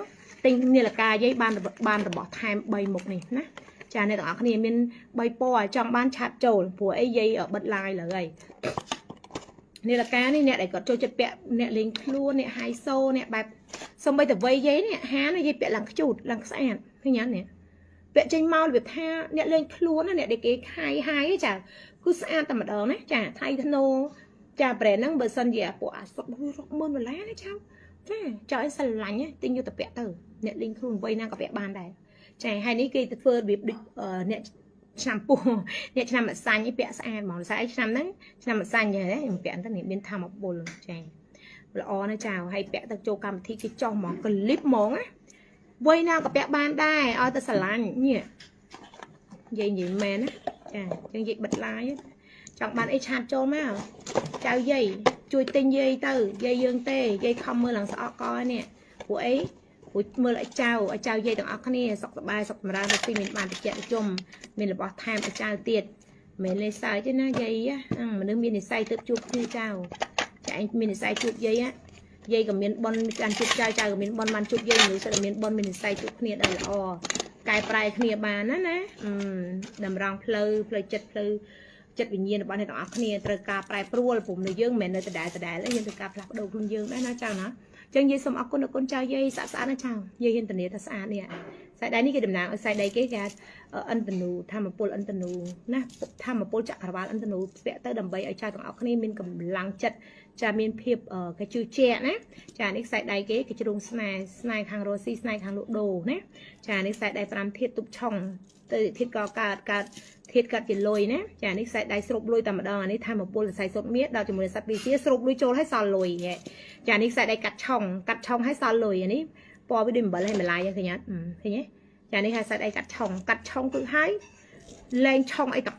ติงเนี่ยละกายัยบานระบอกแทมใบหมกนี่นะจ้าเนี่ยต่างๆเนี่ยเมียนใบปอจังบ้านชาโจผัวไอ้ยัยบัดลายเลยเนี่ยละกานี่เนี่ยได้กดโจจะเปะเนี่ยลิงคล้วนเนี่ยไฮโซเนี่ยแบบสมัยแต่วัยยัยเนี่ยฮะเนี่ยยัยเปะหลังจุดหลังแสนที่นั้นเนี่ยเปะใจเมาแบบท่าเนี่ยลิงคล้วนเนี่ยเด็กไฮจ้ะคือสะอาดแต่มาเดิมนะจ้ะไทยธโนจ้ะแบรนด์นั่งเบอร์ซันเหยียบปวดสดรกมือหมดแล้วนะเจ้าจ้ะจอยสลังเนี่ยติงอยู่แต่เปะเตอเนี่ยลิงคล้วนวัยนั่งกับเปะบานได้จ้ะไฮนี่คือเฟิร์สแบบเนี่ยชมพูเนี่ยชนะมาซันยี่เปะสะอาดมองใส่ชนะนั้นชนะมาซันอย่างนี้เปะตั้งแต่เป็นทำออกบนใช่ละอนะเจ้าให้เปะตะโจกรรมที่จ้องมองก็ลิบมองอะวัยน่ากับเปะบ้านได้เอาแต่สลันเนี่ยยัยแม่นะจ้ายังยัยบัดลายจังบ้านไอ้ชาโจมากเจ้ายัยช่วยเต็งยัยเตอยัยยืงเตยัยคำมือหลังสะก้อยเนี่ยหัวไอ้มือไอ้เจ้ายัยต่างอักนี่สกสบายสกมาราที่มีบ้านติดเจาะจมมีระบบแทมไอ้เจ้าเตียดเหม็นเลยใส่ใช่ไหมยัยอ่ะมันนึกมีในใส่ตึบจุกที่เจ้าanh mình sai chụp dây á dây của mình bon ăn chụp trai của mình bon man chụp dây người sẽ là mình bon mình sai chụp kia đây là cài prai kia bà nó nè đầm rong plei chất bình nhiên bọn này tao kia từ cà prai pruol phụng người dương mình nơi từ đại lấy nhân từ cà prai đầu luôn dương đấy nó chào nó chân dây xong ốc con trai dây xã nó chào dây hiện tình này xã nè sai đây ní cái đầm nào sai đây cái gà anh tình nụ tham một pol anh tình nụ nè tham một pol chặt cả anh tình nụ vẽ tới đầm bầy ở trai tao ốc kia mình cầm lăng chật cha miền phiệp cái chữ trẻ nè cha nick sai đây cái chữ đông snai hàng rosi snai hàng lộ đồ nè cha nick sai đây làm thiết tục chồng từ thiết có cả thiết cả tiền lôi nè cha nick sai đây sụp lôi tầm đó này tham một bồn sai sụp miết đào cho mình sắp đi xía sụp lôi trôi hay sòn lôi vậy cha nick sai đây cắt chồng hay sòn lôi này po với đêm bẩn hay mình lại như thế nhé cha nick sai đây cắt chồng cứ hái lên trong ấy tập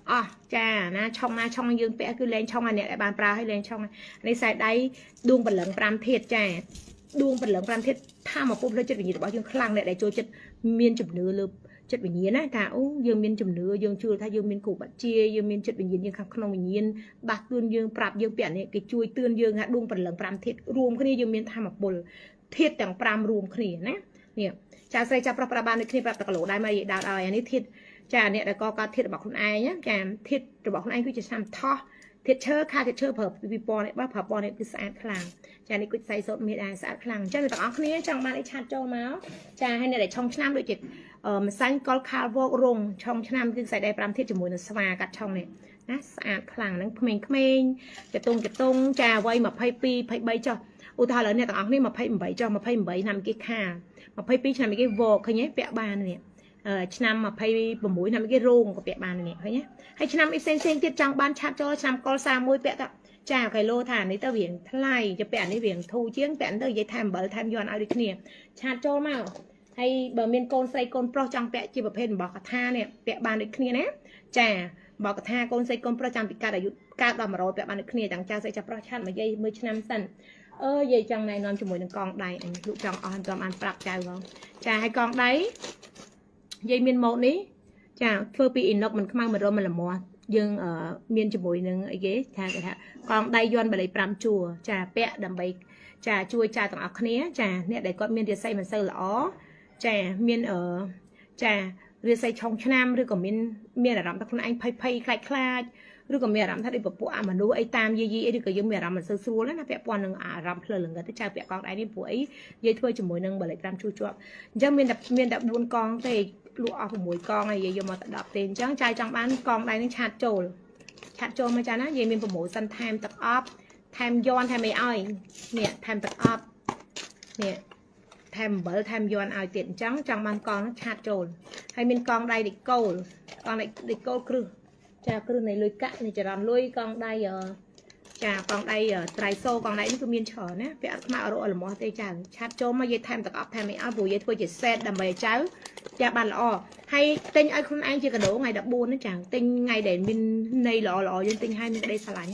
cha na trong dương vẽ cứ lên trong này lại bàn pra hay lên trong này xài đây đuông bẩn lợn pram thiệt cha đuông bẩn lợn pram thiệt tham mà phun lên chất bình nhiệt bao dương khlang này để cho chất miên chụp nửa lượp chất bình nhiệt này cả dương miên chụp nửa dương chưa thay dương miên củ bát chia dương miên chất bình nhiệt dương khang không bình nhiệt bạc tương dương prap dương vẽ này cái chui tương dương hạt đuông bẩn lợn pram thiệt rùm cái này dương miên tham mà phun thiệt chẳng pram rùm cái này nè នេះចាស្រីចាប្រុសប្រាប់បានដូចគ្នាប្រាប់តែគីឡូដែរមកនិយាយដល់ឲ្យអានេះធាតចាអ្នកដែលក៏ធាតរបស់ខ្លួនឯងចាធាតរបស់ខ្លួនឯងគឺជាឆ្នាំថោះធាតឈើខាធាតឈើប្រើពីពណ៌នេះបើប្រើពណ៌នេះគឺស្អាតខ្លាំងចានេះគួយស្អីសូត្រមានដែរស្អាតខ្លាំងអញ្ចឹងអ្នកទាំងអស់គ្នាចង់បានអីឆាតចូលមកចាហើយអ្នកដែលឆុងឆ្នាំដូចជាម្សាញ់កលខាលវករងឆុងឆ្នាំគឺខ្សែដៃ5ធាតជាមួយនឹងស្វាកាត់ឆុងនេះណាស្អាតខ្លាំងហ្នឹងក្មេងៗចតុងចាវ័យ22 23ចុះឧទាហរណ៍ឥឡូវអ្នកទាំងអស់គ្នា28ចុះ28ឆ្នាំគេខា22ឆ្នាំគេវកឃើញទេពាក់បាននេះឆ្នាំ26ឆ្នាំគេរោងក៏ពាក់បាននេះឃើញទេហើយឆ្នាំផ្សេងទៀតចង់បានឆាត់ចូលឆ្នាំកុល31ពាក់ទៅចាគីឡូថានេះទៅរៀងថ្លៃទៅពាក់នេះរៀងធូរជាងពាក់ទៅនិយាយថែមអំបិលថែមយន់ឲ្យដូចគ្នាឆាត់ចូលមកហើយបើមានកូនស្រីកូនប្រុសចង់ពាក់ជាប្រភេទរបស់កថានេះពាក់បានដូចគ្នាណាចាបើកថាកូនស្រីកូនប្រុសចាំពីកាត់អាយុកើតដល់100ពាក់បានដូចគ្នាទាំងចាស្រីចាប្រុសឆាត់មកនិយាយមើលឆ្នាំសិនយាយចង់ណែនាំជាមួយនឹងកងដៃអញលោកចង់អស់តាមបានប្រាប់ចៅផងចាហើយកងដៃយាយមានម៉ូតនេះចាធ្វើពីអ៊ីណុកមិនខ្មៅមិនរមមិនល្មាស់យើងមានជាមួយនឹងអីគេថាគេថាកងដៃយន់បល័យ5ជួរចាពាក់ដើម្បីចាជួយចាទាំងអស់គ្នាចាអ្នកដែលគាត់មានរាសីមិនសូវល្អចាមានចារាសីឆុងឆ្នាំឬក៏មានអារម្មណ៍ថាខ្លួនឯងភ័យខ្លាចឬក៏មានអារម្មណ៍ថាដូចពពួកអមនុស្សអីតាមយាយអីឬក៏យើងមានអារម្មណ៍មិនសូវស្រួលណាពាក់ព័ន្ធនឹងអារម្មណ៍ភ្លើលងឹតទៅចៅពាក់កងដៃនេះព្រោះអីយាយធ្វើជាមួយនឹងបល័យ5ជួរជាប់អញ្ចឹងមានតែ4កងទេលក់អស់6កងហើយយាយយកមកតែ10ទេអញ្ចឹងចៅចង់បានកងដៃនឹងឆាតចូលមកចាណាយាយមានប្រម៉ូសិនថែមទឹកអប់ថែមយន់ថែមអីឲ្យនេះថែមទឹកអប់នេះថែមអំបិលថែមយន់ឲ្យទៀតអញ្ចឹងចង់បានកងឆាតចូលហើយមានកងដៃឌីកូលកងដៃកូលគ្រឹះចាគ្រឹះនៃលុយកាក់នៃចរន្តលុយកងដៃចាកងដៃត្រៃសូកងដៃនេះគឺមានច្រើនណាពាក់អត់ខ្មៅអរអលមាស់ទេចៅឆាត់ចូលមកយាយថែមទឹកអប់ថែមអីឲ្យព្រោះយាយធ្វើជាសេតដើម្បីឲ្យចៅចាបានល្អហើយទិញឲ្យខ្លួនឯងជាកាដូថ្ងៃ14នេះចៅទិញថ្ងៃដែលមានន័យល្អយើងទិញឲ្យមានក្តីស្រឡាញ់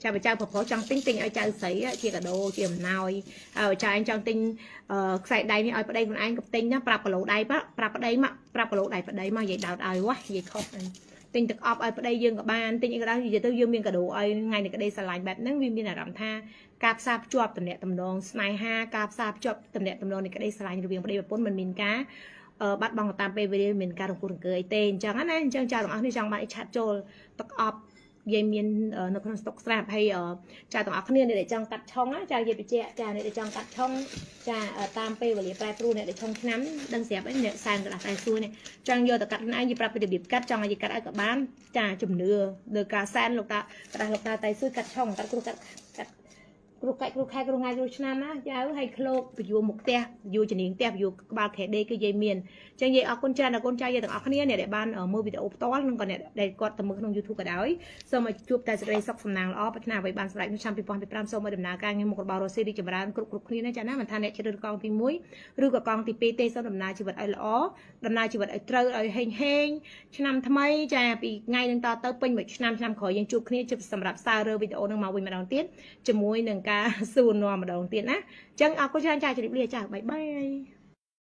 ចាបើចៅប្រប្រុសចង់ទិញឲ្យចៅស្រីជាកាដូជាអំណោយហើយចៅឯងចង់ទិញខ្សែដៃនេះឲ្យប្តីខ្លួនឯងក៏ទិញណាប្រាប់គីឡូដៃប្រាប់ប្តីមកប្រាប់គីឡូដៃប្តីមកយាយដោតឲ្យវ៉ាយាយខុសទិញទឹកអប់ឲ្យប្តីយើងក៏បានទិញអីក៏ដោយនិយាយទៅយើងមានកាដូឲ្យថ្ងៃនៃក្តីស្រឡាញ់បែបហ្នឹងវាមានអារម្មណ៍ថាការផ្សារភ្ជាប់តំណែងតំណងស្នេហាការផ្សារភ្ជាប់តំណែងតំណងនៃក្តីស្រឡាញ់រវាងប្តីប្រពន្ធមិនមានការបាត់បង់តាមពេលវេលាមានការរង្គោះរង្គើអីទេអញ្ចឹងណាអញ្ចឹងចៅទាំងអស់នេះចង់បានអីឆាត់ចូលទឹកអប់យាយមាននៅក្នុងស្តុកស្រាប់ហើយចៅទាំងអស់គ្នាអ្នកដែលចង់កាត់ឆុងចៅយាយបញ្ជាក់ចាអ្នកដែលចង់កាត់ឆុងចាតាមពេលវេលាប្រែប្រួលអ្នកដែលឆុងឆ្នាំដឹងស្រាប់អីអ្នកសែនកន្លះតែសួរនេះចង់យកទៅកាត់ខ្លួនឯងយាយប្រាប់ពីរបៀបកាត់ចង់ឲ្យយាយកាត់ឲ្យក៏បានចាជំនឿលើការសែនលោកតាក្រាស់លោកតាតែសួរកាត់ឆុងកាត់គ្រូកាត់គ្រូកាច់គ្រូខែគ្រូថ្ងៃគ្រូឆ្នាំណាចៅឲ្យឃ្លោកពយួរមុខផ្ទះពយួរជំនាញផ្ទះពយួរក្បាលខែដេគឺយាយមានអញ្ចឹងយាយអរគុណច្រើនដល់កូនចៅយាយទាំងអស់គ្នាអ្នកដែលបានមើលវីដេអូផ្ទាល់និងក៏អ្នកដែលគាត់ទៅមើលក្នុង YouTube ក៏ដោយសូមឲ្យជួបតែសេចក្តីសុខសំណាងល្អប្រាថ្នាអ្វីបានសម្រេចក្នុងឆ្នាំ2025សូមឲ្យដំណើរការងារមុខរបររស់ស៊ីរីកចម្រើនគ្រប់គ្នាណាចាណាមិនថាអ្នកជ្រើសរើសកងទី1ឬក៏កងទី2ទេសូមដំណើរជីវិតឲ្យល្អដំណើរជីវិតឲ្យត្រូវឲ្យហេងឆ្នាំថ្មីចាពីថ្ងៃនឹងតទៅពេញមួយឆ្នាំក្រោយយើងជួបគ្នាជួបសម្រាប់សាររើវីដេអូនឹងមកវិញម្ដងទៀតជាមួយនឹងការសួរនាំម្ដងទៀតណាអញ្ចឹងអរគុណច្រើនចាជម្រាបលាចាបាយបាយ